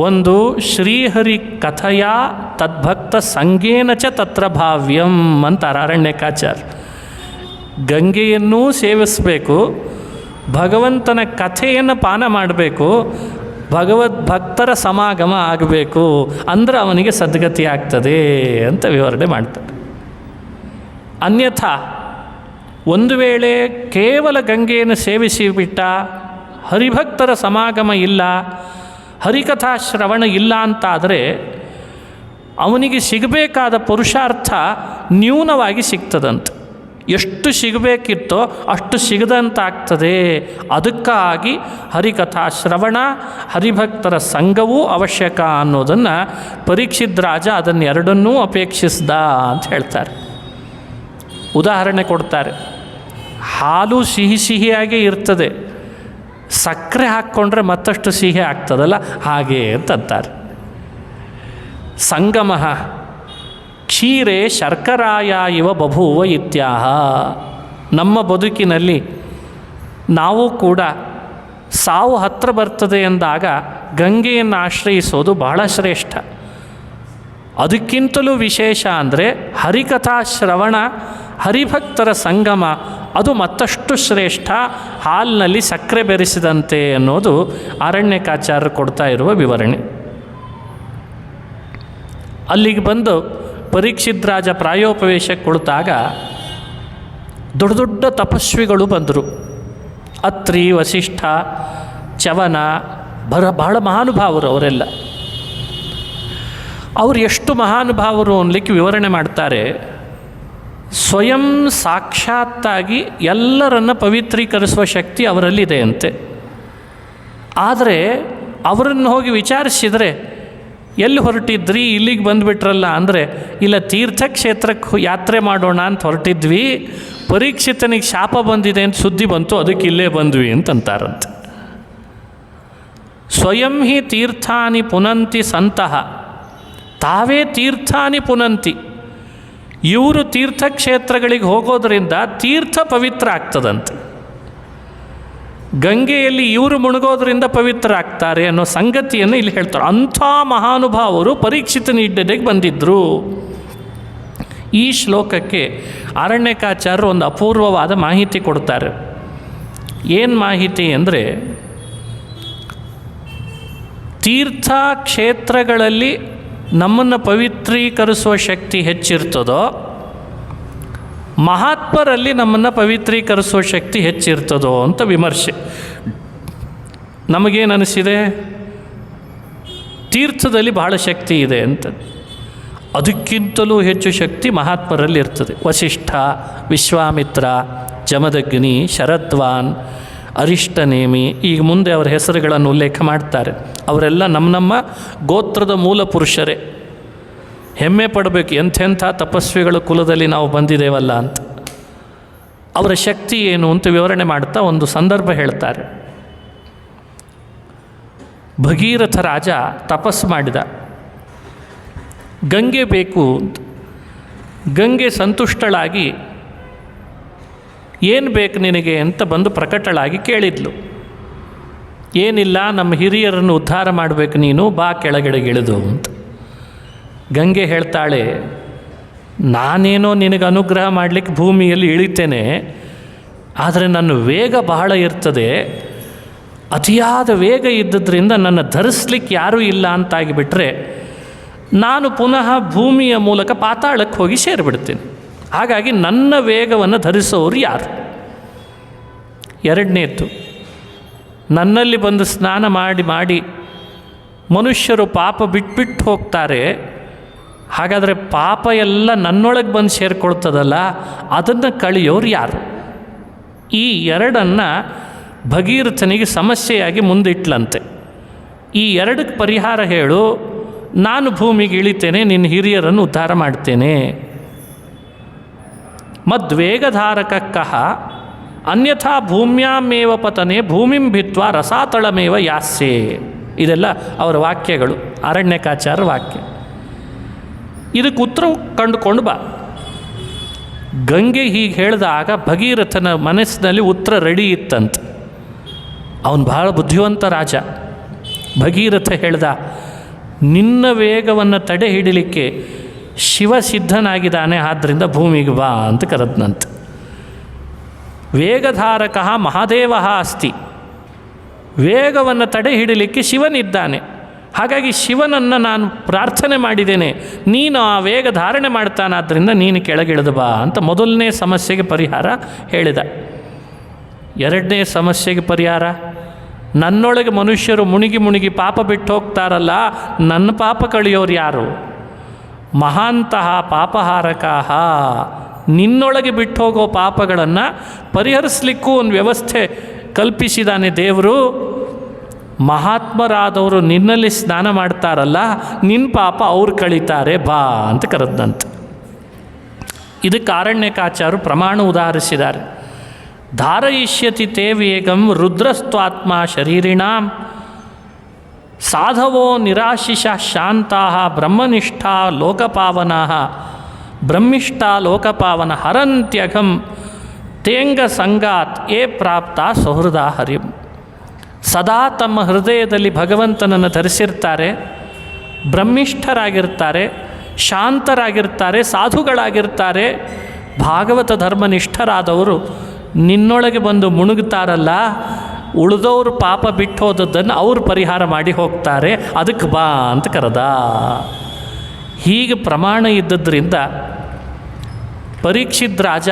ಒಂದು, ಶ್ರೀಹರಿ ಕಥೆಯ ತದ್ಭಕ್ತ ಸಂಗೇನ ಚ ತತ್ರ ಭಾವ್ಯಂ ಅಂತಾರೆ ಅರಣ್ಯಕಾಚಾರ್ಯ. ಗಂಗೆಯನ್ನೂ ಸೇವಿಸಬೇಕು, ಭಗವಂತನ ಕಥೆಯನ್ನು ಪಾನ ಮಾಡಬೇಕು, ಭಗವದ್ಭಕ್ತರ ಸಮಾಗಮ ಆಗಬೇಕು, ಅಂದರೆ ಅವನಿಗೆ ಸದ್ಗತಿ ಆಗ್ತದೆ ಅಂತ ವಿವರಣೆ ಮಾಡ್ತಾರೆ. ಅನ್ಯಥಾ ಒಂದು ವೇಳೆ ಕೇವಲ ಗಂಗೆಯನ್ನು ಸೇವಿಸಿಬಿಟ್ಟ, ಹರಿಭಕ್ತರ ಸಮಾಗಮ ಇಲ್ಲ, ಹರಿಕಥಾ ಶ್ರವಣ ಇಲ್ಲ ಅಂತಾದರೆ ಅವನಿಗೆ ಸಿಗಬೇಕಾದ ಪುರುಷಾರ್ಥ ನ್ಯೂನವಾಗಿ ಸಿಗ್ತದಂತೆ. ಎಷ್ಟು ಸಿಗಬೇಕಿತ್ತೋ ಅಷ್ಟು ಸಿಗದಂತಾಗ್ತದೆ. ಅದಕ್ಕಾಗಿ ಹರಿಕಥಾ ಶ್ರವಣ, ಹರಿಭಕ್ತರ ಸಂಘವೂ ಅವಶ್ಯಕ ಅನ್ನೋದನ್ನು ಪರೀಕ್ಷಿತ್ ರಾಜ ಅದನ್ನೆರಡನ್ನೂ ಅಪೇಕ್ಷಿಸ್ದ ಅಂತ ಹೇಳ್ತಾರೆ. ಉದಾಹರಣೆ ಕೊಡ್ತಾರೆ. ಹಾಲು ಸಿಹಿ ಸಿಹಿಯಾಗೇ ಇರ್ತದೆ, ಸಕ್ಕರೆ ಹಾಕ್ಕೊಂಡ್ರೆ ಮತ್ತಷ್ಟು ಸಿಹಿ ಆಗ್ತದಲ್ಲ, ಹಾಗೆ ಅಂತಂತಾರೆ. ಸಂಗಮ ಕ್ಷೀರೆ ಶರ್ಕರಾಯ ಇವ ಬಭೂವ ಇತ್ಯಾಹ. ನಮ್ಮ ಬದುಕಿನಲ್ಲಿ ನಾವು ಕೂಡ ಸಾವು ಹತ್ರ ಬರ್ತದೆ ಎಂದಾಗ ಗಂಗೆಯನ್ನು ಆಶ್ರಯಿಸೋದು ಬಹಳ ಶ್ರೇಷ್ಠ. ಅದಕ್ಕಿಂತಲೂ ವಿಶೇಷ ಅಂದರೆ ಹರಿಕಥಾ ಶ್ರವಣ, ಹರಿಭಕ್ತರ ಸಂಗಮ, ಅದು ಮತ್ತಷ್ಟು ಶ್ರೇಷ್ಠ, ಹಾಲಿನಲ್ಲಿ ಸಕ್ಕರೆ ಬೆರೆಸಿದಂತೆ ಅನ್ನೋದು ಅರಣ್ಯಕಾಚಾರ್ಯರು ಕೊಡ್ತಾ ಇರುವ ವಿವರಣೆ. ಅಲ್ಲಿಗೆ ಬಂದು ಪರೀಕ್ಷಿತ್ ರಾಜ ಪ್ರಾಯೋಪವೇಶಕ್ಕೆ ಕುಳಿತಾಗ ದೊಡ್ಡ ದೊಡ್ಡ ತಪಸ್ವಿಗಳು ಬಂದರು. ಅತ್ರಿ, ವಸಿಷ್ಠ, ಚವನ, ಬಹಳ ಮಹಾನುಭಾವರು ಅವರೆಲ್ಲ. ಅವರು ಎಷ್ಟು ಮಹಾನುಭಾವರು ಅನ್ನಲಿಕ್ಕೆ ವಿವರಣೆ ಮಾಡ್ತಾರೆ. ಸ್ವಯಂ ಸಾಕ್ಷಾತ್ತಾಗಿ ಎಲ್ಲರನ್ನು ಪವಿತ್ರೀಕರಿಸುವ ಶಕ್ತಿ ಅವರಲ್ಲಿದೆಯಂತೆ. ಆದರೆ ಅವರನ್ನು ಹೋಗಿ ವಿಚಾರಿಸಿದರೆ, ಎಲ್ಲಿ ಹೊರಟಿದ್ರಿ, ಇಲ್ಲಿಗೆ ಬಂದುಬಿಟ್ರಲ್ಲ ಅಂದರೆ, ಇಲ್ಲ ತೀರ್ಥಕ್ಷೇತ್ರಕ್ಕೆ ಯಾತ್ರೆ ಮಾಡೋಣ ಅಂತ ಹೊರಟಿದ್ವಿ, ಪರೀಕ್ಷಿತನಿಗೆ ಶಾಪ ಬಂದಿದೆ ಅಂತ ಸುದ್ದಿ ಬಂತು, ಅದಕ್ಕೆ ಇಲ್ಲೇ ಬಂದ್ವಿ ಅಂತಂತಾರಂತೆ. ಸ್ವಯಂ ಹಿ ತೀರ್ಥಾನಿ ಪುನಂತಿ ಸಂತಹ ತಾವೇ ತೀರ್ಥಾನಿ ಪುನಂತಿ. ಇವರು ತೀರ್ಥಕ್ಷೇತ್ರಗಳಿಗೆ ಹೋಗೋದರಿಂದ ತೀರ್ಥ ಪವಿತ್ರ ಆಗ್ತದಂತೆ. ಗಂಗೆಯಲ್ಲಿ ಇವರು ಮುಳುಗೋದ್ರಿಂದ ಪವಿತ್ರ ಆಗ್ತಾರೆ ಅನ್ನೋ ಸಂಗತಿಯನ್ನು ಇಲ್ಲಿ ಹೇಳ್ತಾರೆ. ಅಂಥ ಮಹಾನುಭಾವರು ಪರೀಕ್ಷಿತನ ಹಿಡ್ಡೆಗೆ ಬಂದಿದ್ದರು. ಈ ಶ್ಲೋಕಕ್ಕೆ ಅರಣ್ಯಕಾಚಾರ್ಯರು ಒಂದು ಅಪೂರ್ವವಾದ ಮಾಹಿತಿ ಕೊಡ್ತಾರೆ. ಏನು ಮಾಹಿತಿ ಅಂದರೆ, ತೀರ್ಥ ಕ್ಷೇತ್ರಗಳಲ್ಲಿ ನಮ್ಮನ್ನು ಪವಿತ್ರೀಕರಿಸುವ ಶಕ್ತಿ ಹೆಚ್ಚಿರ್ತದೋ, ಮಹಾತ್ಮರಲ್ಲಿ ನಮ್ಮನ್ನು ಪವಿತ್ರೀಕರಿಸುವ ಶಕ್ತಿ ಹೆಚ್ಚಿರ್ತದೋ ಅಂತ ವಿಮರ್ಶೆ. ನಮಗೇನು ಅನಿಸಿದೆ? ತೀರ್ಥದಲ್ಲಿ ಬಹಳ ಶಕ್ತಿ ಇದೆ ಅಂತ. ಅದಕ್ಕಿಂತಲೂ ಹೆಚ್ಚು ಶಕ್ತಿ ಮಹಾತ್ಮರಲ್ಲಿ ಇರ್ತದೆ. ವಸಿಷ್ಠ, ವಿಶ್ವಾಮಿತ್ರ, ಜಮದಗ್ನಿ, ಶರದ್ವಾನ್, ಅರಿಷ್ಟನೇಮಿ, ಈಗ ಮುಂದೆ ಅವರ ಹೆಸರುಗಳನ್ನು ಉಲ್ಲೇಖ ಮಾಡ್ತಾರೆ. ಅವರೆಲ್ಲ ನಮ್ಮ ಗೋತ್ರದ ಮೂಲ ಪುರುಷರೇ. ಹೆಮ್ಮೆ ಪಡಬೇಕು, ಎಂಥೆಂಥ ತಪಸ್ವಿಗಳ ಕುಲದಲ್ಲಿ ನಾವು ಬಂದಿದ್ದೇವಲ್ಲ ಅಂತ. ಅವರ ಶಕ್ತಿ ಏನು ಅಂತ ವಿವರಣೆ ಮಾಡ್ತಾ ಒಂದು ಸಂದರ್ಭ ಹೇಳ್ತಾರೆ. ಭಗೀರಥ ರಾಜ ತಪಸ್ಸು ಮಾಡಿದ, ಗಂಗೆ ಬೇಕು ಅಂತ. ಗಂಗೆ ಸಂತುಷ್ಟಳಾಗಿ ಏನು ಬೇಕು ನಿನಗೆ ಅಂತ ಬಂದು ಪ್ರಕಟಳಾಗಿ ಕೇಳಿದ್ಲು. ಏನಿಲ್ಲ, ನಮ್ಮ ಹಿರಿಯರನ್ನು ಉದ್ಧಾರ ಮಾಡಬೇಕು, ನೀನು ಬಾ ಕೆಳಗಡೆಗಿಳಿದು ಅಂತ. ಗಂಗೆ ಹೇಳ್ತಾಳೆ, ನಾನೇನೋ ನಿನಗೆ ಅನುಗ್ರಹ ಮಾಡಲಿಕ್ಕೆ ಭೂಮಿಯಲ್ಲಿ ಇಳಿತೇನೆ, ಆದರೆ ನನ್ನ ವೇಗ ಬಹಳ ಇರ್ತದೆ. ಅತಿಯಾದ ವೇಗ ಇದ್ದದ್ರಿಂದ ನನ್ನ ಧರಿಸ್ಲಿಕ್ಕೆ ಯಾರೂ ಇಲ್ಲ ಅಂತಾಗಿಬಿಟ್ರೆ ನಾನು ಪುನಃ ಭೂಮಿಯ ಮೂಲಕ ಪಾತಾಳಕ್ಕೆ ಹೋಗಿ ಸೇರಿಬಿಡ್ತೀನಿ. ಹಾಗಾಗಿ ನನ್ನ ವೇಗವನ್ನು ಧರಿಸೋರು ಯಾರು? ಎರಡನೇದ್ದು, ನನ್ನಲ್ಲಿ ಬಂದು ಸ್ನಾನ ಮಾಡಿ ಮನುಷ್ಯರು ಪಾಪ ಬಿಟ್ಬಿಟ್ಟು ಹೋಗ್ತಾರೆ. ಹಾಗಾದರೆ ಪಾಪ ಎಲ್ಲ ನನ್ನೊಳಗೆ ಬಂದು ಸೇರಿಕೊಳ್ತದಲ್ಲ, ಅದನ್ನು ಕಳೆಯೋರು ಯಾರು? ಈ ಎರಡನ್ನು ಭಗೀರಥನಿಗೆ ಸಮಸ್ಯೆಯಾಗಿ ಮುಂದಿಟ್ಲಂತೆ. ಈ ಎರಡಕ್ಕೆ ಪರಿಹಾರ ಹೇಳು, ನಾನು ಭೂಮಿಗೆ ಇಳಿತೇನೆ, ನಿನ್ನ ಹಿರಿಯರನ್ನು ಉದ್ಧಾರ ಮಾಡ್ತೇನೆ. ಮದ್ವೇಗಧಾರಕಃ ಅನ್ಯಥಾ ಭೂಮ್ಯಾಮೇವ ಪತನೆ ಭೂಮಿಂ ಭಿತ್ವ ರಸಾತಳಮೇವ ಯಾಸ್ಯೆ. ಇದೆಲ್ಲ ಅವರ ವಾಕ್ಯಗಳು, ಅರಣ್ಯಕಾಚಾರ್ಯ ವಾಕ್ಯ. ಇದಕ್ಕೆ ಉತ್ತರ ಕಂಡುಕೊಂಡು ಬಾ. ಗಂಗೆ ಹೀಗೆ ಹೇಳಿದಾಗ ಭಗೀರಥನ ಮನಸ್ಸಿನಲ್ಲಿ ಉತ್ತರ ರೆಡಿ ಇತ್ತಂತೆ. ಅವನು ಬಹಳ ಬುದ್ಧಿವಂತ ರಾಜ. ಭಗೀರಥ ಹೇಳ್ದ, ನಿನ್ನ ವೇಗವನ್ನು ತಡೆ ಹಿಡಿಲಿಕ್ಕೆ ಶಿವ ಸಿದ್ಧನಾಗಿದ್ದಾನೆ, ಆದ್ದರಿಂದ ಭೂಮಿಗೆ ಬಾ ಅಂತ ಕರೆದ್ನಂತೆ. ವೇಗಧಾರಕ ಮಹಾದೇವ ಅಸ್ತಿ. ವೇಗವನ್ನು ತಡೆ ಹಿಡಿಲಿಕ್ಕೆ ಶಿವನಿದ್ದಾನೆ. ಹಾಗಾಗಿ ಶಿವನನ್ನು ನಾನು ಪ್ರಾರ್ಥನೆ ಮಾಡಿದ್ದೇನೆ, ನೀನು ಆ ವೇಗ ಧಾರಣೆ ಮಾಡ್ತಾನಾದ್ದರಿಂದ ನೀನು ಕೆಳಗಿಳಿದು ಬಾ ಅಂತ ಮೊದಲನೇ ಸಮಸ್ಯೆಗೆ ಪರಿಹಾರ ಹೇಳಿದ. ಎರಡನೇ ಸಮಸ್ಯೆಗೆ ಪರಿಹಾರ, ನನ್ನೊಳಗೆ ಮನುಷ್ಯರು ಮುಳುಗಿ ಪಾಪ ಬಿಟ್ಟು ಹೋಗ್ತಾರಲ್ಲ, ನನ್ನ ಪಾಪ ಕಳೆಯೋರು ಯಾರು? ಮಹಾಂತಹ ಪಾಪಹಾರಕಾಹ. ನಿನ್ನೊಳಗೆ ಬಿಟ್ಟು ಹೋಗೋ ಪಾಪಗಳನ್ನು ಪರಿಹರಿಸಲಿಕ್ಕೂ ಒಂದು ವ್ಯವಸ್ಥೆ ಕಲ್ಪಿಸಿದಾನೆ ದೇವರು. ಮಹಾತ್ಮರಾದವರು ನಿನ್ನಲ್ಲಿ ಸ್ನಾನ ಮಾಡ್ತಾರಲ್ಲ, ನಿನ್ನ ಪಾಪ ಅವ್ರು ಕಳೀತಾರೆ, ಬಾ ಅಂತ ಕರೆದಂತೆ. ಇದಕ್ಕೆ ಅರಣ್ಯಕಾಚಾರ್ಯರು ಪ್ರಮಾಣ ಉದಾಹರಿಸಿದ್ದಾರೆ. ಧಾರಯಿಷ್ಯತಿ ತೇ ವೇಗಂ ರುದ್ರಸ್ತ್ವಾತ್ಮ ಶರೀರಿಣಾಂ ಸಾಧವೋ ನಿರಾಶಿಷ ಶಾಂತಾ ಬ್ರಹ್ಮನಿಷ್ಠಾ ಲೋಕಪಾವನಾ ಬ್ರಹ್ಮಿಷ್ಠಾ ಲೋಕಪಾವನ ಹರಂತ್ಯಘಂ ತೇಂಗ ಸಂಗಾತ್ ಏ ಪ್ರಾಪ್ತ ಸೌಹೃದ ಹರಿಂ. ಸದಾ ತಮ್ಮ ಹೃದಯದಲ್ಲಿ ಭಗವಂತನನ್ನು ಧರಿಸಿರ್ತಾರೆ, ಬ್ರಹ್ಮಿಷ್ಠರಾಗಿರ್ತಾರೆ, ಶಾಂತರಾಗಿರ್ತಾರೆ, ಸಾಧುಗಳಾಗಿರ್ತಾರೆ. ಭಾಗವತ ಧರ್ಮನಿಷ್ಠರಾದವರು ನಿನ್ನೊಳಗೆ ಬಂದು ಮುಳುಗುತ್ತಾರಲ್ಲ, ಉಳಿದವರು ಪಾಪ ಬಿಟ್ಟು ಹೋದದ್ದನ್ನು ಅವರು ಪರಿಹಾರ ಮಾಡಿ ಹೋಗ್ತಾರೆ, ಅದಕ್ಕೆ ಬಾ ಅಂತ ಕರೆದ. ಹೀಗೆ ಪ್ರಮಾಣ ಇದ್ದದ್ರಿಂದ ಪರೀಕ್ಷಿತ್ ರಾಜ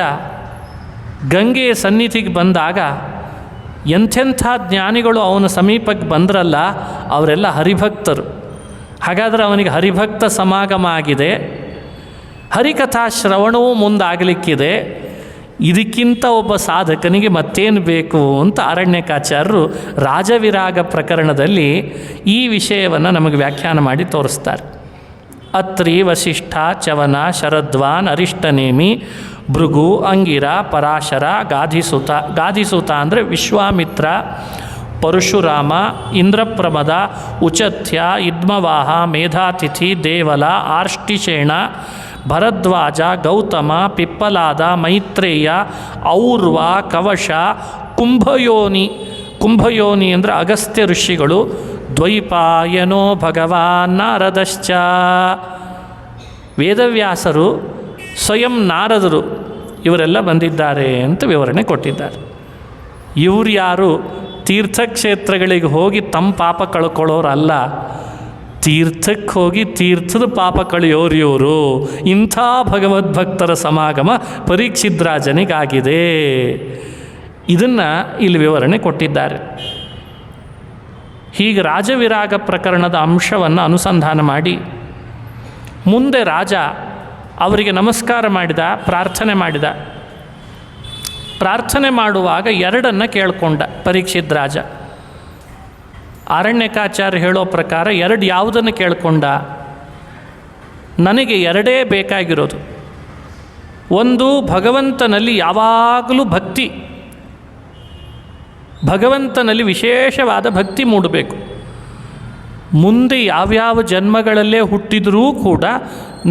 ಗಂಗೆಯ ಸನ್ನಿಧಿಗೆ ಬಂದಾಗ ಎಂಥೆಂಥ ಜ್ಞಾನಿಗಳು ಅವನ ಸಮೀಪಕ್ಕೆ ಬಂದ್ರಲ್ಲ, ಅವರೆಲ್ಲ ಹರಿಭಕ್ತರು. ಹಾಗಾದರೆ ಅವನಿಗೆ ಹರಿಭಕ್ತ ಸಮಾಗಮ ಆಗಿದೆ, ಹರಿಕಥಾ ಶ್ರವಣವೂ ಮುಂದಾಗಲಿಕ್ಕಿದೆ. ಇದಕ್ಕಿಂತ ಒಬ್ಬ ಸಾಧಕನಿಗೆ ಮತ್ತೇನು ಬೇಕು ಅಂತ ಅರಣ್ಯಕಾಚಾರ್ಯರು ರಾಜವಿರಾಗ ಪ್ರಕರಣದಲ್ಲಿ ಈ ವಿಷಯವನ್ನು ನಮಗೆ ವ್ಯಾಖ್ಯಾನ ಮಾಡಿ ತೋರಿಸ್ತಾರೆ. ಅತ್ರಿ ವಸಿಷ್ಠ ಚವನ ಶರದ್ವಾನ್ ಅರಿಷ್ಟನೇಮಿ ಭೃಗು ಅಂಗಿರ ಪರಾಶರ ಗಾಧಿಸುತ ಅಂದರೆ ವಿಶ್ವಾಮಿತ್ರ ಪರಶುರಾಮ, ಇಂದ್ರಪ್ರಮದ, ಉಚಥ್ಯ, ಇದ್ಮವಾಹ, ಮೇಧಾತಿಥಿ, ದೇವಲ, ಆರ್ಷ್ಟಿಷೇಣ, ಭರದ್ವಾಜ, ಗೌತಮ, ಪಿಪ್ಪಲಾದ, ಮೈತ್ರೇಯ, ಔರ್ವ, ಕವಶ, ಕುಂಭಯೋನಿ. ಕುಂಭಯೋನಿ ಅಂದರೆ ಅಗಸ್ತ್ಯ ಋಷಿಗಳು, ದ್ವೈಪಾಯನೋ ಭಗವಾನ್ ನಾರದಶ್ಚ. ವೇದವ್ಯಾಸರು, ಸ್ವಯಂ ನಾರದರು ಇವರೆಲ್ಲ ಬಂದಿದ್ದಾರೆ ಅಂತ ವಿವರಣೆ ಕೊಟ್ಟಿದ್ದಾರೆ. ಇವ್ರು ಯಾರು ತೀರ್ಥಕ್ಷೇತ್ರಗಳಿಗೆ ಹೋಗಿ ತಮ್ಮ ಪಾಪ ಕಳ್ಕೊಳ್ಳೋರಲ್ಲ, ತೀರ್ಥಕ್ಕೆ ಹೋಗಿ ತೀರ್ಥದ ಪಾಪ ಕಳೆಯೋರು ಇವರು. ಇಂಥ ಭಗವದ್ಭಕ್ತರ ಸಮಾಗಮ ಪರೀಕ್ಷಿತ್ ರಾಜನಿಗಾಗಿದೆ. ಇದನ್ನು ಇಲ್ಲಿ ವಿವರಣೆ ಕೊಟ್ಟಿದ್ದಾರೆ. ಹೀಗೆ ರಾಜವಿರಾಗ ಪ್ರಕರಣದ ಅಂಶವನ್ನು ಅನುಸಂಧಾನ ಮಾಡಿ ಮುಂದೆ ರಾಜ ಅವರಿಗೆ ನಮಸ್ಕಾರ ಮಾಡಿದ, ಪ್ರಾರ್ಥನೆ ಮಾಡಿದ. ಪ್ರಾರ್ಥನೆ ಮಾಡುವಾಗ ಎರಡನ್ನು ಕೇಳಿಕೊಂಡ ಪರೀಕ್ಷಿತ್ ರಾಜ. ಅರಣ್ಯಕಾಚಾರ್ಯ ಹೇಳೋ ಪ್ರಕಾರ ಎರಡು ಯಾವುದನ್ನು ಕೇಳಿಕೊಂಡ? ನನಗೆ ಎರಡೇ ಬೇಕಾಗಿರೋದು. ಒಂದು, ಭಗವಂತನಲ್ಲಿ ಯಾವಾಗಲೂ ಭಕ್ತಿ, ಭಗವಂತನಲ್ಲಿ ವಿಶೇಷವಾದ ಭಕ್ತಿ ಮೂಡಬೇಕು. ಮುಂದೆ ಯಾವ್ಯಾವ ಜನ್ಮಗಳಲ್ಲೇ ಹುಟ್ಟಿದರೂ ಕೂಡ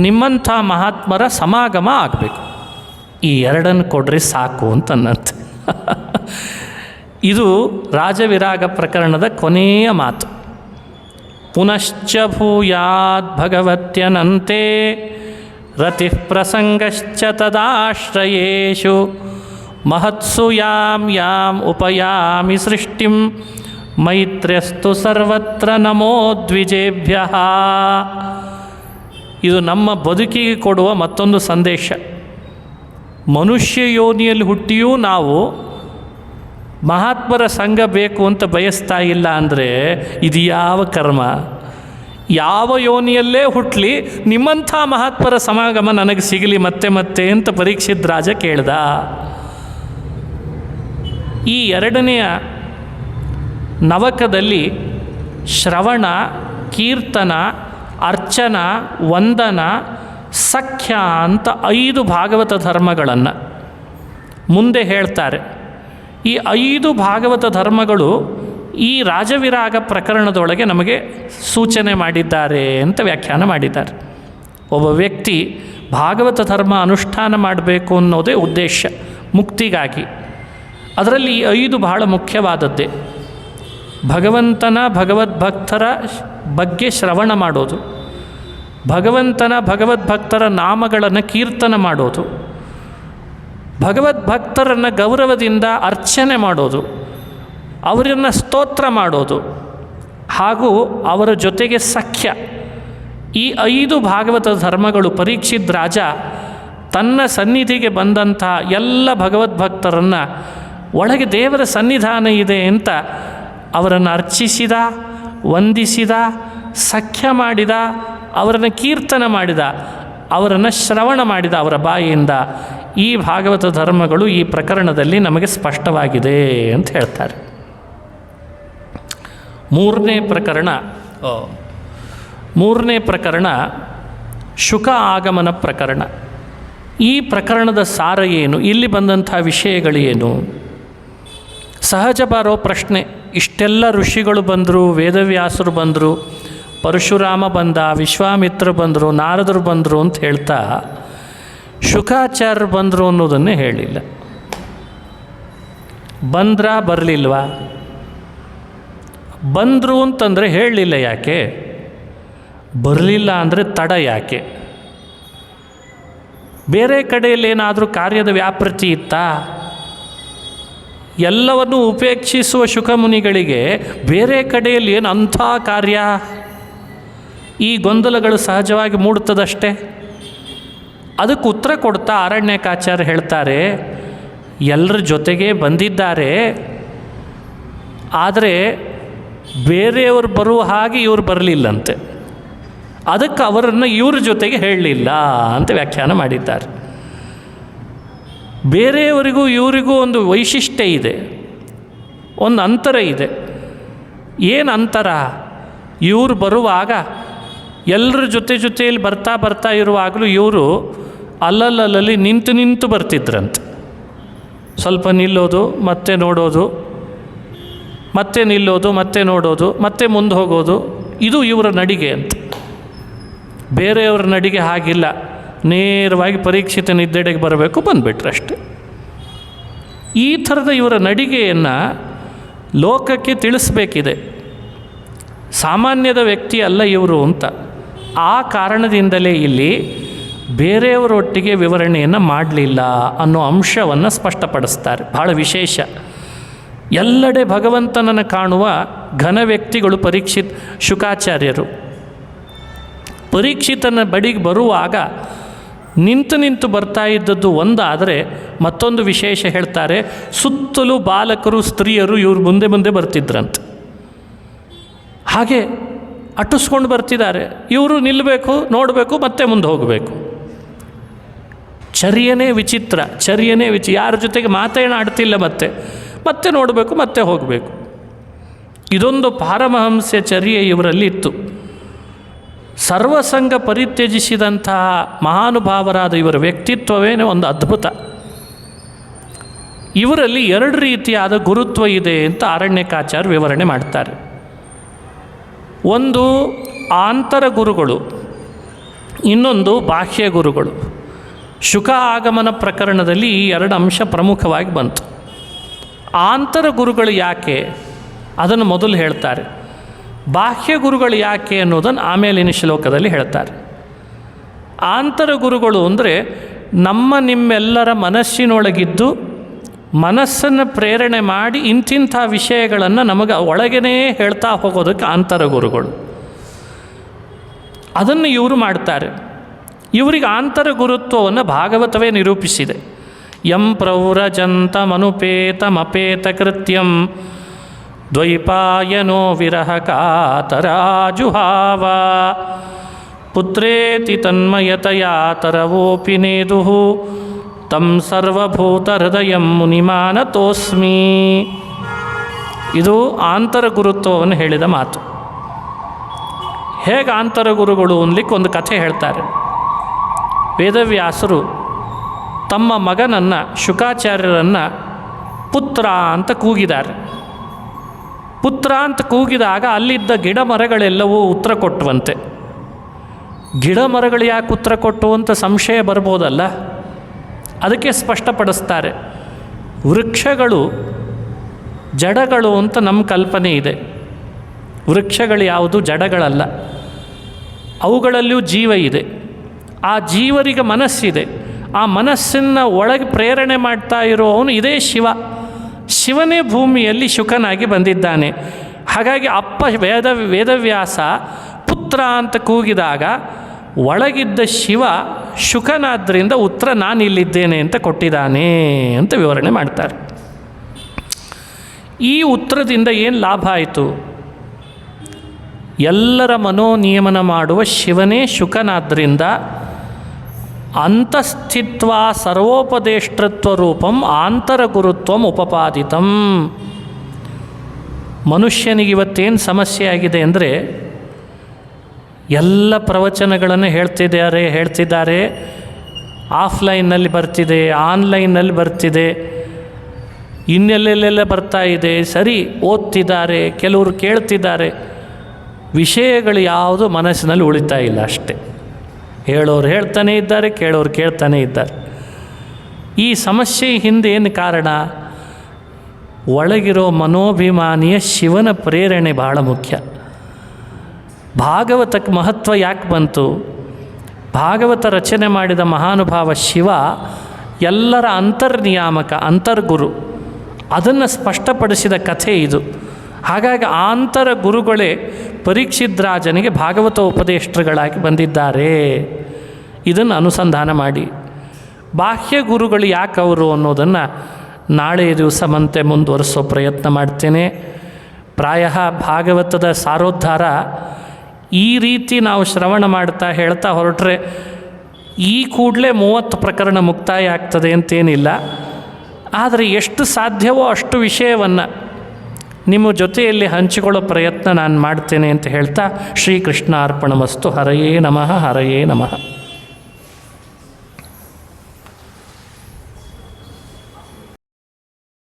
ನಿಮ್ಮಂಥ ಮಹಾತ್ಮರ ಸಮಾಗಮ ಆಗಬೇಕು. ಈ ಎರಡನ್ನು ಕೊಡ್ರಿ ಸಾಕು ಅಂತನ್ನಂತೆ. ಇದು ರಾಜವಿರಾಗ ಪ್ರಕರಣದ ಕೊನೆಯ ಮಾತು. ಪುನಶ್ಚ ಭೂಯಾತ್ ಭಗವತ್ಯನಂತೆ ರತಿಃ ಪ್ರಸಂಗಶ್ಚ ತದಾಶ್ರಯೇಷು ಮಹತ್ಸು ಯಾಂ ಯಾಂ ಉಪಯಾಮಿ ಸೃಷ್ಟಿಂ ಮೈತ್ರ್ಯಸ್ತು ಸರ್ವತ್ರ ನಮೋ ದ್ವಿಜೇಭ್ಯಃ. ಇದು ನಮ್ಮ ಬದುಕಿಗೆ ಕೊಡುವ ಮತ್ತೊಂದು ಸಂದೇಶ. ಮನುಷ್ಯ ಯೋನಿಯಲ್ಲಿ ಹುಟ್ಟಿಯೂ ನಾವು ಮಹಾತ್ಮರ ಸಂಘ ಬೇಕು ಅಂತ ಬಯಸ್ತಾ ಇಲ್ಲ ಅಂದರೆ ಇದು ಯಾವ ಕರ್ಮ? ಯಾವ ಯೋನಿಯಲ್ಲೇ ಹುಟ್ಟಲಿ, ನಿಮ್ಮಂಥ ಮಹಾತ್ಮರ ಸಮಾಗಮ ನನಗೆ ಸಿಗಲಿ ಮತ್ತೆ ಮತ್ತೆ ಅಂತ ಪರೀಕ್ಷಿತ್ ರಾಜ ಕೇಳ್ದ. ಈ ಎರಡನೆಯ ನವಕದಲ್ಲಿ ಶ್ರವಣ, ಕೀರ್ತನ, ಅರ್ಚನ, ವಂದನ, ಸಖ್ಯ ಅಂತ 5 ಭಾಗವತ ಧರ್ಮಗಳನ್ನು ಮುಂದೆ ಹೇಳ್ತಾರೆ. ಈ 5 ಭಾಗವತ ಧರ್ಮಗಳು ಈ ರಾಜವಿರಾಗ ಪ್ರಕರಣದೊಳಗೆ ನಮಗೆ ಸೂಚನೆ ಮಾಡಿದ್ದಾರೆ ಅಂತ ವ್ಯಾಖ್ಯಾನ ಮಾಡಿದ್ದಾರೆ. ಒಬ್ಬ ವ್ಯಕ್ತಿ ಭಾಗವತ ಧರ್ಮ ಅನುಷ್ಠಾನ ಮಾಡಬೇಕು ಅನ್ನೋದೇ ಉದ್ದೇಶ, ಮುಕ್ತಿಗಾಗಿ. ಅದರಲ್ಲಿ ಈ 5 ಬಹಳ ಮುಖ್ಯವಾದದ್ದೇ. ಭಗವಂತನ, ಭಗವದ್ಭಕ್ತರ ಬಗ್ಗೆ ಶ್ರವಣ ಮಾಡೋದು, ಭಗವಂತನ, ಭಗವದ್ಭಕ್ತರ ನಾಮಗಳನ್ನು ಕೀರ್ತನ ಮಾಡೋದು, ಭಗವದ್ಭಕ್ತರನ್ನು ಗೌರವದಿಂದ ಅರ್ಚನೆ ಮಾಡೋದು, ಅವರನ್ನು ಸ್ತೋತ್ರ ಮಾಡೋದು, ಹಾಗೂ ಅವರ ಜೊತೆಗೆ ಸಖ್ಯ. ಈ 5 ಭಾಗವತ ಧರ್ಮಗಳು ಪರೀಕ್ಷಿತ್ ರಾಜ ತನ್ನ ಸನ್ನಿಧಿಗೆ ಬಂದಂಥ ಎಲ್ಲ ಭಗವದ್ಭಕ್ತರನ್ನು ಒಳಗೆ ದೇವರ ಸನ್ನಿಧಾನ ಇದೆ ಅಂತ ಅವರನ್ನು ಅರ್ಚಿಸಿದ, ವಂದಿಸಿದ, ಸಖ್ಯ ಮಾಡಿದ, ಅವರನ್ನು ಕೀರ್ತನ ಮಾಡಿದ, ಅವರನ್ನು ಶ್ರವಣ ಮಾಡಿದ ಅವರ ಬಾಯಿಯಿಂದ. ಈ ಭಾಗವತ ಧರ್ಮಗಳು ಈ ಪ್ರಕರಣದಲ್ಲಿ ನಮಗೆ ಸ್ಪಷ್ಟವಾಗಿದೆ ಅಂತ ಹೇಳ್ತಾರೆ. ಮೂರನೇ ಪ್ರಕರಣ ಶುಕ ಆಗಮನ ಪ್ರಕರಣ. ಈ ಪ್ರಕರಣದ ಸಾರ ಏನು? ಇಲ್ಲಿ ಬಂದಂಥ ವಿಷಯಗಳೇನು? ಸಹಜ ಬರೋ ಪ್ರಶ್ನೆ. ಇಷ್ಟೆಲ್ಲ ಋಷಿಗಳು ಬಂದರು, ವೇದವ್ಯಾಸರು ಬಂದರು, ಪರಶುರಾಮ ಬಂದ, ವಿಶ್ವಾಮಿತ್ರ ಬಂದರು, ನಾರದರು ಬಂದರು ಅಂತ ಹೇಳ್ತಾ ಶುಕಾಚಾರ್ಯರು ಬಂದರು ಅನ್ನೋದನ್ನೇ ಹೇಳಿಲ್ಲ. ಬಂದ್ರಾ ಬರಲಿಲ್ವಾ? ಬಂದರು ಅಂತಂದರೆ ಹೇಳಲಿಲ್ಲ ಯಾಕೆ? ಬರಲಿಲ್ಲ ಅಂದರೆ ತಡ ಯಾಕೆ? ಬೇರೆ ಕಡೆಯಲ್ಲಿ ಏನಾದರೂ ಕಾರ್ಯದ ವ್ಯಾಪೃತಿ ಇತ್ತಾ? ಎಲ್ಲವನ್ನೂ ಉಪೇಕ್ಷಿಸುವ ಶುಕಮುನಿಗಳಿಗೆ ಬೇರೆ ಕಡೆಯಲ್ಲಿ ಏನು ಅಂಥ ಕಾರ್ಯ? ಈ ಗೊಂದಲಗಳು ಸಹಜವಾಗಿ ಮೂಡುತ್ತದಷ್ಟೇ. ಅದಕ್ಕೆ ಉತ್ತರ ಕೊಡ್ತಾ ಅರಣ್ಯಕಾಚಾರ್ಯ ಹೇಳ್ತಾರೆ, ಎಲ್ಲರ ಜೊತೆಗೆ ಬಂದಿದ್ದಾರೆ, ಆದರೆ ಬೇರೆಯವರು ಬರುವ ಹಾಗೆ ಇವರು ಬರಲಿಲ್ಲಂತೆ, ಅದಕ್ಕೆ ಅವರನ್ನು ಇವ್ರ ಜೊತೆಗೆ ಹೇಳಲಿಲ್ಲ ಅಂತ ವ್ಯಾಖ್ಯಾನ ಮಾಡಿದ್ದಾರೆ. ಬೇರೆಯವರಿಗೂ ಇವರಿಗೂ ಒಂದು ವೈಶಿಷ್ಟ್ಯ ಇದೆ, ಒಂದು ಅಂತರ ಇದೆ. ಏನು ಅಂತರ? ಇವರು ಬರುವಾಗ ಎಲ್ಲರ ಜೊತೆಯಲ್ಲಿ ಬರ್ತಾ ಇರುವಾಗಲೂ ಇವರು ಅಲ್ಲಲ್ಲಿ ನಿಂತು ಬರ್ತಿದ್ರಂತೆ. ಸ್ವಲ್ಪ ನಿಲ್ಲೋದು, ಮತ್ತೆ ನೋಡೋದು, ಮತ್ತೆ ನಿಲ್ಲೋದು, ಮತ್ತೆ ನೋಡೋದು, ಮತ್ತೆ ಮುಂದೆ ಹೋಗೋದು, ಇದು ಇವರ ನಡಿಗೆ ಅಂತ. ಬೇರೆಯವರ ನಡಿಗೆ ಹಾಗಿಲ್ಲ. ನೇರವಾಗಿ ಪರೀಕ್ಷಿತ ನಿದ್ದೆಡೆಗೆ ಬರಬೇಕು, ಬಂದುಬಿಟ್ರಷ್ಟೆ. ಈ ಥರದ ಇವರ ನಡಿಗೆಯನ್ನು ಲೋಕಕ್ಕೆ ತಿಳಿಸ್ಬೇಕಿದೆ. ಸಾಮಾನ್ಯದ ವ್ಯಕ್ತಿ ಅಲ್ಲ ಇವರು ಅಂತ. ಆ ಕಾರಣದಿಂದಲೇ ಇಲ್ಲಿ ಬೇರೆಯವರೊಟ್ಟಿಗೆ ವಿವರಣೆಯನ್ನು ಮಾಡಲಿಲ್ಲ ಅನ್ನೋ ಅಂಶವನ್ನು ಸ್ಪಷ್ಟಪಡಿಸ್ತಾರೆ. ಭಾಳ ವಿಶೇಷ. ಎಲ್ಲೆಡೆ ಭಗವಂತನನ್ನು ಕಾಣುವ ಘನ ವ್ಯಕ್ತಿಗಳು ಶುಕಾಚಾರ್ಯರು. ಪರೀಕ್ಷಿತನ ಬಳಿಗೆ ಬರುವಾಗ ನಿಂತು ಬರ್ತಾ ಇದ್ದದ್ದು ಒಂದಾದರೆ, ಮತ್ತೊಂದು ವಿಶೇಷ ಹೇಳ್ತಾರೆ, ಸುತ್ತಲೂ ಬಾಲಕರು, ಸ್ತ್ರೀಯರು ಇವರು ಮುಂದೆ ಬರ್ತಿದ್ರಂತೆ. ಹಾಗೆ ಅಟ್ಟಿಸ್ಕೊಂಡು ಬರ್ತಿದ್ದಾರೆ. ಇವರು ನಿಲ್ಲಬೇಕು, ನೋಡಬೇಕು, ಮತ್ತೆ ಮುಂದೆ ಹೋಗಬೇಕು. ಚರ್ಯನೇ ವಿಚಿತ್ರ. ಯಾರ ಜೊತೆಗೆ ಮಾತೇನಾಡ್ತಿಲ್ಲ, ಮತ್ತೆ ನೋಡಬೇಕು, ಮತ್ತೆ ಹೋಗಬೇಕು. ಇದೊಂದು ಪಾರಮಹಂಸ್ಯ ಚರ್ಯೆ ಇವರಲ್ಲಿ ಇತ್ತು. ಸರ್ವಸಂಗ ಪರಿತ್ಯಜಿಸಿದಂತಹ ಮಹಾನುಭಾವರಾದ ಇವರ ವ್ಯಕ್ತಿತ್ವವೇ ಒಂದು ಅದ್ಭುತ. ಇವರಲ್ಲಿ 2 ರೀತಿಯಾದ ಗುರುತ್ವ ಇದೆ ಅಂತ ಆರಣ್ಯಕಾಚಾರ್ಯ ವಿವರಣೆ ಮಾಡ್ತಾರೆ. ಒಂದು ಆಂತರ ಗುರುಗಳು, ಇನ್ನೊಂದು ಬಾಹ್ಯ ಗುರುಗಳು. ಶುಕ ಆಗಮನ ಪ್ರಕರಣದಲ್ಲಿ ಈ 2 ಅಂಶ ಪ್ರಮುಖವಾಗಿ ಬಂತು. ಆಂತರ ಗುರುಗಳು ಯಾಕೆ ಅದನ್ನು ಮೊದಲು ಹೇಳ್ತಾರೆ, ಬಾಹ್ಯ ಗುರುಗಳು ಯಾಕೆ ಅನ್ನೋದನ್ನು ಆಮೇಲಿನ ಶ್ಲೋಕದಲ್ಲಿ ಹೇಳ್ತಾರೆ. ಆಂತರ ಗುರುಗಳು ಅಂದರೆ ನಿಮ್ಮೆಲ್ಲರ ಮನಸ್ಸಿನೊಳಗಿದ್ದು ಮನಸ್ಸನ್ನು ಪ್ರೇರಣೆ ಮಾಡಿ ಇಂತಿಂಥ ವಿಷಯಗಳನ್ನು ನಮಗೆ ಒಳಗೇ ಹೇಳ್ತಾ ಹೋಗೋದಕ್ಕೆ ಆಂತರ ಗುರುಗಳು. ಅದನ್ನು ಇವರು ಮಾಡ್ತಾರೆ. ಇವರಿಗೆ ಆಂತರ ಗುರುತ್ವವನ್ನು ಭಾಗವತವೇ ನಿರೂಪಿಸಿದೆ. ಯಂ ಪ್ರವ್ರಜಂತಮನುಪೇತಮಪೇತ ಕೃತ್ಯಂ ದ್ವೈಪಾಯನೋ ವಿರಹ ಕಾತರಾಜುಹಾವ ಪುತ್ರೇತಿ ತನ್ಮಯತಯಾ ತರವೋಪಿ ನೇದುಃ ತಂ ಸರ್ವಭೂತ ಹೃದಯಂ ಮುನಿಮಾನತೋಸ್ಮಿ. ಇದು ಆಂತರ ಗುರುತ್ವವನ್ನು ಹೇಳಿದ ಮಾತು. ಹೇಗೆ ಆಂತರ ಗುರುಗಳು ಅನ್ಲಿಕ್ಕೆ ಒಂದು ಕಥೆ ಹೇಳ್ತಾರೆ. ವೇದವ್ಯಾಸರು ತಮ್ಮ ಮಗನನ್ನು ಶುಕಾಚಾರ್ಯರನ್ನು ಪುತ್ರ ಅಂತ ಕೂಗಿದ್ದಾರೆ. ಪುತ್ರ ಅಂತ ಕೂಗಿದಾಗ ಅಲ್ಲಿದ್ದ ಗಿಡ ಮರಗಳೆಲ್ಲವೂ ಉತ್ತರ ಕೊಟ್ಟುವಂತೆ. ಗಿಡ ಮರಗಳು ಯಾಕೆ ಉತ್ತರ ಕೊಟ್ಟು ಅಂತ ಸಂಶಯ ಬರ್ಬೋದಲ್ಲ, ಅದಕ್ಕೆ ಸ್ಪಷ್ಟಪಡಿಸ್ತಾರೆ. ವೃಕ್ಷಗಳು ಜಡಗಳು ಅಂತ ನಮ್ಮ ಕಲ್ಪನೆ ಇದೆ. ವೃಕ್ಷಗಳು ಯಾವುದು ಜಡಗಳಲ್ಲ, ಅವುಗಳಲ್ಲಿಯೂ ಜೀವ ಇದೆ. ಆ ಜೀವರಿಗೆ ಮನಸ್ಸಿದೆ. ಆ ಮನಸ್ಸನ್ನು ಒಳಗೆ ಪ್ರೇರಣೆ ಮಾಡ್ತಾ ಇರೋವನು ಇದೇ ಶಿವ. ಶಿವನೇ ಭೂಮಿಯಲ್ಲಿ ಶುಕನಾಗಿ ಬಂದಿದ್ದಾನೆ. ಹಾಗಾಗಿ ಅಪ್ಪ ವೇದವ್ಯಾಸ ಪುತ್ರ ಅಂತ ಕೂಗಿದಾಗ ಒಳಗಿದ್ದ ಶಿವ ಶುಕನಾದ್ದರಿಂದ ಉತ್ತರ ನಾನಿಲ್ಲಿದ್ದೇನೆ ಅಂತ ಕೊಟ್ಟಿದ್ದಾನೆ ಅಂತ ವಿವರಣೆ ಮಾಡ್ತಾರೆ. ಈ ಉತ್ತರದಿಂದ ಏನು ಲಾಭ ಆಯಿತು? ಎಲ್ಲರ ಮನೋನಿಯಮನ ಮಾಡುವ ಶಿವನೇ ಶುಕನಾದ್ದರಿಂದ ಅಂತಸ್ಥಿತ್ವ ಸರ್ವೋಪದೇಷ್ಟೃತ್ವ ರೂಪಂ ಆಂತರಗುರುತ್ವಂ ಉಪಪಾದಿತಂ. ಮನುಷ್ಯನಿಗೆ ಇವತ್ತೇನು ಸಮಸ್ಯೆ ಆಗಿದೆ ಅಂದರೆ, ಎಲ್ಲ ಪ್ರವಚನಗಳನ್ನು ಹೇಳ್ತಿದ್ದಾರೆ, ಆಫ್ಲೈನ್ನಲ್ಲಿ ಬರ್ತಿದೆ, ಆನ್ಲೈನ್ನಲ್ಲಿ ಬರ್ತಿದೆ, ಇನ್ನೆಲ್ಲೆಲ್ಲೆಲ್ಲ ಬರ್ತಾ ಇದೆ. ಸರಿ, ಓದ್ತಿದ್ದಾರೆ, ಕೆಲವರು ಕೇಳ್ತಿದ್ದಾರೆ. ವಿಷಯಗಳು ಯಾವುದು ಮನಸ್ಸಿನಲ್ಲಿ ಉಳಿತಾ ಇಲ್ಲ ಅಷ್ಟೆ. ಹೇಳೋರು ಹೇಳ್ತಾನೇ ಇದ್ದಾರೆ, ಕೇಳೋರು ಕೇಳ್ತಾನೇ ಇದ್ದಾರೆ. ಈ ಸಮಸ್ಯೆ ಹಿಂದೆ ಏನು ಕಾರಣ? ಒಳಗಿರೋ ಮನೋಭಿಮಾನಿಯ ಶಿವನ ಪ್ರೇರಣೆ ಬಹಳ ಮುಖ್ಯ. ಭಾಗವತಕ್ಕೆ ಮಹತ್ವ ಯಾಕೆ ಬಂತು? ಭಾಗವತ ರಚನೆ ಮಾಡಿದ ಮಹಾನುಭಾವ ಶಿವ ಎಲ್ಲರ ಅಂತರ್ನಿಯಾಮಕ, ಅಂತರ್ಗುರು. ಅದನ್ನು ಸ್ಪಷ್ಟಪಡಿಸಿದ ಕಥೆ ಇದು. ಹಾಗಾಗಿ ಆಂತರ ಗುರುಗಳೇ ಪರೀಕ್ಷಿದ್ರಾಜನಿಗೆ ಭಾಗವತ ಉಪದೇಷ್ಟರುಗಳಾಗಿ ಬಂದಿದ್ದಾರೆ. ಇದನ್ನು ಅನುಸಂಧಾನ ಮಾಡಿ. ಬಾಹ್ಯ ಗುರುಗಳು ಯಾಕೆ ಅವರು ಅನ್ನೋದನ್ನು ನಾಳೆ ದಿವಸ ಮತ್ತೆ ಮುಂದುವರಿಸೋ ಪ್ರಯತ್ನ ಮಾಡ್ತೇನೆ. ಪ್ರಾಯ ಭಾಗವತದ ಸಾರೋದ್ಧಾರ ಈ ರೀತಿ ನಾವು ಶ್ರವಣ ಮಾಡ್ತಾ ಹೇಳ್ತಾ ಹೊರಟ್ರೆ ಈ ಕೂಡಲೇ 30 ಪ್ರಕರಣ ಮುಕ್ತಾಯ ಆಗ್ತದೆ ಅಂತೇನಿಲ್ಲ. ಆದರೆ ಎಷ್ಟು ಸಾಧ್ಯವೋ ಅಷ್ಟು ವಿಷಯವನ್ನು ನಿಮ್ಮ ಜೊತೆಯಲ್ಲಿ ಹಂಚಿಕೊಳ್ಳೋ ಪ್ರಯತ್ನ ನಾನು ಮಾಡ್ತೇನೆ ಅಂತ ಹೇಳ್ತಾ ಶ್ರೀಕೃಷ್ಣ ಅರ್ಪಣಮಸ್ತು. ಹರಯೇ ನಮಃ, ಹರಯೇ ನಮಃ.